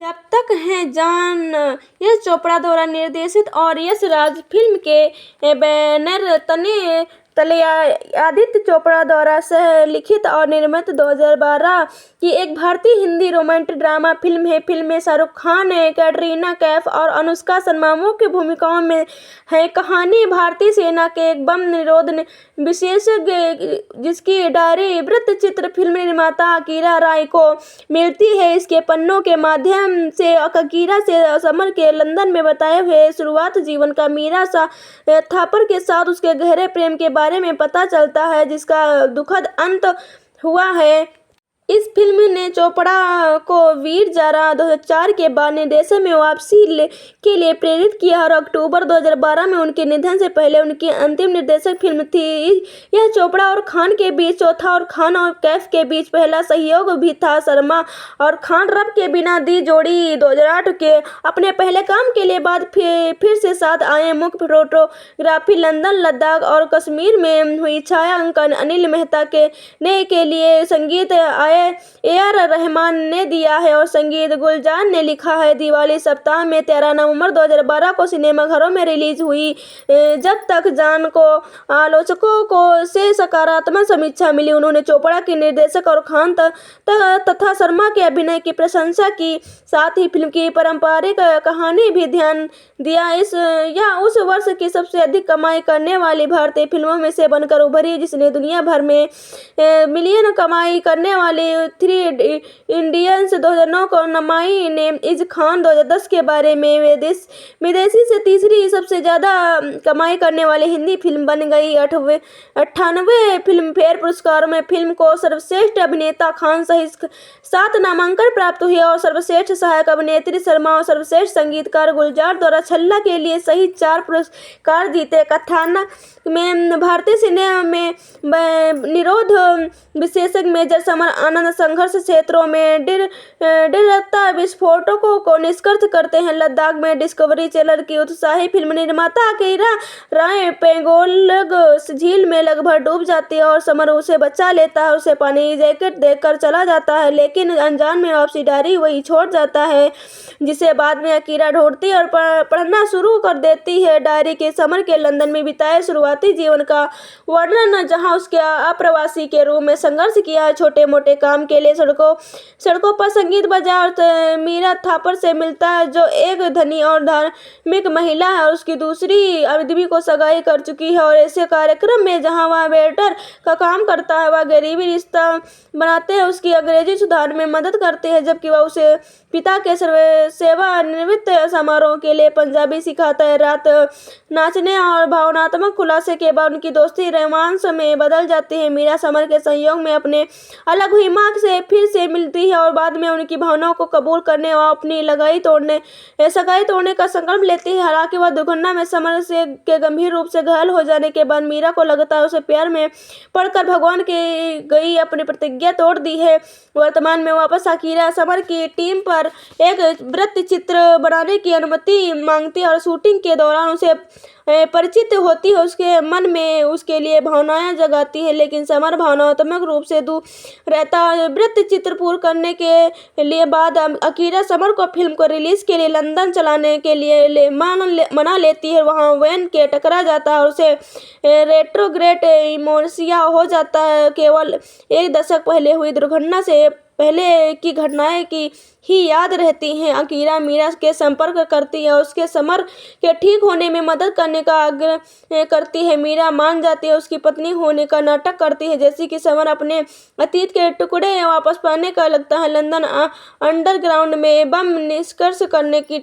जब तक है जान यश चोपड़ा द्वारा निर्देशित और यश राज फिल्म के बैनर तले आदित्य चोपड़ा द्वारा सह लिखित और निर्मित 2012 की एक भारतीय हिंदी रोमांटिक ड्रामा फिल्म है। फिल्म में शाहरुख खान, कैटरीना कैफ और अनुष्का शर्मा मुख्य भूमिकाओं में है। कहानी भारतीय सेना के एक बम निरोध विशेषज्ञ जिसकी डायरी वृत्तचित्र फिल्म निर्माता अकीरा राय को मिलती है। इसके पन्नों के माध्यम से अकीरा से समर के लंदन में बताए हुए शुरुआत जीवन का मीरा थापर के साथ उसके गहरे प्रेम के बारे में पता चलता है, जिसका दुखद अंत हुआ है। इस फिल्म ने चोपड़ा को वीर जारा 2004 के बाद निर्देशन में वापसी के लिए प्रेरित किया और अक्टूबर 2012 में उनके निधन से पहले उनकी अंतिम निर्देशक फिल्म थी। यह चोपड़ा और खान के बीच चौथा और खान और कैफ के बीच पहला सहयोग भी था। शर्मा और खान रब के बिना दी जोड़ी 2008 के अपने पहले काम के लिए बाद फिर से साथ आए। मुख्य फोटोग्राफी लंदन, लद्दाख और कश्मीर में हुई। छायांकन अनिल मेहता के लिए संगीत AR रहमान ने दिया है और संगीत गुलजार ने लिखा है। दिवाली सप्ताह में 13 नवंबर 2012 को सिनेमाघरों में रिलीज हुई। जब तक जान को आलोचकों से सकारात्मक समीक्षा मिली। उन्होंने चोपड़ा के निर्देशक और खान तथा शर्मा के अभिनय की प्रशंसा की, साथ ही फिल्म की पारंपरिक कहानी भी ध्यान दिया। यह उस वर्ष की सबसे अधिक कमाई करने वाली भारतीय फिल्मों में से बनकर उभरी, जिसने दुनिया भर में मिलियन कमाई करने वाली थ्री इंडियंस 2009 को नमाई ने इज खान 2010 के बारे में विदेशी से तीसरी सबसे ज्यादा कमाई करने वाली हिंदी फिल्म बन गई। 98 फिल्म फेयर पुरस्कारों में फिल्म को सर्वश्रेष्ठ अभिनेता खान सहित 7 नामांकन प्राप्त हुए और सर्वश्रेष्ठ सहायक अभिनेत्री शर्मा और सर्वश्रेष्ठ संगीतकार गुलजार द्वारा छल्ला के लिए सहित 4 पुरस्कार जीते। कथानक में भारतीय सिनेमा में निरोध विशेषज्ञ मेजर समर आनंद संघर्ष क्षेत्रों में डिरकता विस्फोटकों को निष्कर्ष करते हैं। लद्दाख में डिस्कवरी चैनल की उत्साही फिल्म निर्माता अकीरा राय पेंगोंग झील में लगभग डूब जाती है और समर उसे बचा लेता है। उसे पानी जैकेट देकर चला जाता है, लेकिन अनजान में वापसी डायरी वही छोड़ जाता है, जिसे बाद में अकीरा ढूंढती और पढ़ना शुरू कर देती है। डायरी के समर के लंदन में बिताए शुरुआती जीवन का वर्णन, जहां उसके अप्रवासी के रूप में संघर्ष किया है। छोटे मोटे काम के लिए सड़कों पर संगीत बजा और मीरा थापर से मिलता है, जो एक धनी और धार्मिक महिला है और उसकी दूसरी आदमी को सगाई कर चुकी है। और ऐसे कार्यक्रम में जहां वह वेटर का काम करता है, वह गरीबी रिश्ता बनाते हैं, उसकी अंग्रेजी सुधार में मदद करते हैं, जबकि वह उसे पिता के सेवानिवृत्त समारोह के लिए पंजाबी सिखाता है। रात नाचने और भावनात्मक खुलासे के बाद उनकी दोस्ती रोमांस में बदल जाती है। मीरा समर के संयोग में अपने अलग हुई दिमाग से फिर से मिलती है और बाद में उनकी भावनाओं को कबूल करने और अपनी सगाई तोड़ने का संकल्प लेती है। हालांकि वह दुर्घटना में समर से के गंभीर रूप से घायल हो जाने के बाद मीरा को लगता है उसे प्यार में पड़कर भगवान की गई अपनी प्रतिज्ञा तोड़ दी है। वर्तमान में वापस अकीरा समर की टीम पर एक वृत्त चित्र बनाने की अनुमति मांगती है और शूटिंग के दौरान उसे परिचित होती है। उसके मन में उसके लिए भावनाएं जगाती है, लेकिन समर भावनात्मक रूप से दूर रहता है। वृत्त चित्र पूर्ण करने के लिए बाद अकीरा समर को फिल्म को रिलीज के लिए लंदन चलाने के लिए मना लेती है। वहां वैन के टकरा जाता है और उसे रेट्रोग्रेड इमोर्सिया हो जाता है। केवल एक दशक पहले हुई दुर्घटना से पहले की घटनाएं की ही याद रहती हैं। अकीरा मीरा के संपर्क करती है और उसके समर के ठीक होने में मदद करने का आग्रह करती है। मीरा मान जाती है, उसकी पत्नी होने का नाटक करती है जैसे कि समर अपने अतीत के टुकड़े वापस पाने का लगता है। लंदन अंडरग्राउंड में बम निष्कर्ष करने की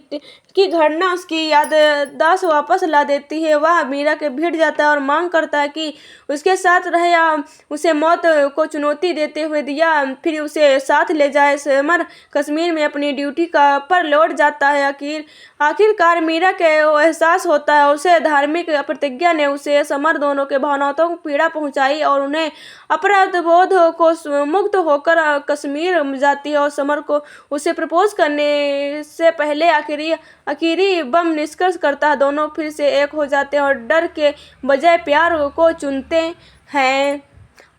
घटना उसकी याददाश्त वापस ला देती है। वह मीरा के भिड़ जाता है और मांग करता है कि उसके साथ रहे या उसे मौत को चुनौती देते हुए दिया फिर उसे साथ ले जाए। समर कश्मीर में अपनी ड्यूटी पर लौट जाता है। आखिरकार मीरा के एहसास होता है उसे धार्मिक प्रतिज्ञा ने उसे समर दोनों के भावनाओं को पीड़ा पहुंचाई और उन्हें अपराध बोध को मुक्त होकर कश्मीर जाती है और समर को उसे प्रपोज करने से पहले आखिरी बम निष्कर्ष करता है। दोनों फिर से एक हो जाते हैं और डर के बजाय प्यार को चुनते हैं।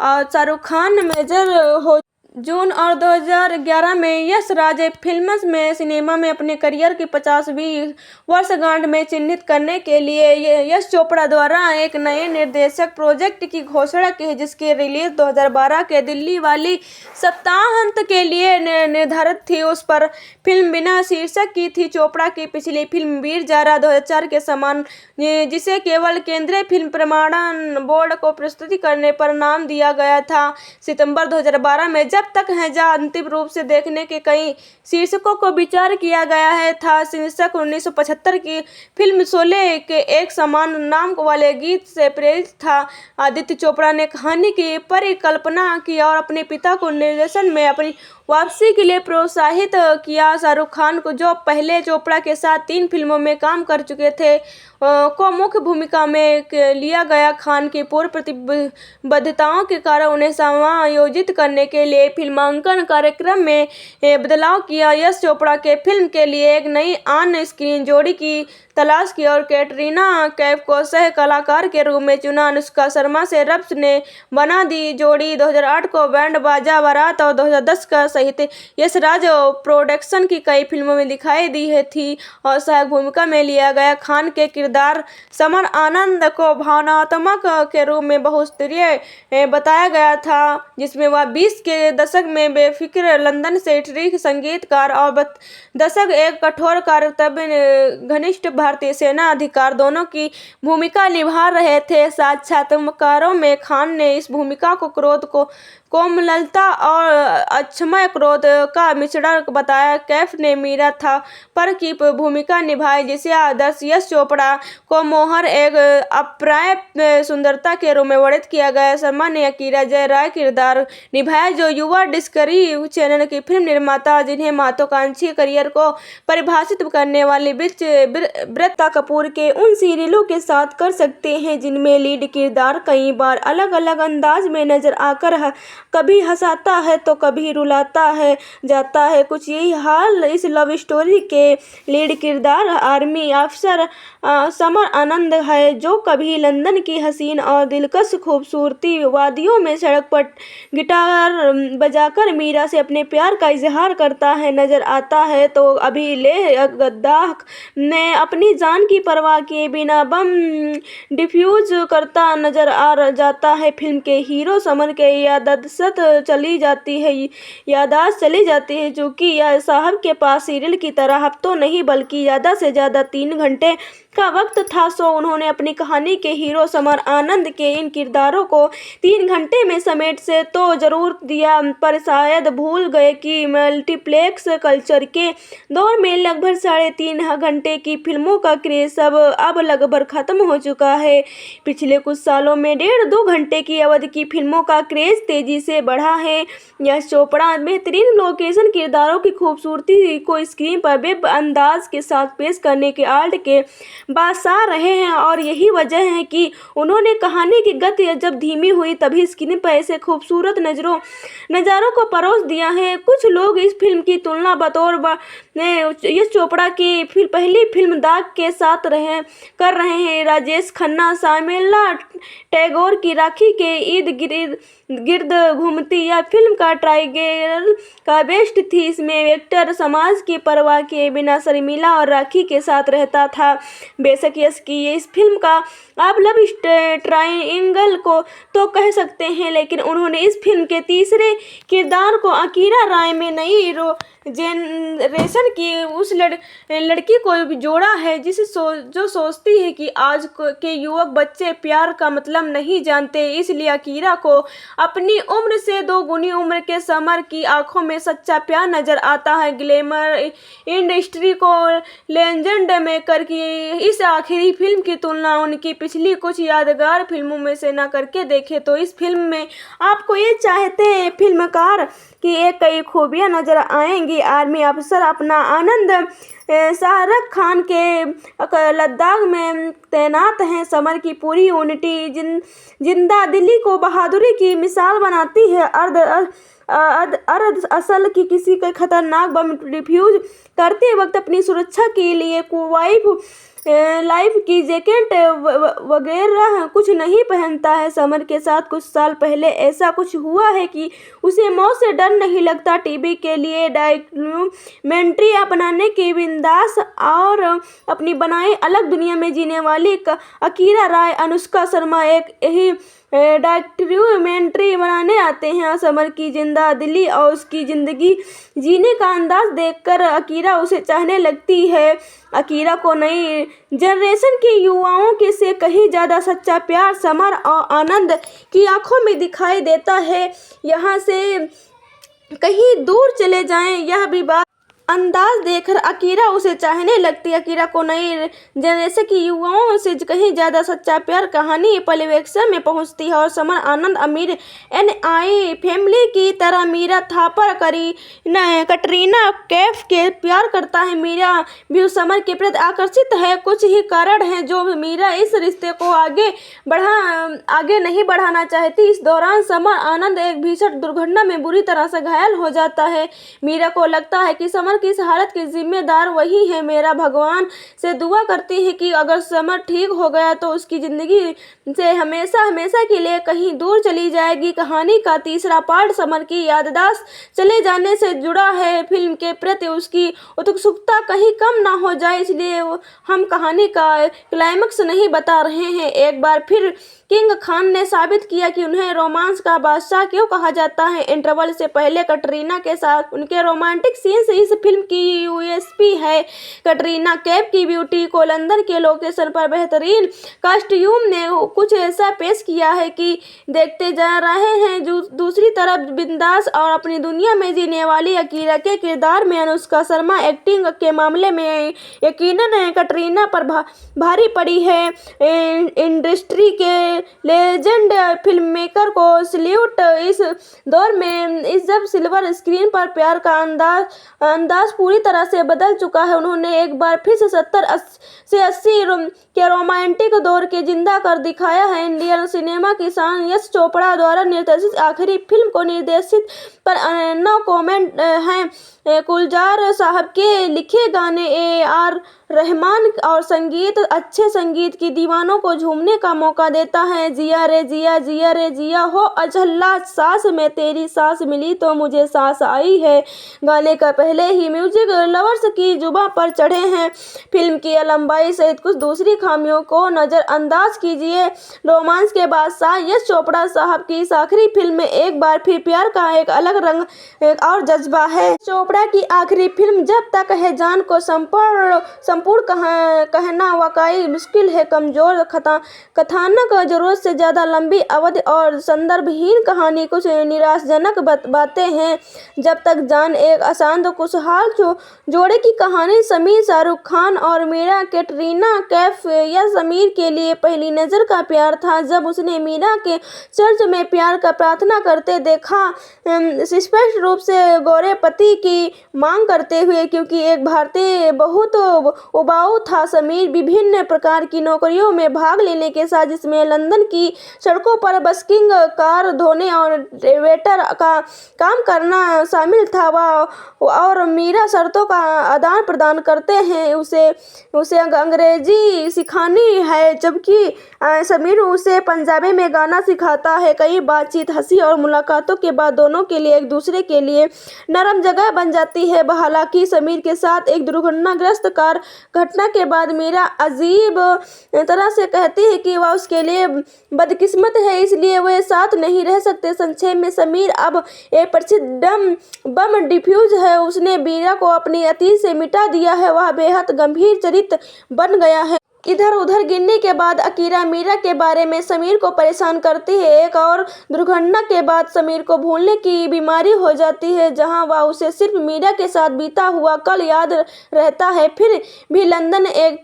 और शाहरुख खान मेजर हो जून और 2011 में यश राज फिल्म्स में सिनेमा में अपने करियर की 50वीं वर्षगांठ में चिन्हित करने के लिए यश चोपड़ा द्वारा एक नए निर्देशक प्रोजेक्ट की घोषणा की है, जिसकी रिलीज 2012 के दिल्ली वाली सप्ताहांत के लिए निर्धारित थी। उस पर फिल्म बिना शीर्षक की थी। चोपड़ा की पिछली फिल्म वीर जारा 2004 के समान, जिसे केवल केंद्रीय फिल्म प्रमाणन बोर्ड को प्रस्तुति करने पर नाम दिया गया था, सितंबर 2012 में जब तक है जहाँ अंतिम रूप से देखने के कई शीर्षकों को विचार किया गया है था। शीर्षक 1975 की फिल्म शोले के एक समान नाम वाले गीत से प्रेरित था। आदित्य चोपड़ा ने कहानी की परिकल्पना की और अपने पिता को निर्देशन में अपनी वापसी के लिए प्रोत्साहित किया। शाहरुख खान को, जो पहले चोपड़ा के साथ 3 फिल्मों में काम कर चुके थे, को मुख्य भूमिका में लिया गया। खान की पूर्व प्रतिबद्धताओं के कारण उन्हें समायोजित करने के लिए फिल्मांकन कार्यक्रम में बदलाव किया। यश चोपड़ा के फिल्म के लिए एक नई ऑन स्क्रीन जोड़ी की तलाश की और कैटरीना कैफ को सह कलाकार के रूप में चुना। अनुष्का शर्मा से रब्स ने बना दी जोड़ी 2008 को बैंड बाजा बारात और 2010 का सहित यश राज प्रोडक्शन की कई फिल्मों में दिखाई दी है थी और सहायक भूमिका में लिया गया। खान के किरदार समर आनंद को भावनात्मक के रूप में बहुस्तरीय बताया गया था, जिसमें वह 20 के दशक में बेफिक्र लंदन सेंट्रिक संगीतकार और दशक एक कठोर कर्तव्य घनिष्ठ भारतीय सेना अधिकार दोनों की भूमिका निभा रहे थे। साक्षात्कारों में खान ने इस भूमिका को क्रोध को कोमलता और अक्षमय क्रोध का मिश्रण बताया। कैफ ने मीरा था पर की भूमिका निभाई, जिसे आदर्श यश चोपड़ा को मोहर एक अप्राप्य सुंदरता के रूप में वर्णित किया गया। शर्मा ने अकीरा जय राय किरदार निभाया, जो युवा डिस्कवरी चैनल की फिल्म निर्माता जिन्हें महत्वाकांक्षी करियर को परिभाषित करने वाली वृत्ता कपूर के उन सीरियलों के साथ कर सकते हैं जिनमें लीड किरदार कई बार अलग अलग अंदाज में नजर आकर कभी हंसाता है तो कभी रुलाता है जाता है। कुछ यही हाल इस लव स्टोरी के लीड किरदार आर्मी अफसर समर आनंद है, जो कभी लंदन की हसीन और दिलकश खूबसूरती वादियों में सड़क पर गिटार बजाकर मीरा से अपने प्यार का इजहार करता है नजर आता है, तो अभी लेह गद्दाह में अपनी जान की परवाह किए बिना बम डिफ्यूज करता नजर आ जाता है। फिल्म के हीरो समर के याददाश्त चली जाती है, जो कि यह साहब के पास सीरियल की तरह हफ्तों नहीं बल्कि ज़्यादा से ज़्यादा 3 घंटे का वक्त था, सो उन्होंने अपनी कहानी के हीरो समर आनंद के इन किरदारों को 3 घंटे में समेट से तो जरूर दिया, पर शायद भूल गए कि मल्टीप्लेक्स कल्चर के दौर में लगभग 3.5 घंटे की फिल्मों का क्रेज अब लगभग खत्म हो चुका है। पिछले कुछ सालों में 1.5-2 घंटे की अवधि की फिल्मों का क्रेज तेजी से बढ़ा है। यश चोपड़ा बेहतरीन लोकेशन, किरदारों की खूबसूरती को स्क्रीन पर बेब अंदाज के साथ पेश करने के आर्ट के बादशाह रहे हैं, और यही वजह है कि उन्होंने कहानी की गति जब धीमी हुई तभी स्क्रीन पर ऐसे खूबसूरत नज़ारों को परोस दिया है। कुछ लोग इस फिल्म की तुलना बतौर यश चोपड़ा की पहली फिल्म दाग के साथ कर रहे हैं। राजेश खन्ना, शार्मिला टैगोर की राखी के इर्द गिर्द घूमती यह फिल्म का ट्राइगल का बेस्ट थी। इसमें एक्टर समाज की परवाह किए बिना शर्मिला और राखी के साथ रहता था। बेशक यश की इस फिल्म का आप लव ट्राइंगल को तो कह सकते हैं, लेकिन उन्होंने इस फिल्म के तीसरे किरदार को अकीरा राय में नई जेनरेशन की उस लड़की को जोड़ा है जो सोचती है कि आज के युवक बच्चे प्यार का मतलब नहीं जानते। इसलिए अकीरा को अपनी उम्र से 2 गुनी उम्र के समर की आंखों में सच्चा प्यार नजर आता है। ग्लैमर इंडस्ट्री को लेजेंड मेकर की इस आखिरी फिल्म की तुलना उनकी पिछली कुछ यादगार फिल्मों में से न करके देखें तो इस फिल्म में आपको ये चाहते हैं फिल्मकार की एक कई खूबियां नजर आएंगी। आर्मी अफसर अपना आनंद शाहरुख खान के लद्दाख में तैनात हैं। समर की पूरी यूनिटी जिंदा दिली को बहादुरी की मिसाल बनाती है। अर्ध असल की किसी के खतरनाक बम डिफ्यूज करते वक्त अपनी सुरक्षा के लिए लाइफ की जैकेट वगैरह कुछ नहीं पहनता है। समर के साथ कुछ साल पहले ऐसा कुछ हुआ है कि उसे मौत से डर नहीं लगता। टीवी के लिए डॉक्यूमेंट्री बनाने की बिंदास और अपनी बनाई अलग दुनिया में जीने वाली अकीरा राय, अनुष्का शर्मा एक यही डॉक्यूमेंट्री बनाने आते हैं। समर की जिंदा दिली और उसकी जिंदगी जीने का अंदाज देखकर अकीरा उसे चाहने लगती है। अकीरा को नई जनरेशन के युवाओं के से कहीं ज़्यादा सच्चा प्यार समर और आनंद की आंखों में दिखाई देता है। यहाँ से कहीं दूर चले जाएं, यह भी बात अंदाज देखकर अकीरा उसे चाहने लगती है। अकीरा को नई जनरेशन की युवाओं से कहीं ज़्यादा सच्चा प्यार कहानी परिवेक्षण में पहुंचती है, और समर आनंद अमीर NI फैमिली की तरह मीरा थापर कटरीना कैफ के प्यार करता है। मीरा भी समर के प्रति आकर्षित है। कुछ ही कारण हैं जो मीरा इस रिश्ते को आगे नहीं बढ़ाना चाहती। इस दौरान समर आनंद एक भीषण दुर्घटना में बुरी तरह से घायल हो जाता है। मीरा को लगता है कि समर की इस हालत के जिम्मेदार वही है। मेरा भगवान से दुआ करती है कि अगर समर ठीक हो गया तो उसकी जिंदगी से हमेशा के लिए कहीं दूर चली जाएगी। कहानी का तीसरा पार्ट समर की याददाश्त चले जाने से जुड़ा है। फिल्म के प्रति उसकी उत्सुकता कहीं कम ना हो जाए, इसलिए हम कहानी का क्लाइमेक्स नहीं बता रहे हैं। एक बार फिर किंग खान ने साबित किया कि उन्हें रोमांस का बादशाह क्यों कहा जाता है। इंटरवल से पहले कटरीना के साथ उनके रोमांटिक सीन्स इस फिल्म की USP है। कटरीना कैफ की ब्यूटी को लंदन के लोकेशन पर बेहतरीन कॉस्ट्यूम ने कुछ ऐसा पेश किया है कि देखते जा रहे हैं। दूसरी तरफ बिंदास और अपनी दुनिया में जीने वाली अकीरा के किरदार में अनुष्का शर्मा एक्टिंग के मामले में यकीनन कटरीना पर भारी पड़ी है। इंडस्ट्री के लेजेंड फिल्ममेकर को सल्यूट। इस दौर में जब सिल्वर स्क्रीन पर प्यार का अंदाज पूरी तरह से बदल चुका है, उन्होंने एक बार फिर से 70 से 80 के रोमांटिक दौर के जिंदा कर दिखाया है। इंडियन सिनेमा की शान यश चोपड़ा द्वारा निर्देशित आखिरी फिल्म को निर्देशित पर नो कमेंट हैं। गुलजार साहब के लिखे गाने AR रहमान और संगीत अच्छे संगीत की दीवानों को झूमने का मौका देता है। जिया रे जिया, जिया रे जिया हो अझल्ला, सांस में तेरी सांस मिली तो मुझे सांस आई है। गाने का पहले ही म्यूजिक लवर्स की जुबां पर चढ़े हैं। फिल्म की लंबाई सहित कुछ दूसरी खामियों को नजरअंदाज कीजिए। रोमांस के बादशाह यश चोपड़ा साहब की इस आखिरी फिल्म में एक बार फिर प्यार का एक अलग रंग और जज्बा है। चोपड़ा की आखिरी फिल्म जब तक है जान को संपूर्ण कहना वाकई मुश्किल है। कमजोर कथानक, जरूरत से ज्यादा लंबी अवधि और संदर्भहीन कहानी, कुछ निराशाजनक बातें हैं। जब तक जान एक अशांत खुशहाल जोड़े की कहानी। समीर शाहरुख खान और मीरा कैटरीना कैफ या समीर के लिए पहली नजर का प्यार था। जब उसने मीरा के चर्च में प्यार का प्रार्थना करते देखा, स्पष्ट रूप से गोरे पति की मांग करते हुए, क्योंकि एक भारतीय बहुत उबाऊ था। समीर विभिन्न प्रकार की नौकरियों में भाग लेने के साथ, जिसमें लंदन की सड़कों पर बस्किंग, कार धोने और वेटर का काम करना शामिल था। और मीरा शर्तों का आदान प्रदान करते हैं, उसे अंग्रेजी सिखानी है, जबकि समीर उसे पंजाबी में गाना सिखाता है। कई बातचीत, हंसी और मुलाकातों के बाद दोनों के लिए एक दूसरे के लिए नरम जगह बन जाती है। हालांकि समीर के साथ एक दुर्घटनाग्रस्त कार घटना के बाद मीरा अजीब तरह से कहती है कि वह उसके लिए बदकिस्मत है, इसलिए वे साथ नहीं रह सकते। संक्षेप में, समीर अब एक प्रसिद्ध बम डिफ्यूज है। उसने मीरा को अपनी अतीत से मिटा दिया है। वह बेहद गंभीर चरित्र बन गया है। इधर उधर गिरने के बाद अकीरा मीरा के बारे में समीर को परेशान करती है। एक और दुर्घटना के बाद समीर को भूलने की बीमारी हो जाती है, जहां वह उसे सिर्फ मीरा के साथ बीता हुआ कल याद रहता है। फिर भी लंदन एक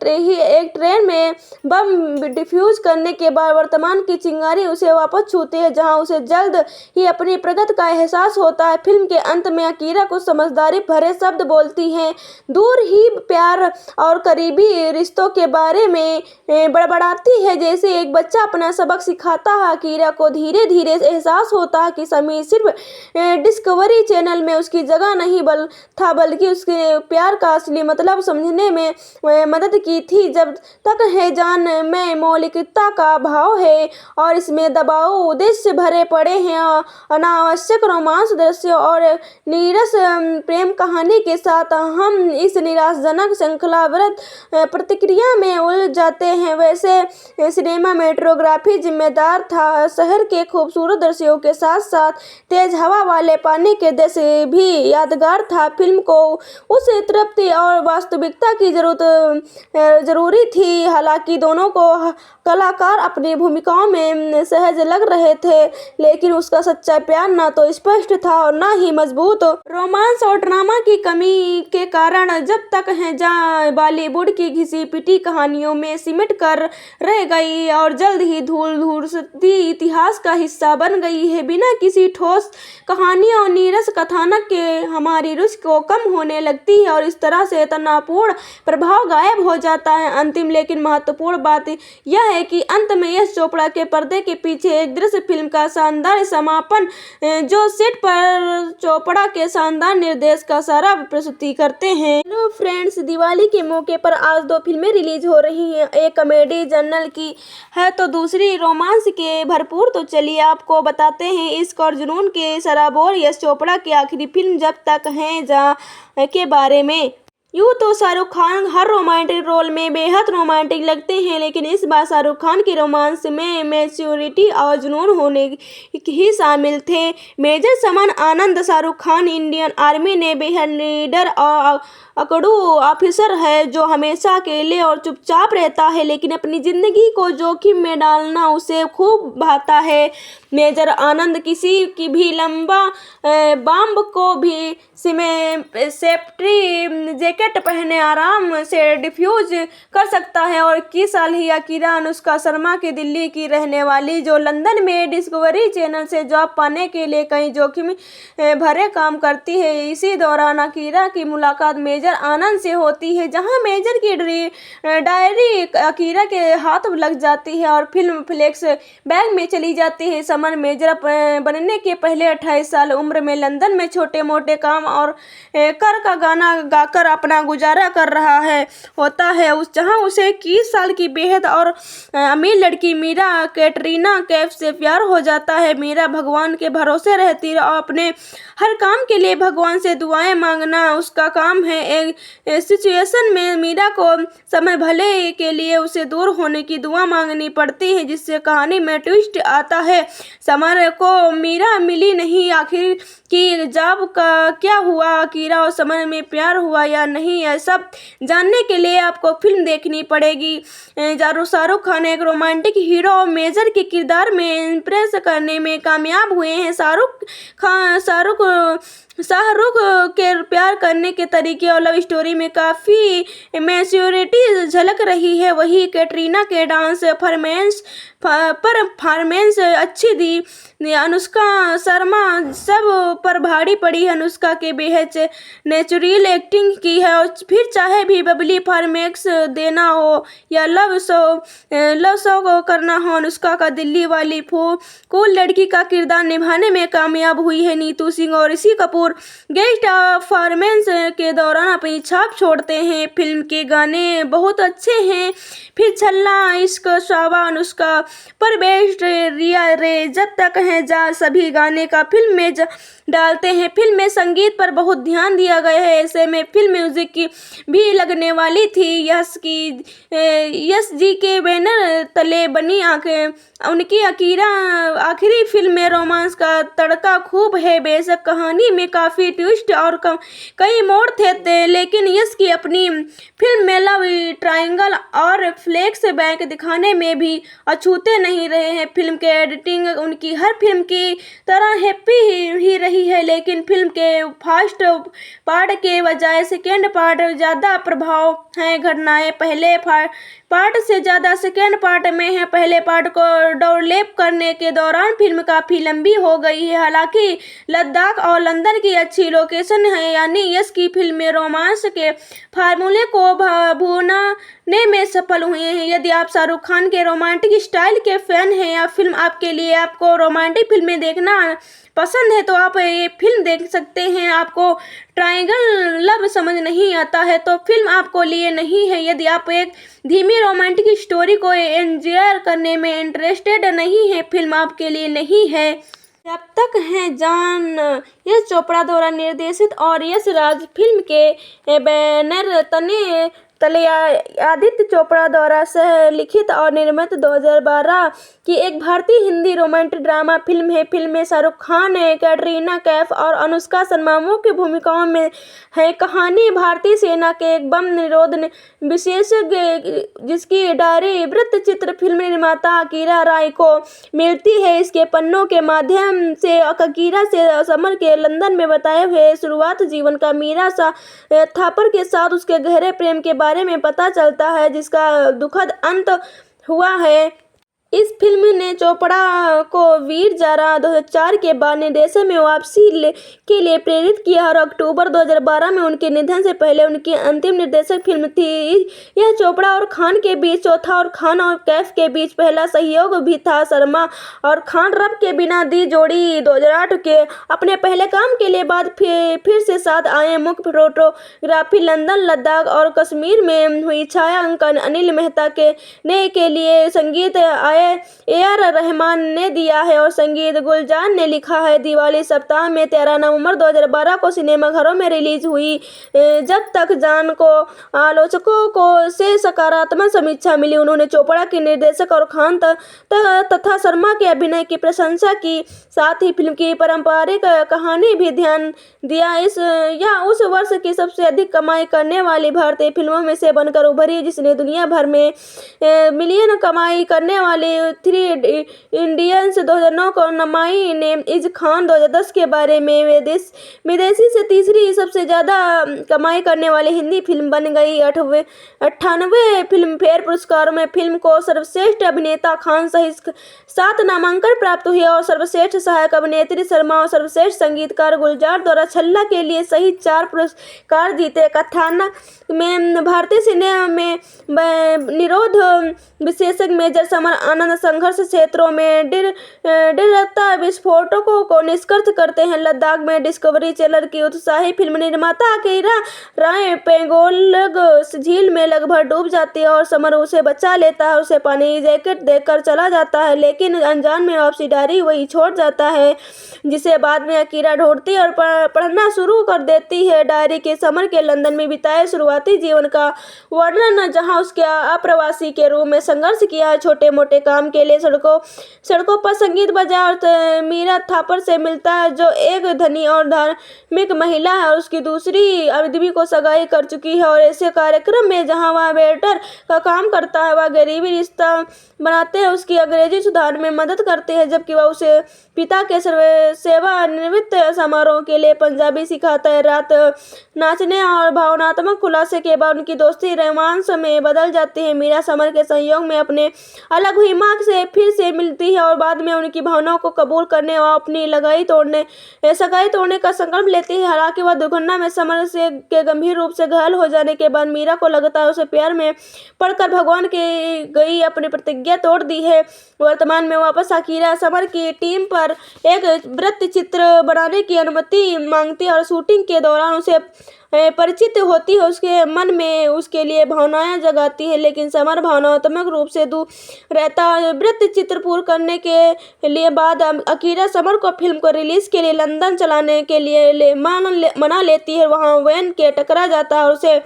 ट्रेन में बम डिफ्यूज करने के बाद वर्तमान की चिंगारी उसे वापस छूती है, जहां उसे जल्द ही अपनी प्रगति का एहसास होता है। फिल्म के अंत में अकीरा कुछ समझदारी भरे शब्द बोलती है, दूर ही प्यार और करीबी रिश्तों के बारे में बड़बड़ाती है, जैसे एक बच्चा अपना सबक सिखाता है। अकीरा को धीरे धीरे एहसास होता है कि समीर सिर्फ डिस्कवरी चैनल में उसकी जगह नहीं बल्कि उसके प्यार का असली मतलब समझने में मदद की थी। जब तक है जान में मौलिकता का भाव है और इसमें दबाव उद्देश्य भरे पड़े हैं। अनावश्यक रोमांस दृश्य और नीरस प्रेम कहानी के साथ हम इस निराशाजनक श्रृंखलाबद्ध प्रतिक्रिया में उलझ जाते हैं। वैसे सिनेमाटोग्राफी जिम्मेदार था। शहर के खूबसूरत दृश्यों के साथ साथ तेज हवा वाले पानी के दृश्य भी यादगार था। फिल्म को उस तृप्ति और वास्तविकता की जरूरी थी। हालांकि दोनों को कलाकार अपनी भूमिकाओं में सहज लग रहे थे, लेकिन उसका सच्चा प्यार ना तो स्पष्ट था और ना ही मजबूत। रोमांस और ड्रामा की कमी के कारण जब तक है जहाँ बॉलीवुड की घिसी पिटी कहानियों में सिमट कर रह गई और जल्द ही धूल-धूसरी इतिहास का हिस्सा बन गई है। बिना किसी ठोस कहानी और नीरस कथानक के हमारी रुचि को कम होने लगती है और इस तरह से तनावपूर्ण प्रभाव गायब हो जाता है। अंतिम लेकिन महत्वपूर्ण बात यह है कि अंत में यश चोपड़ा के पर्दे के पीछे एक दृश्य फिल्म का शानदार समापन, जो सेट पर चोपड़ा के शानदार निर्देश का सारा प्रस्तुति करते हैं। हेलो फ्रेंड्स, दिवाली के मौके पर आज दो फिल्में रिलीज हो रही हैं। एक कॉमेडी जर्नल की है तो दूसरी रोमांस के भरपूर। तो चलिए आपको बताते हैं इश्क और जुनून के सराबोर यश चोपड़ा की आखिरी फिल्म जब तक है जहाँ के बारे में। यूँ तो शाहरुख खान हर रोमांटिक रोल में बेहद रोमांटिक लगते हैं, लेकिन इस बार शाहरुख खान की रोमांस में मैच्योरिटी और जुनून होने ही शामिल थे। मेजर समान आनंद शाहरुख खान इंडियन आर्मी ने बेहद लीडर और अकड़ू ऑफिसर है, जो हमेशा अकेले और चुपचाप रहता है, लेकिन अपनी जिंदगी को जोखिम में डालना उसे खूब भाता है। मेजर आनंद किसी की भी लंबा बम को भी सेफ्टी जैकेट पहने आराम से डिफ्यूज कर सकता है। और किस साल ही अकीरा अनुष्का शर्मा की दिल्ली की रहने वाली, जो लंदन में डिस्कवरी चैनल से जॉब पाने के लिए कई जोखिम भरे काम करती है। इसी दौरान अकीरा की मुलाकात मेजर आनंद से होती है, जहां मेजर की डायरी अकीरा के हाथ लग जाती है और फिल्म फ्लेक्स बैग में चली जाती है। समन मेजर बनने के पहले 28 साल उम्र में लंदन में छोटे मोटे काम और कर का गाना गाकर अपने अपना गुजारा कर रहा है होता है जहाँ उसे 21 साल की बेहद और अमीर लड़की मीरा कैटरीना कैफ से प्यार हो जाता है। मीरा भगवान के भरोसे रहती है और अपने हर काम के लिए भगवान से दुआएं मांगना उसका काम है। एक सिचुएशन में मीरा को समय भले के लिए उसे दूर होने की दुआ मांगनी पड़ती है, जिससे कहानी में ट्विस्ट आता है। समर को मीरा मिली नहीं, आखिर कि जॉब का क्या हुआ, कीरा और समर में प्यार हुआ या नहीं, यह सब जानने के लिए आपको फिल्म देखनी पड़ेगी। शाहरुख खान एक रोमांटिक हीरो और मेजर के किरदार में इम्प्रेस करने में कामयाब हुए हैं। शाहरुख के प्यार करने के तरीके और लव स्टोरी में काफ़ी मैच्योरिटी झलक रही है। वही कैटरीना के डांस परफॉर्मेंस अच्छी दी। अनुष्का शर्मा सब पर भारी पड़ी। अनुष्का के बेहद नेचुरल एक्टिंग की है और फिर चाहे भी बबली परफॉर्मेंस देना हो या लव शो को करना हो, अनुष्का का दिल्ली वाली कूल लड़की का किरदार निभाने में कामयाब हुई है। नीतू सिंह और ऋषि कपूर गेस्ट परफॉर्मेंस के दौरान अपनी छाप छोड़ते हैं। फिल्म के गाने बहुत अच्छे हैं। फिर छल्ला, इश्क, शाबा, अनुष्का, परवेश, रिया रे, जब तक है जा, सभी गाने का फिल्म में डालते हैं। फिल्म में संगीत पर बहुत ध्यान दिया गया है। ऐसे में फिल्म म्यूजिक की भी लगने वाली थी। यश जी के बैनर तले बनी उनकी आखिरी फिल्म में रोमांस का तड़का खूब है। बेशक कहानी में काफ़ी ट्विस्ट और कई मोड़ थे, लेकिन यश की अपनी फिल्म में लव ट्रायंगल और फ्लैश बैक दिखाने में भी अछूते नहीं रहे हैं। फिल्म के एडिटिंग उनकी हर फिल्म की तरह हैप्पी ही रही है, लेकिन फिल्म के फर्स्ट पार्ट के बजाय सेकेंड पार्ट ज़्यादा प्रभाव है। घटनाएं पहले पार्ट से ज़्यादा सेकेंड पार्ट में है। पहले पार्ट को डोरलेप करने के दौरान फिल्म काफ़ी लंबी हो गई है। हालांकि लद्दाख और लंदन की अच्छी लोकेशन है, यानी यश की फिल्म में रोमांस के फार्मूले को भूनाने में सफल हुए हैं। यदि आप शाहरुख खान के रोमांटिक स्टाइल के फैन हैं या फिल्म आपके लिए आपको रोमांटिक फिल्में देखना पसंद है तो आप ये फिल्म देख सकते हैं। आपको ट्रायंगल लव समझ नहीं आता है तो फिल्म आपको लिए नहीं है। यदि आप एक धीमी रोमांटिक स्टोरी को एंजॉय करने में इंटरेस्टेड नहीं है, फिल्म आपके लिए नहीं है। जब तक है जान यश चोपड़ा द्वारा निर्देशित और यश राज फिल्म के बैनर तले आदित्य चोपड़ा द्वारा सह लिखित और निर्मित 2012 की एक भारतीय हिंदी रोमांटिक ड्रामा फिल्म है। फिल्म में शाहरुख खान, कैटरीना कैफ और अनुष्का शर्मा मुख्य भूमिकाओं में है। कहानी भारतीय सेना के एक बम निरोध विशेषज्ञ जिसकी डायरी वृत्तचित्र फिल्म निर्माता अकीरा राय को मिलती है। इसके पन्नों के माध्यम से अकीरा से समर के लंदन में बताए हुए शुरुआत जीवन का मीरा थापर के साथ उसके गहरे प्रेम के बारे में पता चलता है, जिसका दुखद अंत हुआ है। इस फिल्म ने चोपड़ा को वीर जारा 2004 के बाद निर्देशन में वापसी के लिए प्रेरित किया और अक्टूबर 2012 में उनके निधन से पहले उनकी अंतिम निर्देशक फिल्म थी। यह चोपड़ा और खान के बीच चौथा और खान और कैफ के बीच पहला सहयोग भी था। शर्मा और खान रब के बिना दी जोड़ी 2008 के अपने पहले काम के लिए बाद फिर से साथ आए। मुख्य फोटोग्राफी लंदन, लद्दाख और कश्मीर में हुई। छायांकन अनिल मेहता के लिए संगीत ए.आर. रहमान ने दिया है और संगीत गुलजार ने लिखा है। दिवाली सप्ताह में 13 नवंबर 2012 को सिनेमाघरों में रिलीज हुई। जब तक जान को आलोचकों से सकारात्मक समीक्षा मिली। उन्होंने चोपड़ा के निर्देशक और खान तथा शर्मा के अभिनय की प्रशंसा की, साथ ही फिल्म की पारंपरिक कहानी भी ध्यान दिया। यह उस वर्ष की सबसे अधिक कमाई करने वाली भारतीय फिल्मों में से बनकर उभरी, जिसने दुनिया भर में मिलियन कमाई करने वाली थ्री इंडियंस 2009 को नमाई ने इज खान 2010 के बारे में विदेशी से तीसरी सबसे ज़्यादा कमाई करने वाली हिंदी फिल्म बन गई। 98 फिल्म फेयर पुरस्कारों में फिल्म को सर्वश्रेष्ठ अभिनेता खान सहित 7 नामांकन प्राप्त हुए और सर्वश्रेष्ठ सहायक अभिनेत्री शर्मा और सर्वश्रेष्ठ संगीतकार गुलजार द्वारा छल्ला के लिए सहित 4 पुरस्कार जीते। कथानक में भारतीय सिनेमा में निरोध विशेषज्ञ मेजर समर आनंद संघर्ष क्षेत्रों में डिरता विस्फोटकों को निष्कर्ष करते हैं। लद्दाख में डिस्कवरी चैनल की उत्साही फिल्म निर्माता अकीरा राय पेंगोंग झील में लगभग डूब जाती है और समर उसे बचा लेता है। उसे पानी जैकेट देकर चला जाता है, लेकिन अनजान में वापसी डायरी वही छोड़ जाता है, जिसे बाद में अकीरा ढूंढती और पढ़ना शुरू कर देती है। डायरी के समर के लंदन में बिताए शुरुआती जीवन का वर्णन, जहां उसके अप्रवासी के रूप में संघर्ष किया है, छोटे मोटे काम के लिए सड़कों पर संगीत बजा और मीरा थापर से मिलता है, जो एक धनी और धार्मिक महिला है और उसकी दूसरी आदमी को सगाई कर चुकी है। और ऐसे कार्यक्रम में जहां वह वेटर का काम करता है, वह गरीबी रिश्ता बनाते हैं, उसकी अंग्रेजी सुधार में मदद करते हैं, जबकि वह उसे पिता के सेवानिवृत्त समारोह के लिए पंजाबी सिखाता है। रात नाचने और भावनात्मक खुलासे के बाद उनकी दोस्ती रोमांस में बदल जाती है। मीरा समर के संयोग में अपने अलग हुई मां से फिर से मिलती है और बाद में उनकी भावनाओं को कबूल करने और अपनी सगाई तोड़ने का संकल्प लेती है। हालांकि वह दुर्घटना में समर के गंभीर रूप से घायल हो जाने के बाद मीरा को लगता है उसे प्यार में पड़कर भगवान की गई अपनी प्रतिज्ञा तोड़ दी है। वर्तमान में वापस अकीरा समर की टीम पर एक वृत्त चित्र बनाने की अनुमति मांगती है और शूटिंग के दौरान उसे परिचित होती है, उसके मन में उसके लिए भावनाएं जगाती है, लेकिन समर भावनात्मक रूप से दूर रहता है। वृत्त चित्र पूर्ण करने के लिए बाद अकीरा समर को फिल्म को रिलीज के लिए लंदन चलाने के लिए मना लेती है। वहां वैन के टकरा जाता है और उसे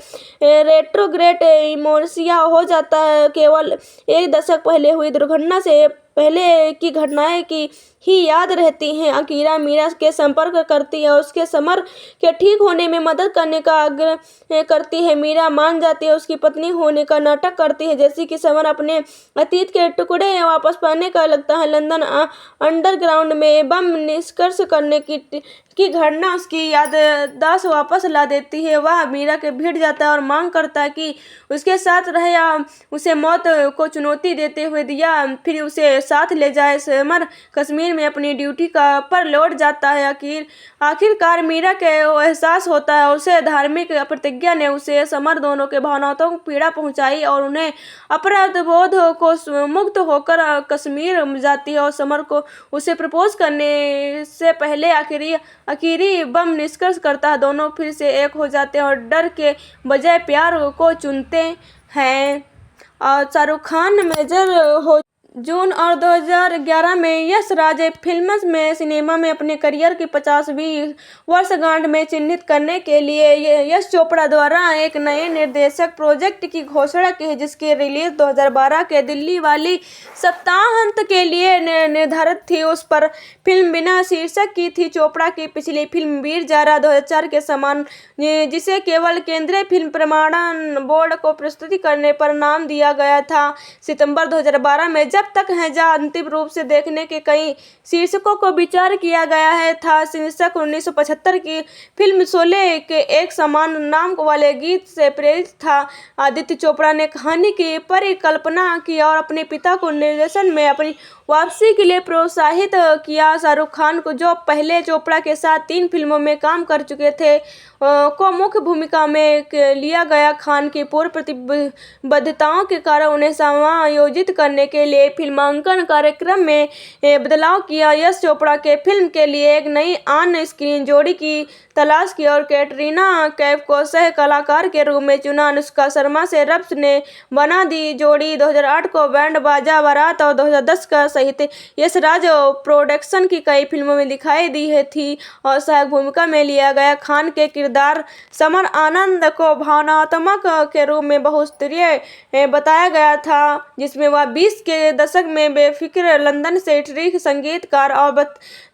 रेट्रोग्रेड इमोर्सिया हो जाता है। केवल एक दशक पहले हुई दुर्घटना से पहले की घटनाएं की ही याद रहती हैं। अकीरा मीरा के संपर्क करती है और उसके समर के ठीक होने में मदद करने का आग्रह करती है। मीरा मान जाती है, उसकी पत्नी होने का नाटक करती है, जैसे कि समर अपने अतीत के टुकड़े वापस पाने का लगता है। लंदन अंडरग्राउंड में बम निष्कर्ष करने की घटना उसकी याददाश्त वापस ला देती है। वह मीरा के भिड़ जाता है और मांग करता है कि उसके साथ रहे या उसे मौत को चुनौती देते हुए दिया फिर उसे साथ ले जाए। समर कश्मीर में अपनी ड्यूटी पर लौट जाता है। आखिरकार मीरा के एहसास होता है उसे धार्मिक प्रतिज्ञा ने उसे समर दोनों के भावनाओं को पीड़ा पहुंचाई और उन्हें अपराध बोध को मुक्त होकर कश्मीर जाती है और समर को उसे प्रपोज करने से पहले आखिरी बम निष्कर्ष करता है। दोनों फिर से एक हो जाते हैं और डर के बजाय प्यार को चुनते हैं। और शाहरुख खान मेजर हो जून और 2011 में यश राज फिल्म्स में सिनेमा में अपने करियर की 50वीं वर्षगांठ में चिन्हित करने के लिए यश चोपड़ा द्वारा एक नए निर्देशक प्रोजेक्ट की घोषणा की है, जिसकी रिलीज 2012 के दिल्ली वाली सप्ताहांत के लिए निर्धारित थी। उस पर फिल्म बिना शीर्षक की थी। चोपड़ा की पिछली फिल्म वीर जारा 2004 के समान, जिसे केवल केंद्रीय फिल्म प्रमाणन बोर्ड को प्रस्तुति करने पर नाम दिया गया था, सितंबर 2012 में जब तक है जहाँ अंतिम रूप से देखने के कई शीर्षकों को विचार किया गया है था। शीर्षक 1975 की फिल्म शोले के एक समान नाम वाले गीत से प्रेरित था। आदित्य चोपड़ा ने कहानी की परिकल्पना की और अपने पिता को निर्देशन में अपनी वापसी के लिए प्रोत्साहित किया। शाहरुख खान को, जो पहले चोपड़ा के साथ 3 फिल्मों में काम कर चुके थे, को मुख्य भूमिका में लिया गया। खान की पूर्व प्रतिबद्धताओं के कारण उन्हें समायोजित करने के लिए फिल्मांकन कार्यक्रम में बदलाव किया। यश चोपड़ा के फिल्म के लिए एक नई ऑन स्क्रीन जोड़ी की तलाश की और कैटरीना कैफ को सह कलाकार के रूप में चुना। अनुष्का शर्मा से रब्स ने बना दी जोड़ी 2008 को बैंड बाजा बारात और 2010 का सहित यश राज प्रोडक्शन की कई फिल्मों में दिखाई दी है थी और सहायक भूमिका में लिया गया। खान के किरदार समर आनंद को भावनात्मक के रूप में बहुस्तरीय बताया गया था, जिसमें वह 20 के दशक में बेफिक्र लंदन सेंट्रिक संगीतकार और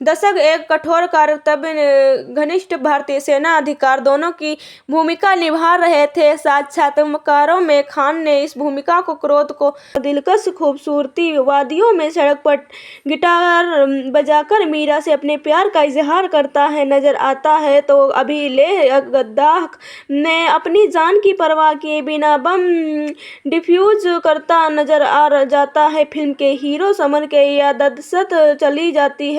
दशक एक कठोर कर्तव्य घनिष्ठ भारतीय सेना अधिकार दोनों की भूमिका निभा रहे थे। साक्षात्कारों में खान ने इस भूमिका को क्रोध को दिलकश खूबसूरती वादियों में सड़क पर गिटार बजाकर मीरा से अपने प्यार का इजहार करता है नजर आता है, तो अभी लेह लद्दाख ने अपनी जान की परवाह किए बिना बम डिफ्यूज करता नजर आ जाता है। फिल्म के हीरो समर के याददाश्त चली जाती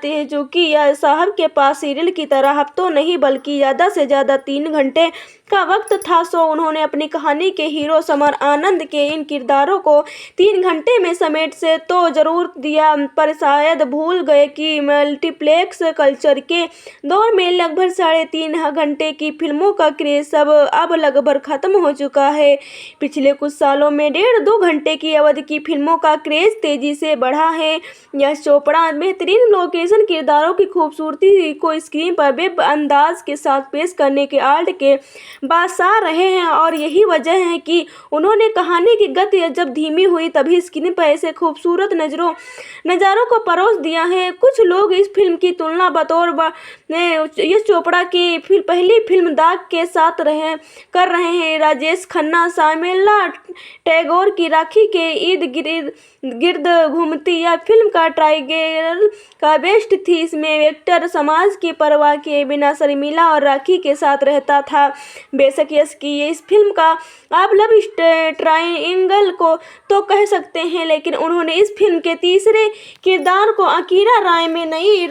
है, चूँकि यह साहब के पास सीरियल की तरह हफ्तों नहीं बल्कि ज़्यादा से ज़्यादा 3 घंटे का वक्त था। सो उन्होंने अपनी कहानी के हीरो समर आनंद के इन किरदारों को 3 घंटे में समेट से तो जरूर दिया, पर शायद भूल गए कि मल्टीप्लेक्स कल्चर के दौर में लगभग 3.5 घंटे की फिल्मों का क्रेज अब लगभग खत्म हो चुका है। पिछले कुछ सालों में 1.5-2 घंटे की अवधि की फिल्मों का क्रेज तेजी से बढ़ा है। यश चोपड़ा बेहतरीन लोकेशन, किरदारों की खूबसूरती को स्क्रीन पर बेब अंदाज के साथ पेश करने के आर्ट के बादशाह रहे हैं, और यही वजह है कि उन्होंने कहानी की गति जब धीमी हुई तभी स्क्रीन पर ऐसे खूबसूरत नज़ारों को परोस दिया है। कुछ लोग इस फिल्म की तुलना बतौर यश चोपड़ा की पहली फिल्म दाग के साथ कर रहे हैं। राजेश खन्ना शर्मिला टैगोर की राखी के इर्द गिर्द घूमती यह फिल्म का टाइगर का बेस्ट थी। इसमें एक्टर समाज की परवाह किए बिना शर्मिला और राखी के साथ रहता था। बेशक यश की इस फिल्म का आप लव ट्रायंगल को तो कह सकते हैं, लेकिन उन्होंने इस फिल्म के तीसरे किरदार को अकीरा राय में नई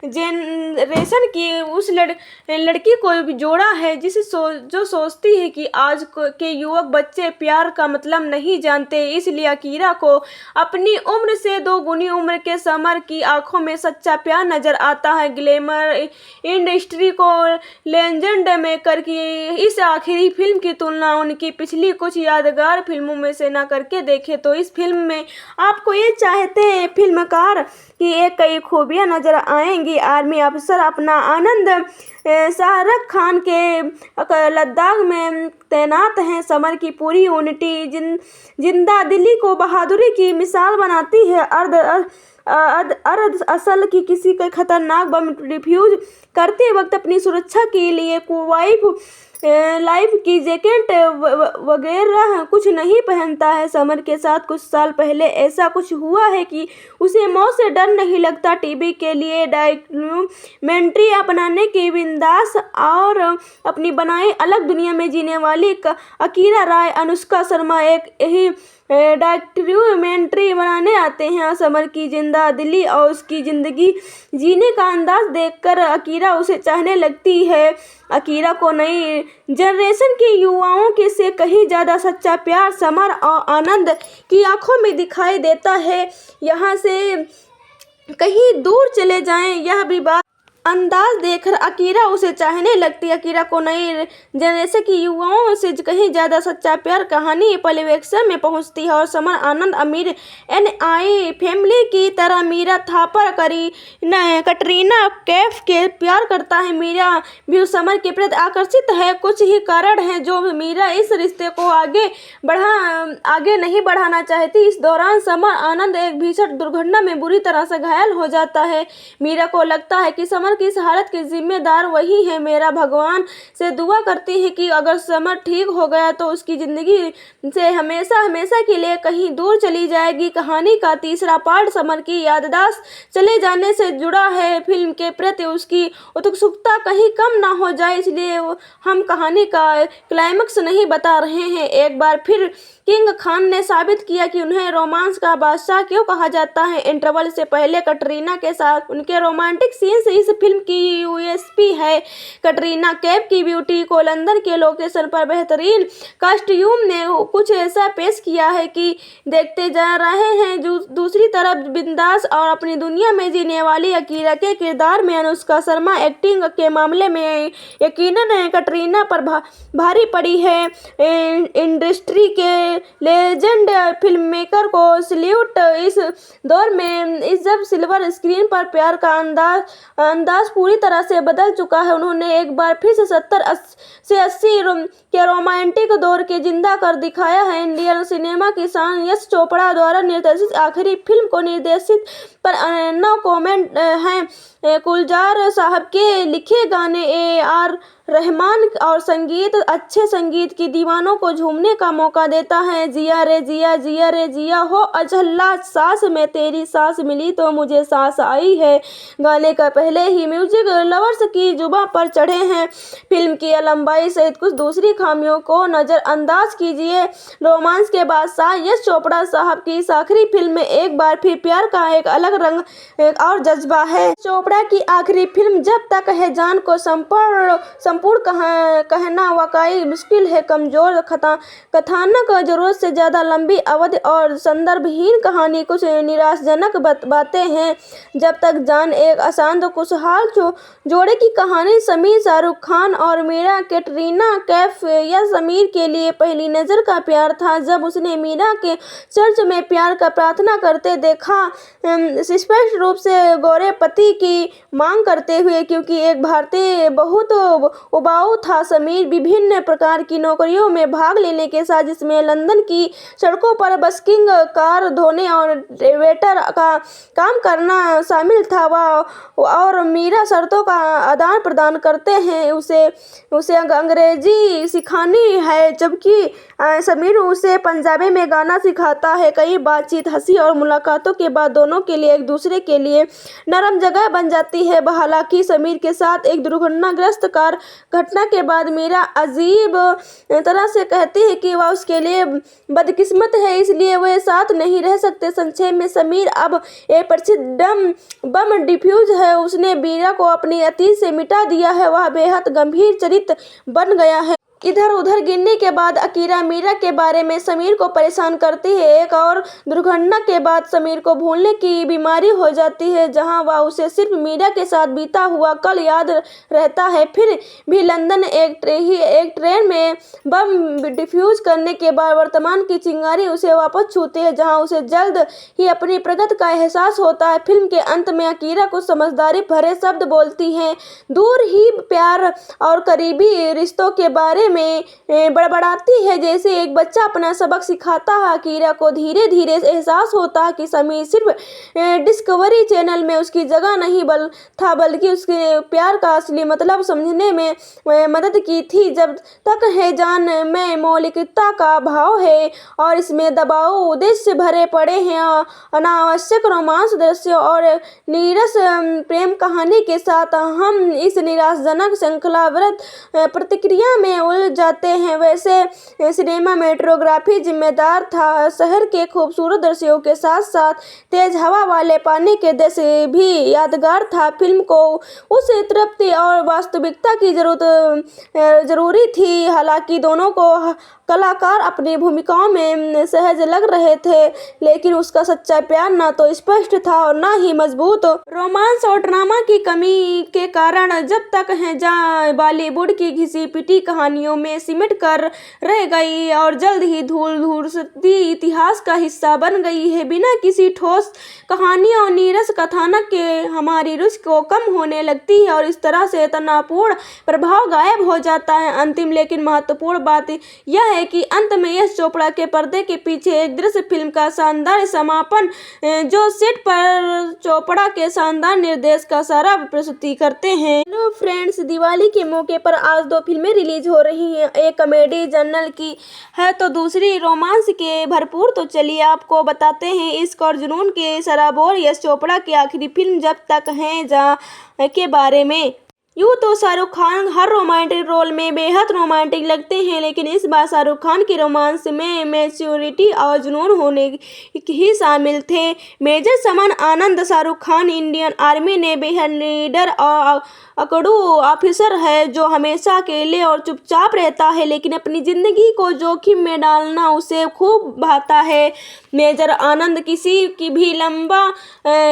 जेनरेशन की उस लड़की को जोड़ा है जो सोचती है कि आज के युवक बच्चे प्यार का मतलब नहीं जानते। इसलिए अकीरा को अपनी उम्र से 2 गुनी उम्र के समर की आंखों में सच्चा प्यार नजर आता है। ग्लैमर इंडस्ट्री को लेजेंड में करके इस आखिरी फिल्म की तुलना उनकी पिछली कुछ यादगार फिल्मों में से न करके देखें तो इस फिल्म में आपको ये चाहते हैं फिल्मकार की एक कई खूबियां नजर आएंगी। आर्मी अफसर अपना आनंद शाहरुख खान के लद्दाख में तैनात हैं। समर की पूरी यूनिटी जिंदा दिली को बहादुरी की मिसाल बनाती है। अर्ध असल की किसी का खतरनाक बम डिफ्यूज करते वक्त अपनी सुरक्षा के लिए लाइफ की जैकेट वगैरह कुछ नहीं पहनता है। समर के साथ कुछ साल पहले ऐसा कुछ हुआ है कि उसे मौत से डर नहीं लगता। टीवी के लिए डॉक्यूमेंट्री अपनाने की बिंदास और अपनी बनाई अलग दुनिया में जीने वाली अकीरा राय, अनुष्का शर्मा एक यही डॉक्यूमेंट्री बनाने आते हैं। समर की जिंदा दिली और उसकी जिंदगी जीने का अंदाज देखकर अकीरा उसे चाहने लगती है। अकीरा को नई जनरेशन के युवाओं के से कहीं ज़्यादा सच्चा प्यार समर और आनंद की आंखों में दिखाई देता है। यहाँ से कहीं दूर चले जाएं, यह भी बात अंदाज देखकर अकीरा उसे चाहने लगती है। अकीरा को नई जनरेशन की युवाओं से कहीं ज़्यादा सच्चा प्यार कहानी परिवेक्षण में पहुंचती है, और समर आनंद अमीर NI फैमिली की तरह मीरा थापर कटरीना कैफ के प्यार करता है। मीरा भी समर के प्रति आकर्षित है। कुछ ही कारण हैं जो मीरा इस रिश्ते को आगे नहीं बढ़ाना चाहती। इस दौरान समर आनंद एक भीषण दुर्घटना में बुरी तरह से घायल हो जाता है। मीरा को लगता है कि समर की इस हालत के जिम्मेदार वही है। मेरा भगवान से दुआ करती है कि अगर समर ठीक हो गया तो उसकी जिंदगी से हमेशा के लिए कहीं दूर चली जाएगी। कहानी का तीसरा पार्ट समर की याददाश्त चले जाने से जुड़ा है। फिल्म के प्रति उसकी उत्सुकता कहीं कम ना हो जाए, इसलिए हम कहानी का क्लाइमेक्स नहीं बता रहे हैं। एक बार फिर किंग खान ने साबित किया कि उन्हें रोमांस का बादशाह क्यों कहा जाता है। इंटरवल से पहले कटरीना के साथ उनके रोमांटिक सीन्स इस फिल्म की USP है। कटरीना कैफ की ब्यूटी को लंदन के लोकेशन पर बेहतरीन कॉस्ट्यूम ने कुछ ऐसा पेश किया है कि देखते जा रहे हैं। दूसरी तरफ बिंदास और अपनी दुनिया में जीने वाली अकीरा के किरदार में अनुष्का शर्मा एक्टिंग के मामले में यकीनन कटरीना पर भारी पड़ी है। इंडस्ट्री के लेजेंड फिल्ममेकर को सैल्यूट। इस दौर में जब सिल्वर स्क्रीन पर प्यार का अंदाज पूरी तरह से बदल चुका है, उन्होंने एक बार फिर से 70 से 80 के रोमांटिक दौर के जिंदा कर दिखाया है। इंडियन सिनेमा की शान यश चोपड़ा द्वारा निर्देशित आखिरी फिल्म को निर्देशित पर नो कमेंट हैं। गुलजार साहब के लिखे गाने AR रहमान और संगीत अच्छे संगीत की दीवानों को झूमने का मौका देता है। जिया रे जिया, जिया रे जिया हो अझल्ला सांस में तेरी सांस मिली तो मुझे सांस आई है गाने का पहले ही म्यूजिक लवर्स की जुबां पर चढ़े हैं। फिल्म की लंबाई सहित कुछ दूसरी खामियों को नज़रअंदाज कीजिए। रोमांस के बादशाह यश चोपड़ा साहब की इस आखिरी फिल्म में एक बार फिर प्यार का एक अलग रंग और जज्बा है। चोपड़ा की आखिरी फिल्म जब तक है जान को संपूर्ण कहना वाकई मुश्किल है। कमजोर कथानक, जरूरत से ज्यादा लंबी अवधि और संदर्भहीन कहानी, कुछ निराशाजनक बातें हैं। जब तक जान एक आसान तो खुशहाल जोड़े की कहानी। समीर शाहरुख खान और मीरा कैटरीना कैफ या समीर के लिए पहली नजर का प्यार था। जब उसने मीरा के चर्च में प्यार का प्रार्थना करते देखा, स्पष्ट रूप से गोरे पति की मांग करते हुए, क्योंकि एक भारतीय बहुत उबाऊ था। समीर विभिन्न प्रकार की नौकरियों में भाग लेने के साथ, जिसमें लंदन की सड़कों पर बस्किंग, कार धोने और वेटर का काम करना शामिल था। और मीरा शर्तों का आदान प्रदान करते हैं, उसे अंग्रेजी सिखानी है, जबकि समीर उसे पंजाबी में गाना सिखाता है। कई बातचीत, हंसी और मुलाकातों के बाद दोनों के लिए एक दूसरे के लिए नरम जगह बन जाती है। हालांकि समीर के साथ एक दुर्घटनाग्रस्त कार घटना के बाद मीरा अजीब तरह से कहती है कि वह उसके लिए बदकिस्मत है, इसलिए वे साथ नहीं रह सकते। संक्षेप में, समीर अब एक प्रसिद्ध बम डिफ्यूज है। उसने मीरा को अपनी अतीत से मिटा दिया है। वह बेहद गंभीर चरित्र बन गया है। इधर उधर गिरने के बाद अकीरा मीरा के बारे में समीर को परेशान करती है। एक और दुर्घटना के बाद समीर को भूलने की बीमारी हो जाती है, जहां वह उसे सिर्फ मीरा के साथ बीता हुआ कल याद रहता है। फिर भी लंदन एक ट्रेन में बम डिफ्यूज करने के बाद वर्तमान की चिंगारी उसे वापस छूती है, जहां उसे जल्द ही अपनी प्रगति का एहसास होता है। फिल्म के अंत में अकीरा कुछ समझदारी भरे शब्द बोलती है, दूर ही प्यार और करीबी रिश्तों के बारे में बड़बड़ाती है, जैसे एक बच्चा अपना सबक सिखाता है। अकीरा को धीरे धीरे एहसास होता है कि समीर सिर्फ डिस्कवरी चैनल में उसकी जगह नहीं था, बल्कि उसके प्यार का असली मतलब समझने में मदद की थी। जब तक है जान में मौलिकता का भाव है और इसमें दबाव उद्देश्य भरे पड़े हैं। अनावश्यक रोमांस दृश्य और नीरस प्रेम कहानी के साथ हम इस निराशाजनक श्रृंखलाबद्ध प्रतिक्रिया में उलझ जाते हैं। वैसे सिनेमाटोग्राफी जिम्मेदार था। शहर के खूबसूरत दृश्यों के साथ साथ तेज हवा वाले पानी के दृश्य भी यादगार था। फिल्म को उस तृप्ति और वास्तविकता की जरूरी थी। हालांकि दोनों को कलाकार अपनी भूमिकाओं में सहज लग रहे थे, लेकिन उसका सच्चा प्यार न तो स्पष्ट था और न ही मजबूत। रोमांस और ड्रामा की कमी के कारण जब तक है जहाँ बॉलीवुड की घिसी पिटी कहानियों में सिमट कर रह गई और जल्द ही धूल-धूसरी इतिहास का हिस्सा बन गई है। बिना किसी ठोस कहानी और नीरस कथानक के हमारी रुचि को कम होने लगती है और इस तरह से तनावपूर्ण प्रभाव गायब हो जाता है। अंतिम लेकिन महत्वपूर्ण बात यह है कि अंत में यश चोपड़ा के पर्दे के पीछे एक दृश्य फिल्म का शानदार समापन, जो सेट पर चोपड़ा के शानदार निर्देश का सारा प्रस्तुति करते हैं। हेलो फ्रेंड्स, दिवाली के मौके पर आज 2 फिल्में रिलीज हो रही हैं। एक कॉमेडी जर्नल की है तो दूसरी रोमांस के भरपूर। तो चलिए आपको बताते हैं इश्क और जुनून के सराबोर यश चोपड़ा की आखिरी फिल्म जब तक है जहाँ के बारे में। यूँ तो शाहरुख खान हर रोमांटिक रोल में बेहद रोमांटिक लगते हैं, लेकिन इस बार शाहरुख खान की रोमांस में मैच्योरिटी और जुनून होने ही शामिल थे। मेजर समान आनंद शाहरुख खान इंडियन आर्मी ने बेहद लीडर और अकड़ू ऑफिसर है, जो हमेशा अकेले और चुपचाप रहता है, लेकिन अपनी जिंदगी को जोखिम में डालना उसे खूब भाता है। मेजर आनंद किसी की भी लंबा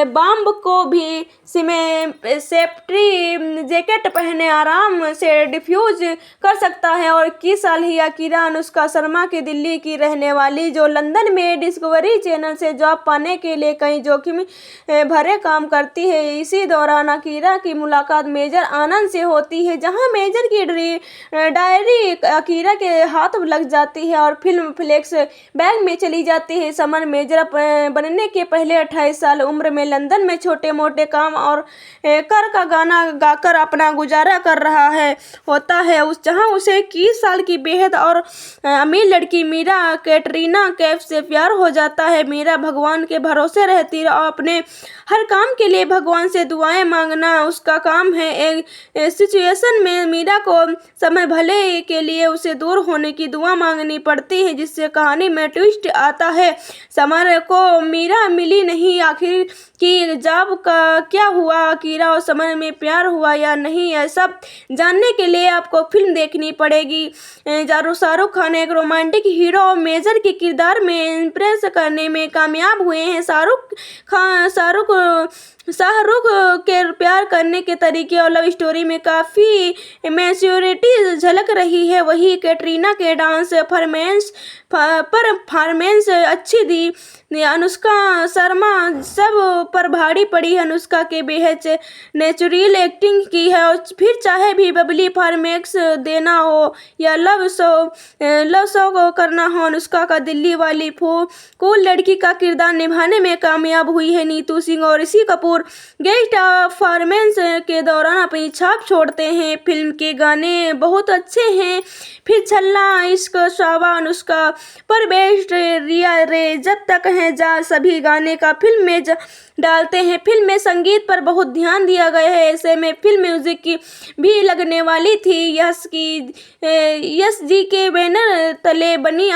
बम को भी सेफ्टी जैकेट जैकेट पहने आराम से डिफ्यूज कर सकता है। और 21 साल ही अकीरा अनुष्का शर्मा की दिल्ली की रहने वाली, जो लंदन में डिस्कवरी चैनल से जॉब पाने के लिए कई जोखिम भरे काम करती है। इसी दौरान अकीरा की मुलाकात मेजर आनंद से होती है, जहां मेजर की डायरी अकीरा के हाथ लग जाती है और फिल्म फ्लैश बैक में चली जाती है। समर मेजर बनने के पहले 28 साल उम्र में लंदन में छोटे मोटे काम और कर का गाना गाकर अपना गुजारा कर रहा होता है, जहां उसे 21 साल की बेहद और अमीर लड़की मीरा कैटरीना कैफ से प्यार हो जाता है। मीरा भगवान के भरोसे रहती है और अपने हर काम के लिए भगवान से दुआएं मांगना उसका काम है। एक सिचुएशन में मीरा को समय भले के लिए उसे दूर होने की दुआ मांगनी पड़ती है, जिससे कहानी में ट्विस्ट आता है। समर को मीरा मिली नहीं, आखिर की जॉब का क्या हुआ, अकीरा और समर में प्यार हुआ या नहीं, यह सब जानने के लिए आपको फिल्म देखनी पड़ेगी। शाहरुख खान एक रोमांटिक हीरो और मेजर के किरदार में इम्प्रेस करने में कामयाब हुए हैं। शाहरुख के प्यार करने के तरीके और लव स्टोरी में काफ़ी मैच्योरिटी झलक रही है। वही कैटरीना के डांस परफॉर्मेंस अच्छी दी। अनुष्का शर्मा सब पर भारी पड़ी। अनुष्का के बेहद नेचुरल एक्टिंग की है, और फिर चाहे भी बबली परफॉर्मेंस देना हो या लव शो को करना हो, अनुष्का का दिल्ली वाली कूल लड़की का किरदार निभाने में कामयाब हुई है। नीतू सिंह और ऋषि कपूर गेस्ट परफॉर्मेंस के दौरान अपनी छाप छोड़ते हैं। फिल्म के गाने बहुत अच्छे हैं। फिर छल्ला, इश्क, शावा, अनुष्का पर बेस्ट, रिया रे, जब तक है जा, सभी गाने का फिल्म में डालते हैं। फिल्म में संगीत पर बहुत ध्यान दिया गया है, ऐसे में फिल्म म्यूजिक की भी लगने वाली थी। यश जी के बैनर तले बनी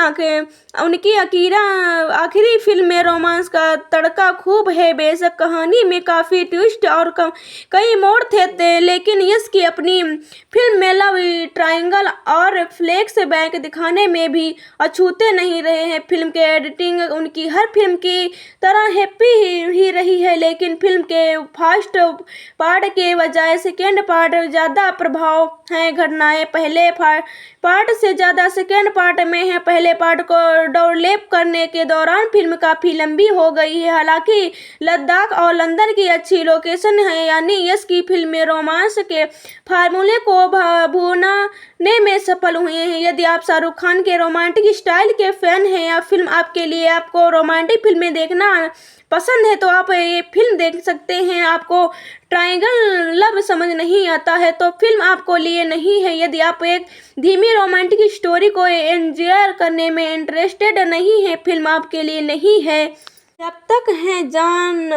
उनकी अकीरा आखिरी फिल्म में रोमांस का तड़का खूब है। बेशक कहानी में काफ़ी ट्विस्ट और कई मोड़ थे, लेकिन यश की अपनी फिल्म में लव ट्रायंगल और फ्लैश बैक दिखाने में भी अछूते नहीं रहे हैं। फिल्म के एडिटिंग उनकी हर फिल्म की तरह हैप्पी ही रही है, लेकिन फिल्म के फर्स्ट पार्ट के बजाय सेकेंड पार्ट ज़्यादा प्रभाव है। घटनाएं पहले पार्ट से ज़्यादा सेकेंड पार्ट में है। पहले पार्ट को डोरलेप करने के दौरान फिल्म काफ़ी लंबी हो गई है। हालांकि लद्दाख और लंदन की अच्छी लोकेशन है, यानी यश की फिल्म में रोमांस के फार्मूले को भूनाने में सफल हुए हैं। यदि आप शाहरुख खान के रोमांटिक स्टाइल के फैन हैं या फिल्म आपके लिए, आपको रोमांटिक फिल्में देखना पसंद है, तो आप ये फिल्म देख सकते हैं। आपको ट्रायंगल लव समझ नहीं आता है तो फिल्म आपको लिए नहीं है। यदि आप एक धीमी रोमांटिक स्टोरी को एंजॉय करने में इंटरेस्टेड नहीं है, फिल्म आपके लिए नहीं है। जब तक है जान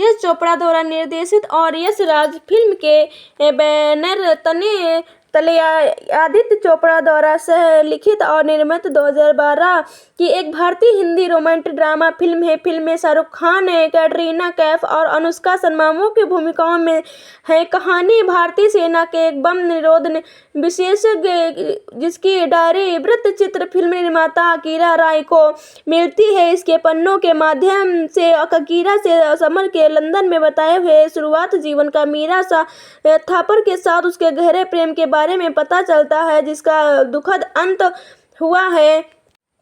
यश चोपड़ा द्वारा निर्देशित और यश राज फिल्म के बैनर तले आदित्य चोपड़ा द्वारा सह लिखित और निर्मित 2012 की एक भारतीय हिंदी रोमांटिक ड्रामा फिल्म है। फिल्म में शाहरुख खान, कैटरीना कैफ और अनुष्का शर्मा मुख्य भूमिकाओं में है। कहानी भारतीय सेना के एक बम निरोध विशेषज्ञ, जिसकी डायरी वृत्तचित्र फिल्म निर्माता अकीरा राय को मिलती है। इसके पन्नों के माध्यम से अकीरा से समर के लंदन में बताए हुए शुरुआत जीवन का मीरा थापर के साथ उसके गहरे प्रेम के बारे में पता चलता है, जिसका दुखद अंत हुआ है।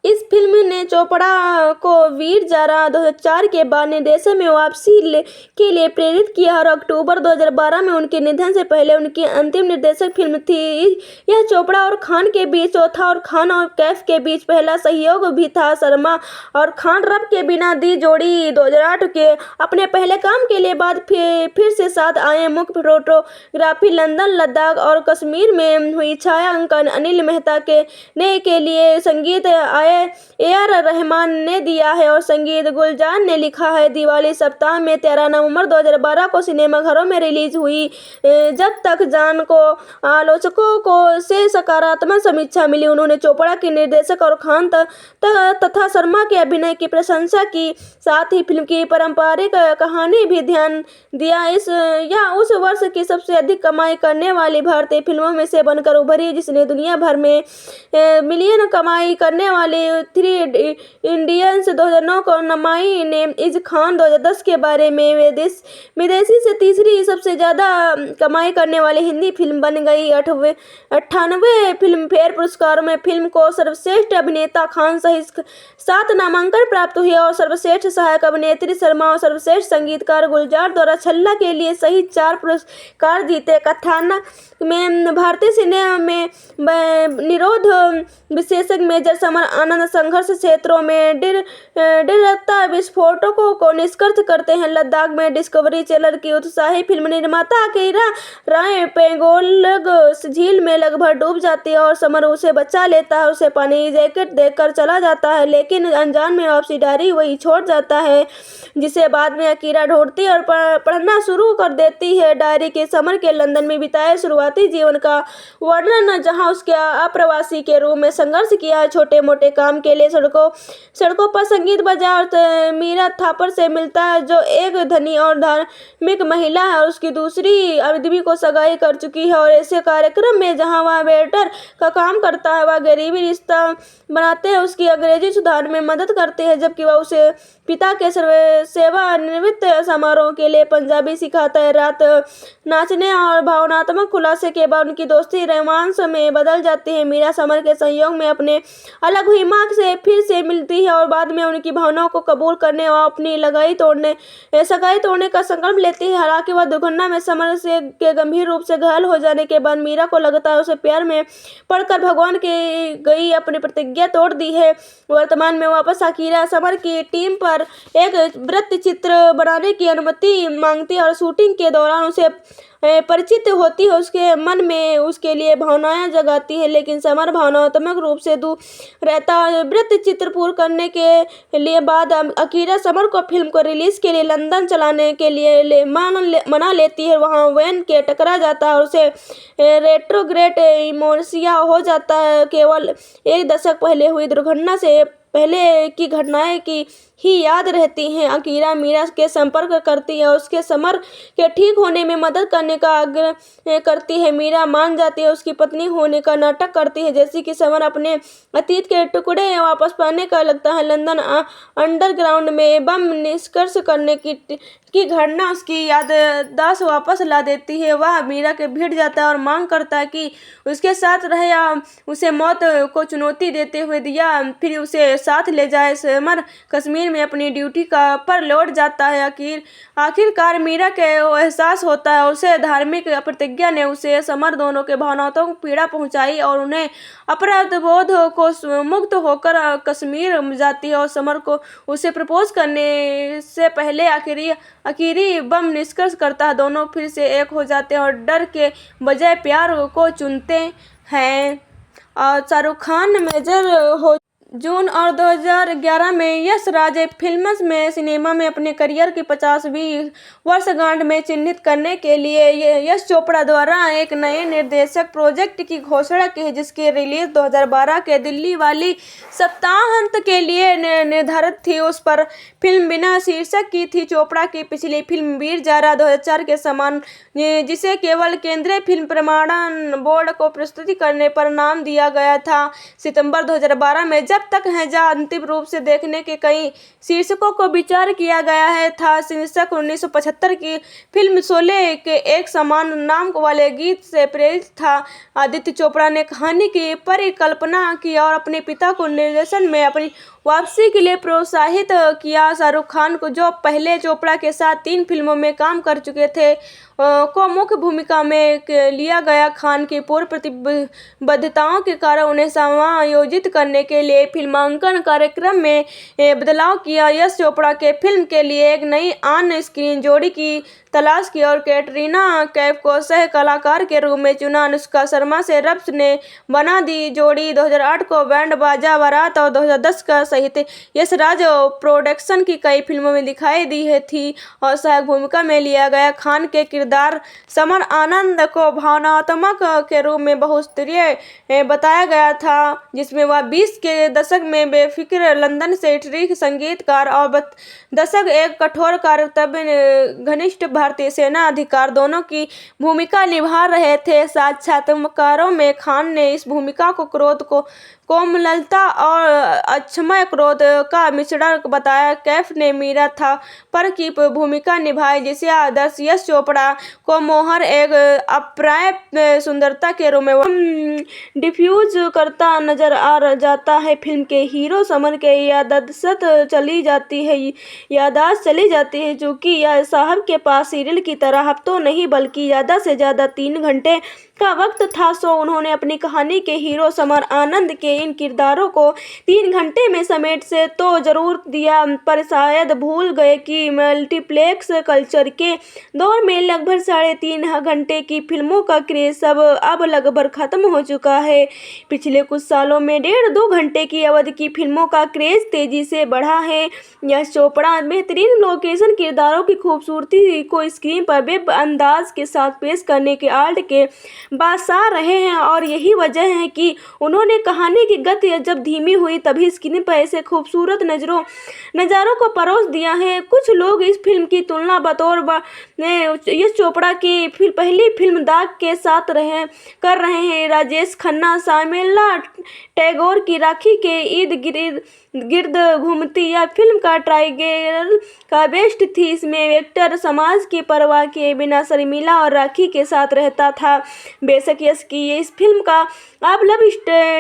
इस फिल्म ने चोपड़ा को वीर जारा 2004 के बाद निर्देशन में वापसी के लिए प्रेरित किया और अक्टूबर 2012 में उनके निधन से पहले उनकी अंतिम निर्देशक फिल्म थी। यह चोपड़ा और खान के बीच चौथा और खान और कैफ के बीच पहला सहयोग भी था। शर्मा और खान रब के बिना दी जोड़ी 2008 के अपने पहले काम के लिए बाद फिर से साथ आए। मुख्य फोटोग्राफी लंदन, लद्दाख और कश्मीर में हुई। छायांकन अनिल मेहता के लिए संगीत AR रहमान ने दिया है और संगीत गुलजार ने लिखा है। दिवाली सप्ताह में 13 नवंबर 2012 को सिनेमाघरों में रिलीज हुई। जब तक जान को आलोचकों से सकारात्मक समीक्षा मिली। उन्होंने चोपड़ा के निर्देशक और खान तथा शर्मा के अभिनय की प्रशंसा की, साथ ही फिल्म की पारंपरिक कहानी भी ध्यान दिया। यह उस वर्ष की सबसे अधिक कमाई करने वाली भारतीय फिल्मों में से बनकर उभरी, जिसने दुनिया भर में मिलियन कमाई करने वाली थ्री इंडियंस 2009 को नमाई ने इज खान 2010 के बारे में विदेशी से तीसरी सबसे ज़्यादा कमाई करने वाली हिंदी फिल्म बन गई। 98 फिल्म फेयर पुरस्कारों में फिल्म को सर्वश्रेष्ठ अभिनेता खान सहित 7 नामांकन प्राप्त हुए और सर्वश्रेष्ठ सहायक अभिनेत्री शर्मा और सर्वश्रेष्ठ संगीतकार गुलजार द्वारा छल्ला के लिए सहित 4 पुरस्कार जीते। कथानक में भारतीय सिनेमा में निरोध विशेषज्ञ मेजर समर आनंद संघर्ष क्षेत्रों में डिरता विस्फोटकों को निष्कर्ष करते हैं। लद्दाख में डिस्कवरी चैनल की उत्साही फिल्म निर्माता अकीरा राय पेंगोंग झील में लगभग डूब जाती है और समर उसे बचा लेता है। उसे पानी जैकेट देकर चला जाता है, लेकिन अनजान में वापसी डायरी वही छोड़ जाता है, जिसे बाद में अकीरा ढूंढती और पढ़ना शुरू कर देती है। डायरी के समर के लंदन में बिताए शुरुआती जीवन का वर्णन, जहां उसके अप्रवासी के रूप में संघर्ष किया है, छोटे मोटे काम के लिए सड़कों पर संगीत बजा और मीरा थापर से मिलता है, जो एक धनी और धार्मिक महिला है और उसकी दूसरी आदमी को सगाई कर चुकी है। और ऐसे कार्यक्रम में जहां वह वेटर का काम करता है, वह गरीबी रिश्ता बनाते हैं, उसकी अंग्रेजी सुधार में मदद करते हैं, जबकि वह उसे पिता के सेवानिवृत्त समारोह के लिए पंजाबी सिखाता है। रात नाचने और भावनात्मक खुलासे के बाद उनकी दोस्ती रोमांस में बदल जाती है। मीरा समर के संयोग में अपने अलग हुई मां से फिर से मिलती है और बाद में उनकी भावनाओं को कबूल करने और अपनी सगाई तोड़ने का संकल्प लेती है। हालांकि वह दुर्घटना में समर के गंभीर रूप से घायल हो जाने के बाद मीरा को लगता है उसे प्यार में पड़कर भगवान के गई अपनी प्रतिज्ञा तोड़ दी है। वर्तमान में वापस अकीरा समर की टीम पर एक वृत्त चित्र बनाने की अनुमति मांगती है और शूटिंग के दौरान उसे परिचित होती है, उसके मन में उसके लिए भावनाएं जगाती है, लेकिन समर भावनात्मक रूप से दूर रहता है। वृत्त चित्र पूर्ण करने के लिए बाद अकीरा समर को फिल्म को रिलीज के लिए लंदन चलाने के लिए मना लेती है। वहां वैन के टकरा जाता है और उसे रेट्रोग्रेड इमोर्सिया हो जाता है। केवल एक दशक पहले हुई दुर्घटना से पहले की घटनाएं की ही याद रहती हैं। अकीरा मीरा के संपर्क करती है और उसके समर के ठीक होने में मदद करने का आग्रह करती है। मीरा मान जाती है, उसकी पत्नी होने का नाटक करती है, जैसे कि समर अपने अतीत के टुकड़े वापस पाने का लगता है। लंदन अंडरग्राउंड में बम निष्कर्ष करने की घटना उसकी याददाश्त वापस ला देती है। वह मीरा के भिड़ जाता है और मांग करता है कि उसके साथ रहे या उसे मौत को चुनौती देते हुए दिया फिर उसे साथ ले जाए। समर कश्मीर में अपनी ड्यूटी पर लौट जाता है। आखिरकार मीरा के एहसास होता है उसे धार्मिक प्रतिज्ञा ने उसे समर दोनों के भावनाओं को पीड़ा पहुंचाई और उन्हें अपराध बोध को मुक्त होकर कश्मीर जाती है और समर को उसे प्रपोज करने से पहले आखिरी बम निष्कर्ष करता है। दोनों फिर से एक हो जाते हैं और डर के बजाय प्यार को चुनते हैं। और शाहरुख खान मेजर हो जून और 2011 में यश राज फिल्म्स में सिनेमा में अपने करियर की 50वीं वर्षगांठ में चिन्हित करने के लिए यश चोपड़ा द्वारा एक नए निर्देशक प्रोजेक्ट की घोषणा की है, जिसकी रिलीज 2012 के दिल्ली वाली सप्ताहांत के लिए निर्धारित थी। उस पर फिल्म बिना शीर्षक की थी। चोपड़ा की पिछली फिल्म वीर जारा 2004 के समान, जिसे केवल केंद्रीय फिल्म प्रमाणन बोर्ड को प्रस्तुति करने पर नाम दिया गया था, सितंबर 2012 में जब तक है जा अंतिम रूप से देखने के कई शीर्षकों को विचार किया गया है था। शीर्षक 1975 की फिल्म शोले के एक समान नाम वाले गीत से प्रेरित था। आदित्य चोपड़ा ने कहानी की परिकल्पना की और अपने पिता को निर्देशन में अपनी वापसी के लिए प्रोत्साहित किया। शाहरुख खान को, जो पहले चोपड़ा के साथ 3 फिल्मों में काम कर चुके थे, को मुख्य भूमिका में लिया गया। खान की पूर्व प्रतिबद्धताओं के कारण उन्हें समायोजित करने के लिए फिल्मांकन कार्यक्रम में बदलाव किया। यश चोपड़ा के फिल्म के लिए एक नई ऑन स्क्रीन जोड़ी की तलाश की और कैटरीना कैफ को सह कलाकार के रूप में चुना। अनुष्का शर्मा से रब्स ने बना दी जोड़ी 2008 को बैंड बाजा बारात और 2010 का सहित यश राज प्रोडक्शन की कई फिल्मों में दिखाई दी है थी और सहायक भूमिका में लिया गया। खान के किरदार समर आनंद को भावनात्मक के रूप में बहुस्तरीय बताया गया था, जिसमें वह 20 के दशक में बेफिक्र लंदन से ट्रिक संगीतकार और दशक एक कठोर कर्तव्य घनिष्ठ भारतीय सेना अधिकार दोनों की भूमिका निभा रहे थे। साक्षात्कारों में खान ने इस भूमिका को क्रोध कोमलता और अक्षमय क्रोध का मिश्रण बताया। कैफ ने मीरा थापर की भूमिका निभाई, जिसे आदर्श यश चोपड़ा को मोहर एक अप्राप्य सुंदरता के रूप में डिफ्यूज करता नजर आ जाता है। फिल्म के हीरो समर के याददाश्त चली जाती है, चूंकि यह साहब के पास सीरियल की तरह हफ्तों नहीं बल्कि ज्यादा से ज्यादा 3 घंटे का वक्त था, सो उन्होंने अपनी कहानी के हीरो समर आनंद के इन किरदारों को 3 घंटे में समेट से तो जरूर दिया, पर शायद भूल गए कि मल्टीप्लेक्स कल्चर के दौर में लगभग 3.5 घंटे की फिल्मों का क्रेज अब लगभग खत्म हो चुका है। पिछले कुछ सालों में 1.5-2 घंटे की अवधि की फिल्मों का क्रेज तेजी से बढ़ा है। यश चोपड़ा बेहतरीन लोकेशन, किरदारों की खूबसूरती को स्क्रीन पर बेब अंदाज के साथ पेश करने के आर्ट के बादशाह रहे हैं, और यही वजह है कि उन्होंने कहानी की गति जब धीमी हुई तभी स्क्रीन पर ऐसे खूबसूरत नज़ारों को परोस दिया है। कुछ लोग इस फिल्म की तुलना बतौर यश चोपड़ा की पहली फिल्म दाग के साथ कर रहे हैं। राजेश खन्ना शामिला टैगोर की राखी के इर्द गिर्द घूमती यह फिल्म का टाइगर का बेस्ट थी। इसमें वेक्टर समाज की परवाह किए बिना शर्मिला और राखी के साथ रहता था। बेशक यश की इस फिल्म का आप लव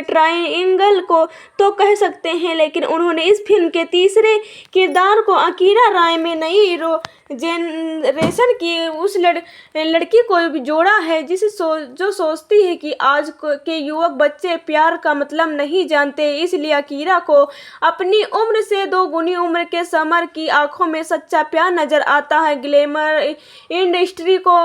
ट्रायंगल को तो कह सकते हैं, लेकिन उन्होंने इस फिल्म के तीसरे किरदार को अकीरा राय में नई जेनरेशन की उस लड़की को जोड़ा है जो सोचती है कि आज के युवक बच्चे प्यार का मतलब नहीं जानते। इसलिए अकीरा को अपनी उम्र से 2 गुनी उम्र के समर की आंखों में सच्चा प्यार नजर आता है। ग्लैमर इंडस्ट्री को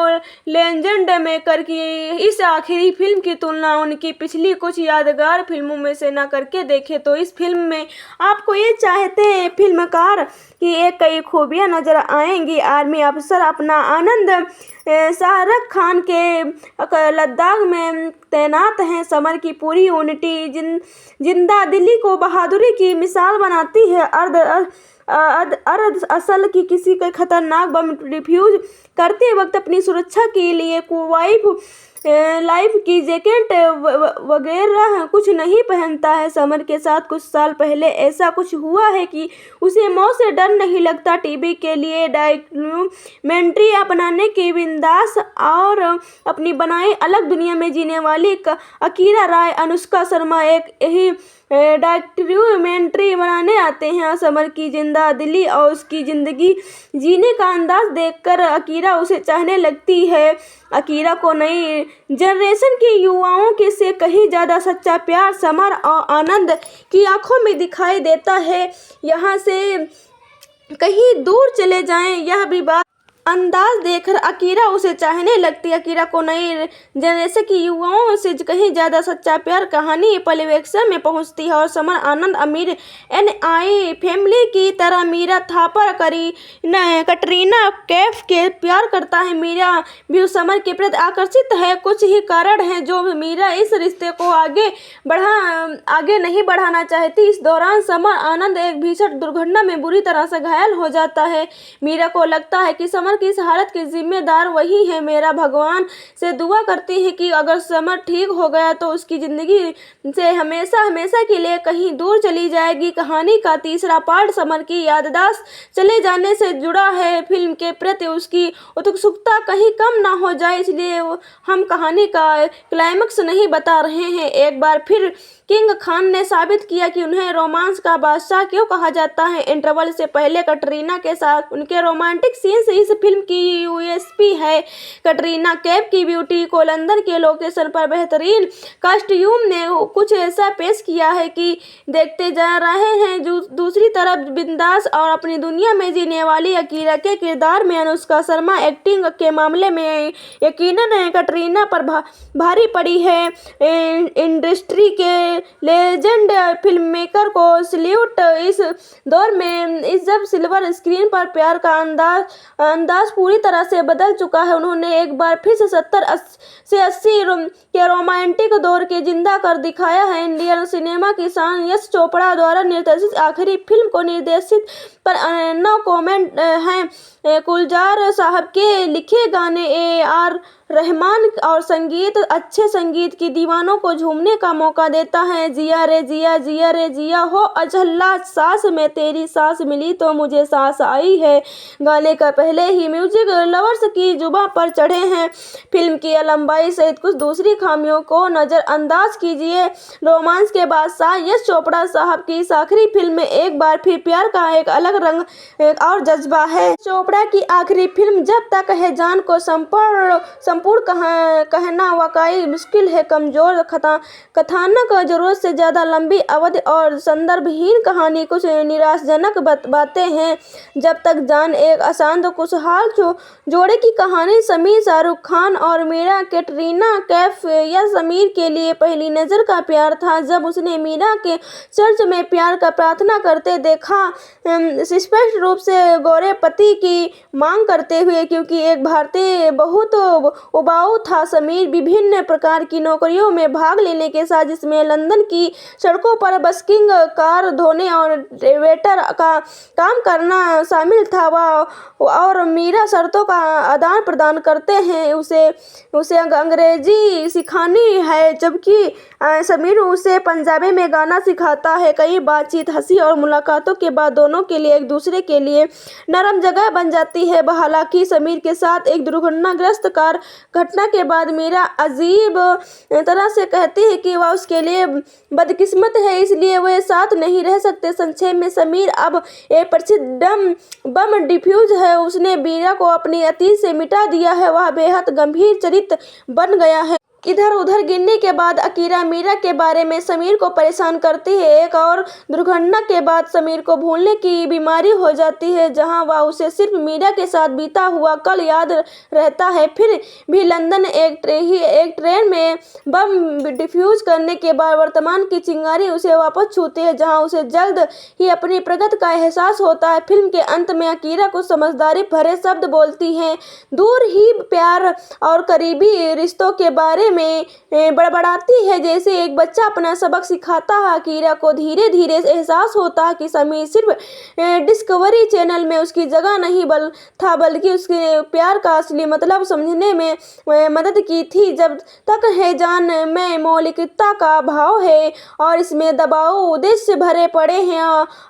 लेजेंड मेकर की इस आखिरी फिल्म की तुलना उनकी पिछली कुछ यादगार फिल्मों में से न करके देखें तो इस फिल्म में आपको ये चाहते हैं फिल्मकार की एक कई खूबियां नजर आएंगी। आर्मी अफसर अपना आनंद शाहरुख खान के लद्दाख में तैनात हैं। समर की पूरी यूनिटी जिंदा दिली को बहादुरी की मिसाल बनाती है। अर्ध असल की किसी का खतरनाक बम डिफ्यूज करते वक्त अपनी सुरक्षा के लिए लाइफ की जैकेट वगैरह कुछ नहीं पहनता है। समर के साथ कुछ साल पहले ऐसा कुछ हुआ है कि उसे मौत से डर नहीं लगता। टीवी के लिए डॉक्यूमेंट्री अपनाने के बिंदास और अपनी बनाई अलग दुनिया में जीने वाली अकीरा राय, अनुष्का शर्मा एक ही डॉक्यूमेंट्री बनाने आते हैं। समर की जिंदा दिली और उसकी जिंदगी जीने का अंदाज देखकर अकीरा उसे चाहने लगती है। अकीरा को नई जनरेशन के युवाओं के से कहीं ज्यादा सच्चा प्यार समर और आनंद की आंखों में दिखाई देता है। यहाँ से कहीं दूर चले जाएं, यह भी बात अंदाज देखकर अकीरा उसे चाहने लगती है। अकीरा को नई जनरेशन की युवाओं से कहीं ज्यादा सच्चा प्यार कहानी परिवेक्षण में पहुंचती है, और समर आनंद अमीर NI फैमिली की तरह मीरा थापर कटरीना कैफ के प्यार करता है। मीरा भी समर के प्रति आकर्षित है। कुछ ही कारण है जो मीरा इस रिश्ते को आगे नहीं बढ़ाना चाहती। इस दौरान समर आनंद एक भीषण दुर्घटना में बुरी तरह से घायल हो जाता है। मीरा को लगता है कि समर की इस हालत की जिम्मेदार वही है। मेरा भगवान से दुआ करती है कि अगर समर ठीक हो गया तो उसकी जिंदगी से हमेशा के लिए कहीं दूर चली जाएगी। कहानी का तीसरा पार्ट समर की याददाश्त चले जाने से जुड़ा है। फिल्म के प्रति उसकी उत्सुकता कहीं कम ना हो जाए, इसलिए हम कहानी का क्लाइमेक्स नहीं बता रहे हैं। एक बार फिर किंग खान ने साबित किया कि उन्हें रोमांस का बादशाह क्यों कहा जाता है। इंटरवल से पहले कटरीना के साथ उनके रोमांटिक सीन्स इस फिल्म की USP है। कटरीना कैफ की ब्यूटी को लंदन के लोकेशन पर बेहतरीन कॉस्ट्यूम ने कुछ ऐसा पेश किया है कि देखते जा रहे हैं। दूसरी तरफ बिंदास और अपनी दुनिया में जीने वाली अकीरा के किरदार में अनुष्का शर्मा एक्टिंग के मामले में यकीनन कटरीना पर भारी पड़ी है। इंडस्ट्री के लेजेंड फिल्ममेकर को सल्यूट। इस दौर में जब सिल्वर स्क्रीन पर प्यार का अंदाज अंदाज पूरी तरह से बदल चुका है। उन्होंने एक बार फिर से 70 से 80 के रोमांटिक दौर के जिंदा कर दिखाया है। इंडियन सिनेमा की शान यश चोपड़ा द्वारा निर्देशित आखिरी फिल्म को निर्देशित पर नो कमेंट हैं। गुलजार साहब के लिखे गाने AR रहमान और संगीत अच्छे संगीत की दीवानों को झूमने का मौका देता है। जिया रे जिया, जिया रे जिया हो अझल्ला, सांस में तेरी सांस मिली तो मुझे सांस आई है गाने का पहले ही म्यूजिक लवर्स की जुबां पर चढ़े हैं। फिल्म की लंबाई सहित कुछ दूसरी खामियों को नजरअंदाज कीजिए। रोमांस के बादशाह यश चोपड़ा साहब की इस आखिरी फिल्म में एक बार फिर प्यार का एक अलग रंग और जज्बा है। चोपड़ा की आखिरी फिल्म जब तक है जान को संपूर्ण कहना वाकई मुश्किल है। कमजोर कथानक, जरूरत से ज्यादा लंबी अवधि और संदर्भहीन कहानी, कुछ निराशाजनक बातें हैं। जब तक जान एक अशांत खुशहाल जोड़े की कहानी। समीर शाहरुख खान और मीरा कैटरीना कैफ या समीर के लिए पहली नजर का प्यार था। जब उसने मीरा के चर्च में प्यार का प्रार्थना करते देखा, स्पष्ट रूप से गोरे पति की मांग करते हुए, क्योंकि एक भारतीय बहुत उबाऊ था। समीर विभिन्न प्रकार की नौकरियों में भाग लेने के साथ, जिसमें लंदन की सड़कों पर बस्किंग, कार धोने और वेटर का काम करना शामिल था। और मीरा शर्तों का आदान प्रदान करते हैं, उसे अंग्रेजी सिखानी है, जबकि समीर उसे पंजाबी में गाना सिखाता है। कई बातचीत, हंसी और मुलाकातों के बाद दोनों के लिए एक दूसरे के लिए नरम जगह बन जाती है। हालांकि समीर के साथ एक दुर्घटनाग्रस्त कार घटना के बाद मीरा अजीब तरह से कहती है कि वह उसके लिए बदकिस्मत है, इसलिए वे साथ नहीं रह सकते। संक्षेप में, समीर अब एक प्रसिद्ध बम डिफ्यूज है। उसने मीरा को अपनी अतीत से मिटा दिया है। वह बेहद गंभीर चरित्र बन गया है। इधर उधर गिरने के बाद अकीरा मीरा के बारे में समीर को परेशान करती है। एक और दुर्घटना के बाद समीर को भूलने की बीमारी हो जाती है, जहां वह उसे सिर्फ मीरा के साथ बीता हुआ कल याद रहता है। फिर भी लंदन एक ट्रेन में बम डिफ्यूज करने के बाद वर्तमान की चिंगारी उसे वापस छूती है, जहां उसे जल्द ही अपनी प्रगति का एहसास होता है। फिल्म के अंत में अकीरा कुछ समझदारी भरे शब्द बोलती है, दूर ही प्यार और करीबी रिश्तों के बारे में बड़बड़ाती है, जैसे एक बच्चा अपना सबक सिखाता है। अकीरा को धीरे धीरे एहसास होता है कि समीर सिर्फ डिस्कवरी चैनल में उसकी जगह नहीं था, बल्कि उसके प्यार का असली मतलब समझने में मदद की थी। जब तक है जान में मौलिकता का भाव है और इसमें दबाव उद्देश्य भरे पड़े हैं।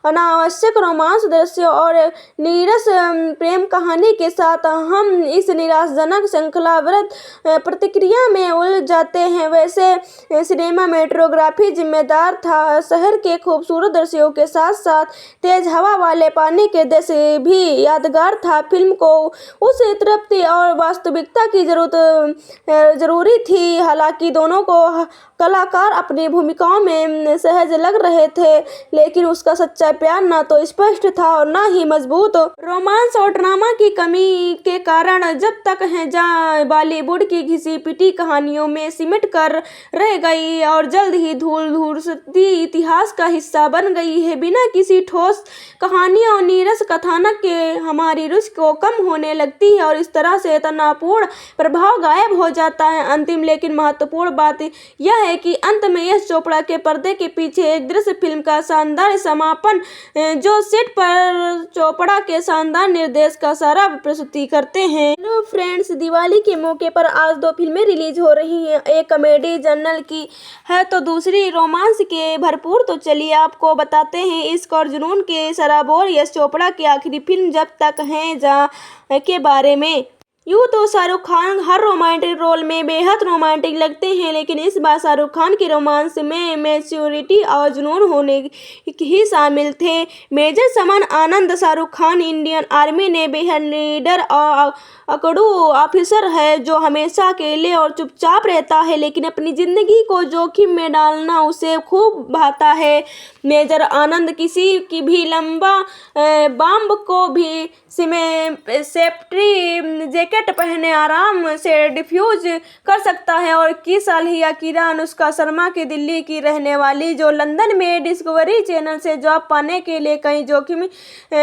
अनावश्यक रोमांस दृश्य और नीरस प्रेम कहानी के साथ हम इस निराशाजनक श्रृंखलाबद्ध प्रतिक्रिया में उलझ जाते हैं। वैसे सिनेमाटोग्राफी जिम्मेदार था। शहर के खूबसूरत दृश्यों के साथ साथ तेज हवा वाले पानी के दृश्य भी यादगार था। फिल्म को उस तृप्ति और वास्तविकता की जरूरी थी। हालांकि दोनों को कलाकार अपनी भूमिकाओं में सहज लग रहे थे, लेकिन उसका सच्चा प्यार न तो स्पष्ट था और न ही मजबूत। रोमांस और ड्रामा की कमी के कारण जब तक है जहां बॉलीवुड की घिसी पिटी कहानियों में सिमट कर रह गई और जल्द ही धूल-धूसती इतिहास का हिस्सा बन गई है। बिना किसी ठोस कहानी और नीरस कथानक के हमारी रुचि को कम होने लगती है और इस तरह से तनावपूर्ण प्रभाव गायब हो जाता है। अंतिम लेकिन महत्वपूर्ण बात यह है कि अंत में यश चोपड़ा के पर्दे के पीछे एक दृश्य फिल्म का शानदार समापन, जो सेट पर चोपड़ा के शानदार निर्देश का सारा प्रस्तुति करते हैं। हेलो फ्रेंड्स, दिवाली के मौके पर आज 2 फिल्में रिलीज हो रही हैं। एक कॉमेडी जर्नल की है तो दूसरी रोमांस के भरपूर। तो चलिए आपको बताते हैं इश्क और जुनून के सराबोर यश चोपड़ा की आखिरी फिल्म जब तक है जहां के बारे में। यूँ तो शाहरुख खान हर रोमांटिक रोल में बेहद रोमांटिक लगते हैं, लेकिन इस बार शाहरुख खान की रोमांस में मैच्योरिटी और जुनून होने ही शामिल थे। मेजर समान आनंद शाहरुख खान इंडियन आर्मी ने बेहद लीडर और अकड़ू ऑफिसर है, जो हमेशा अकेले और चुपचाप रहता है, लेकिन अपनी जिंदगी को जोखिम में डालना उसे खूब भाता है। मेजर आनंद किसी की भी लंबा बम को भी सेफ्टी जैकेट जैकेट पहने आराम से डिफ्यूज कर सकता है। और 21 साल ही अकीरा अनुष्का शर्मा की दिल्ली की रहने वाली, जो लंदन में डिस्कवरी चैनल से जॉब पाने के लिए कई जोखिम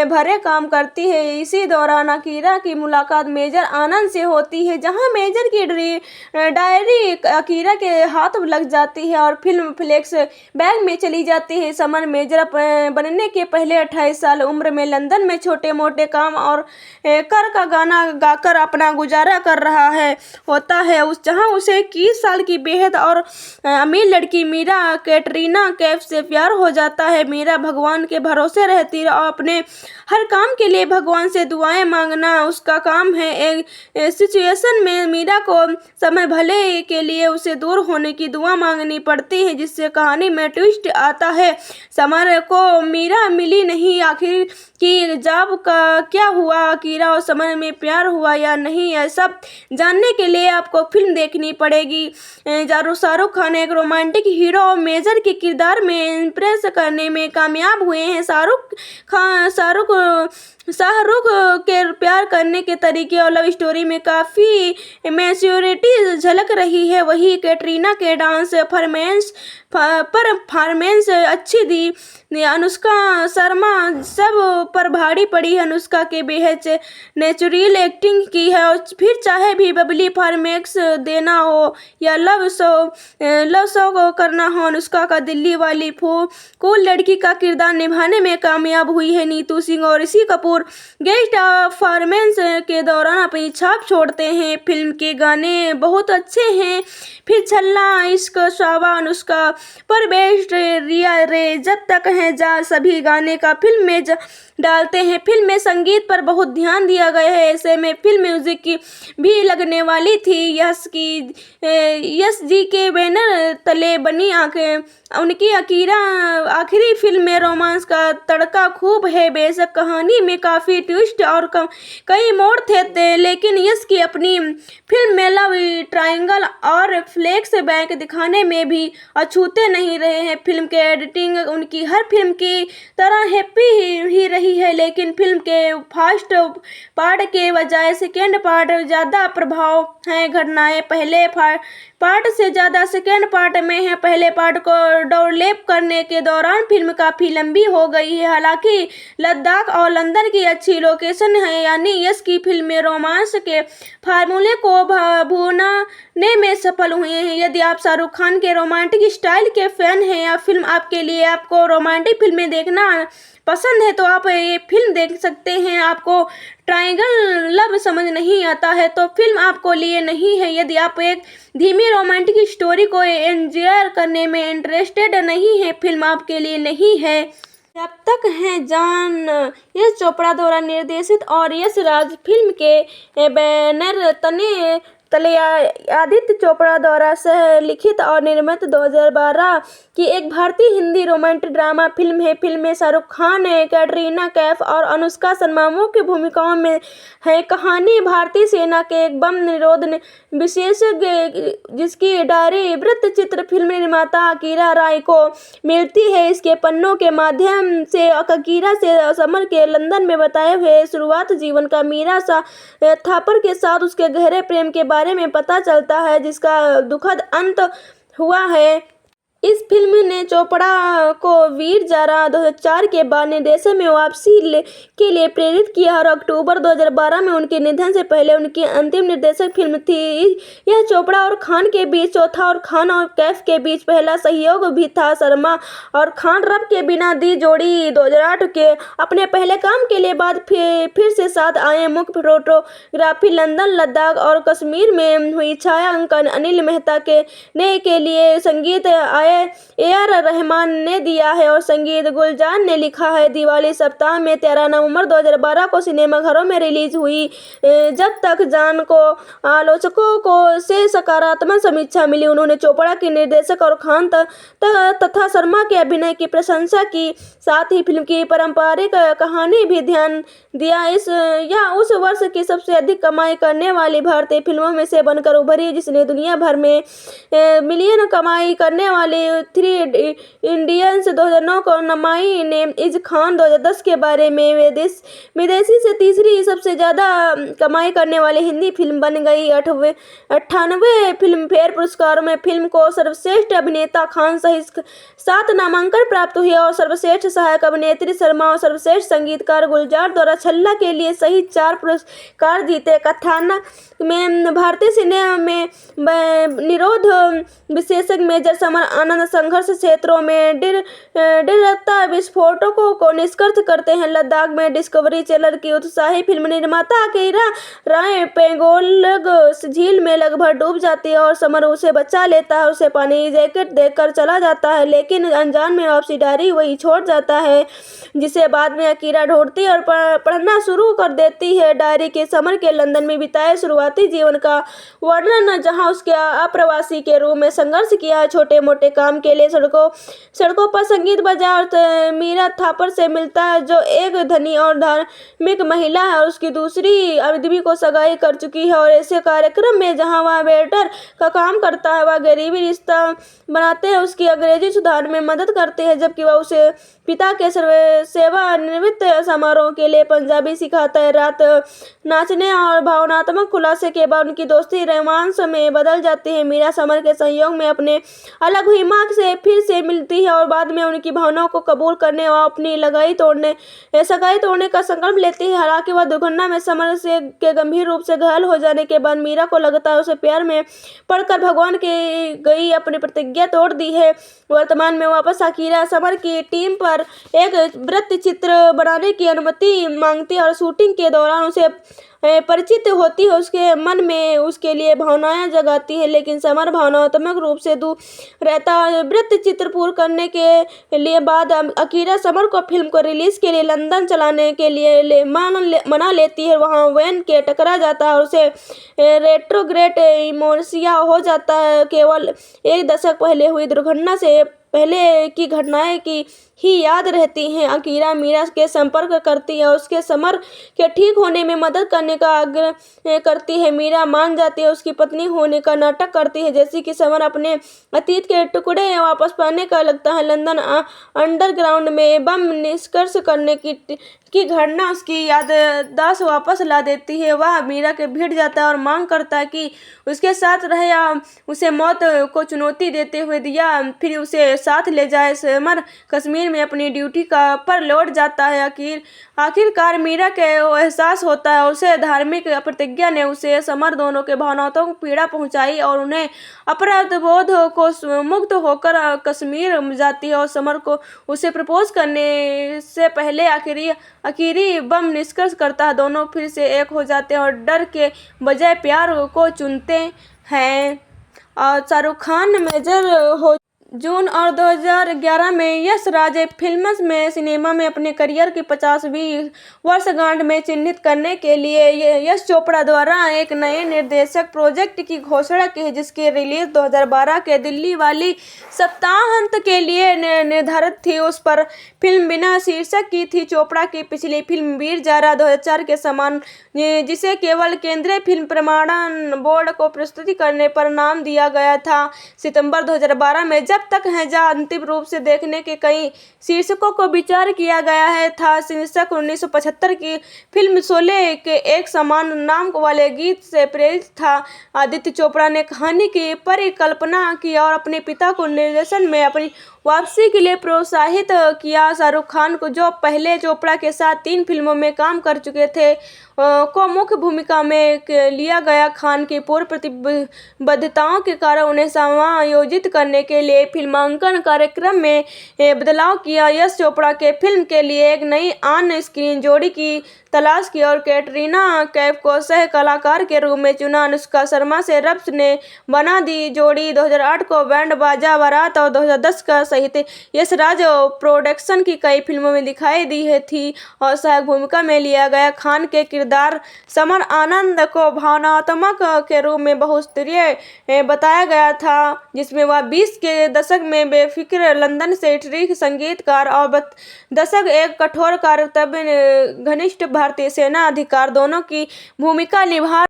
भरे काम करती है। इसी दौरान अकीरा की मुलाकात मेजर आनंद से होती है, जहां मेजर की डायरी अकीरा के हाथ लग जाती है और फिल्म फ्लेक्स बैग में चली जाती है। समर मेजर बनने के पहले 28 साल उम्र में लंदन में छोटे मोटे काम और कर का गाना गाकर अपना गुजारा कर रहा होता है, जहां उसे 21 साल की बेहद और अमीर लड़की मीरा कैटरीना कैफ से प्यार हो जाता है। मीरा भगवान के भरोसे रहती है और अपने हर काम के लिए भगवान से दुआएं मांगना उसका काम है। एक सिचुएशन में मीरा को समय भले के लिए उसे दूर होने की दुआ मांगनी पड़ती है, जिससे कहानी में ट्विस्ट आता है। समर को मीरा मिली नहीं, आखिर की जॉब का क्या हुआ, अकीरा और समर में प्यार हुआ या नहीं, यह सब जानने के लिए आपको फिल्म देखनी पड़ेगी। शाहरुख खान एक रोमांटिक हीरो और मेजर के किरदार में इम्प्रेस करने में कामयाब हुए हैं। शाहरुख के प्यार करने के तरीके और लव स्टोरी में काफ़ी मैच्योरिटी झलक रही है। वही कैटरीना के डांस परफॉर्मेंस अच्छी दी। अनुष्का शर्मा सब पर भारी पड़ी। अनुष्का के बेहद नेचुरल एक्टिंग की है, और फिर चाहे भी बबली फॉर्मेक्स देना हो या लव शो को करना हो, अनुष्का का दिल्ली वाली कूल लड़की का किरदार निभाने में कामयाब हुई है। नीतू सिंह और ऋषि कपूर गेस्ट परफॉर्मेंस के दौरान अपनी छाप छोड़ते हैं। फिल्म के गाने बहुत अच्छे हैं। फिर छल्ला, इश्क, शावा, अनुष्का पर बेस्ट, रिया रे, जब तक है जा, सभी गाने का फिल्म में डालते हैं। फिल्म में संगीत पर बहुत ध्यान दिया गया है। ऐसे में फिल्म म्यूजिक की भी लगने वाली थी। यश जी के बैनर तले बनी आंखें उनकी अकीरा आखिरी फिल्म में रोमांस का तड़का खूब है। बेशक कहानी में काफ़ी ट्विस्ट और कई मोड़ थे, लेकिन यश की अपनी फिल्म में लव ट्रायंगल और फ्लेक्स बैक दिखाने में भी अछूते नहीं रहे हैं। फिल्म के एडिटिंग उनकी हर फिल्म की तरह हैप्पी ही रही है, लेकिन फिल्म के फर्स्ट पार्ट के बजाय सेकेंड पार्ट ज़्यादा प्रभाव है। घटनाएं पहले पार्ट से ज़्यादा सेकेंड पार्ट में है। पहले पार्ट को डोरलेप करने के दौरान फिल्म काफ़ी लंबी हो गई है। हालांकि लद्दाख और लंदन की अच्छी लोकेशन है, यानी यश की फिल्म में रोमांस के फार्मूले को भूनाने में सफल हुए हैं। यदि आप शाहरुख खान के रोमांटिक स्टाइल के फैन हैं या फिल्म आपके लिए आपको रोमांटिक फिल्में देखना पसंद है, तो आप ये फिल्म देख सकते हैं। आपको ट्रायंगल लव समझ नहीं आता है तो फिल्म आपको लिए नहीं है। यदि आप एक धीमी रोमांटिक स्टोरी को एंजॉय करने में इंटरेस्टेड नहीं है, फिल्म आपके लिए नहीं है। जब तक है जान यश चोपड़ा द्वारा निर्देशित और यश राज फिल्म के बैनर तले आदित्य चोपड़ा द्वारा सह लिखित और निर्मित 2012 की एक भारतीय हिंदी रोमांटिक ड्रामा फिल्म है। फिल्म में शाहरुख खान, कैटरीना कैफ और अनुष्का शर्मा मुख्य भूमिकाओं में है। कहानी भारतीय सेना के एक बम निरोध विशेषज्ञ जिसकी डायरी वृत्तचित्र फिल्म निर्माता अकीरा राय को मिलती है। इसके पन्नों के माध्यम से अकीरा से समर के लंदन में बताए हुए शुरुआत जीवन का मीरा थापर के साथ उसके गहरे प्रेम के बारे में पता चलता है, जिसका दुखद अंत हुआ है। इस फिल्म ने चोपड़ा को वीर जारा 2004 के बाद निर्देशन में वापसी के लिए प्रेरित किया और अक्टूबर 2012 में उनके निधन से पहले उनकी अंतिम निर्देशक फिल्म थी। यह चोपड़ा और खान के बीच चौथा और खान और कैफ के बीच पहला सहयोग भी था। शर्मा और खान रब के बिना दी जोड़ी 2008 के अपने पहले काम के लिए बाद फिर से साथ आए। मुख्य फोटोग्राफी लंदन, लद्दाख और कश्मीर में हुई। छायांकन अनिल मेहता के लिए संगीत ए.आर. रहमान ने दिया है और संगीत गुलजार ने लिखा है। दिवाली सप्ताह में 13 नवंबर 2012 को सिनेमाघरों में रिलीज हुई। जब तक जान को आलोचकों से सकारात्मक समीक्षा मिली। उन्होंने चोपड़ा के निर्देशक और खान तथा शर्मा के अभिनय की प्रशंसा की, साथ ही फिल्म की पारंपरिक कहानी भी ध्यान दिया। यह उस वर्ष की सबसे अधिक कमाई करने वाली भारतीय फिल्मों में से बनकर उभरी, जिसने दुनिया भर में मिलियन कमाई करने वाली थ्री इंडियंस 2009 को नमाई नेम इज खान 2010 के बारे में विदेशी से तीसरी सबसे ज़्यादा कमाई करने वाली हिंदी फिल्म बन गई। 98 फिल्म फेयर पुरस्कारों में फिल्म को सर्वश्रेष्ठ अभिनेता खान सहित 7 नामांकन प्राप्त हुए और सर्वश्रेष्ठ सहायक अभिनेत्री शर्मा और सर्वश्रेष्ठ संगीतकार गुलजार द्वारा छल्ला के लिए सहित 4 पुरस्कार जीते। कथानक में भारतीय सिनेमा में निरोध विशेषज्ञ मेजर समर आनंद संघर्ष क्षेत्रों में डिरता विस्फोटकों को निष्कर्ष करते हैं। लद्दाख में डिस्कवरी चैनल की उत्साही फिल्म निर्माता अकीरा राय पेंगोंग झील में लगभग डूब जाती है और समर उसे बचा लेता है। उसे पानी जैकेट देकर चला जाता है, लेकिन अनजान में वापसी डायरी वही छोड़ जाता है जिसे बाद में अकीरा ढूंढती और पढ़ना शुरू कर देती है। डायरी के समर के लंदन में बिताए शुरुआती जीवन का वर्णन, जहां उसके अप्रवासी के रूप में संघर्ष किया है, छोटे मोटे काम के लिए सड़कों पर संगीत बजा और मीरा थापर से मिलता है जो एक धनी और धार्मिक महिला है और उसकी दूसरी आदमी को सगाई कर चुकी है। और ऐसे कार्यक्रम में जहां वह वेटर का काम करता है, वह गरीबी रिश्ता बनाते हैं, उसकी अंग्रेजी सुधार में मदद करते हैं, जबकि वह उसे पिता के सेवानिवृत्त समारोह के लिए पंजाबी सिखाता है। रात नाचने और भावनात्मक खुलासे के बाद उनकी दोस्ती रोमांस में बदल जाती है। मीरा समर के संयोग में अपने अलग हुई मां से फिर से मिलती है और बाद में उनकी भावनाओं को कबूल करने और अपनी सगाई तोड़ने का संकल्प लेती है। हालांकि वह दुर्घटना में समर के गंभीर रूप से घायल हो जाने के बाद मीरा को लगता है उसे प्यार में पड़कर भगवान की गई अपनी प्रतिज्ञा तोड़ दी है। वर्तमान में वापस अकीरा समर की टीम पर एक वृत्त चित्र बनाने की अनुमति मांगती है और शूटिंग के दौरान उसे परिचित होती है, उसके मन में उसके लिए भावनाएं जगाती है, लेकिन समर भावनात्मक रूप से दूर रहता है। वृत्त चित्र पूर्ण करने के लिए बाद अकीरा समर को फिल्म को रिलीज के लिए लंदन चलाने के लिए मना लेती है। वहां वैन के टकरा जाता है और उसे रेट्रोग्रेड इमोर्सिया हो जाता है। केवल एक दशक पहले हुई दुर्घटना से पहले की घटनाएं की ही याद रहती हैं। अकीरा मीरा के संपर्क करती है, उसके समर के ठीक होने में मदद करने का आग्रह करती है। मीरा मान जाती है, उसकी पत्नी होने का नाटक करती है जैसे कि समर अपने अतीत के टुकड़े वापस पाने का लगता है। लंदन अंडरग्राउंड में बम निष्कर्ष करने की घटना उसकी याददाश्त वापस ला देती है। वह मीरा के भिड़ जाता है और मांग करता है कि उसके साथ रहे या उसे मौत को चुनौती देते हुए दिया फिर उसे साथ ले जाए। समर कश्मीर में अपनी ड्यूटी पर लौट जाता है। आखिरकार मीरा के एहसास होता है उसे धार्मिक प्रतिज्ञा ने उसे समर दोनों के भावनाओं को पीड़ा पहुंचाई और उन्हें अपराध बोध को मुक्त होकर कश्मीर जाती है और समर को उसे प्रपोज करने से पहले आखिरी बम निष्कर्ष करता है। दोनों फिर से एक हो जाते हैं और डर के बजाय प्यार को चुनते हैं। और शाहरुख खान मेजर हो जून और 2011 में यश राज फिल्म्स में सिनेमा में अपने करियर की 50वीं वर्षगांठ में चिन्हित करने के लिए यश चोपड़ा द्वारा एक नए निर्देशक प्रोजेक्ट की घोषणा की है, जिसकी रिलीज 2012 के दिल्ली वाली सप्ताहांत के लिए निर्धारित थी। उस पर फिल्म बिना शीर्षक की थी। चोपड़ा की पिछली फिल्म वीर जारा 2004 के समान, जिसे केवल केंद्रीय फिल्म प्रमाणन बोर्ड को प्रस्तुति करने पर नाम दिया गया था, सितंबर 2012 में जब तक है जहाँ अंतिम रूप से देखने के कई शीर्षकों को विचार किया गया है था। शीर्षक 1975 की फिल्म शोले के एक समान नाम वाले गीत से प्रेरित था। आदित्य चोपड़ा ने कहानी की परिकल्पना की और अपने पिता को निर्देशन में अपनी वापसी के लिए प्रोत्साहित किया। शाहरुख खान को जो पहले चोपड़ा के साथ 3 फिल्मों में काम कर चुके थे को मुख्य भूमिका में लिया गया। खान की पूर्व प्रतिबद्धताओं के कारण उन्हें समायोजित करने के लिए फिल्मांकन कार्यक्रम में बदलाव किया। यश चोपड़ा के फिल्म के लिए एक नई ऑन स्क्रीन जोड़ी की तलाश की और कैटरीना कैफ को सह कलाकार के रूप में चुना। अनुष्का शर्मा से रब्स ने बना दी जोड़ी 2008 को बैंड बाजा बारात और 2010 का सहित यश राज प्रोडक्शन की कई फिल्मों में दिखाई दी है थी और सहायक भूमिका में लिया गया। खान के किरदार समर आनंद को भावनात्मक के रूप में बहुस्तरीय बताया गया था, जिसमें वह 20 के दशक में बेफिक्र लंदन से ठीक संगीतकार और दशक एक कठोर कर्तव्य घनिष्ठ भारतीय सेना अधिकारी दोनों की भूमिका निभा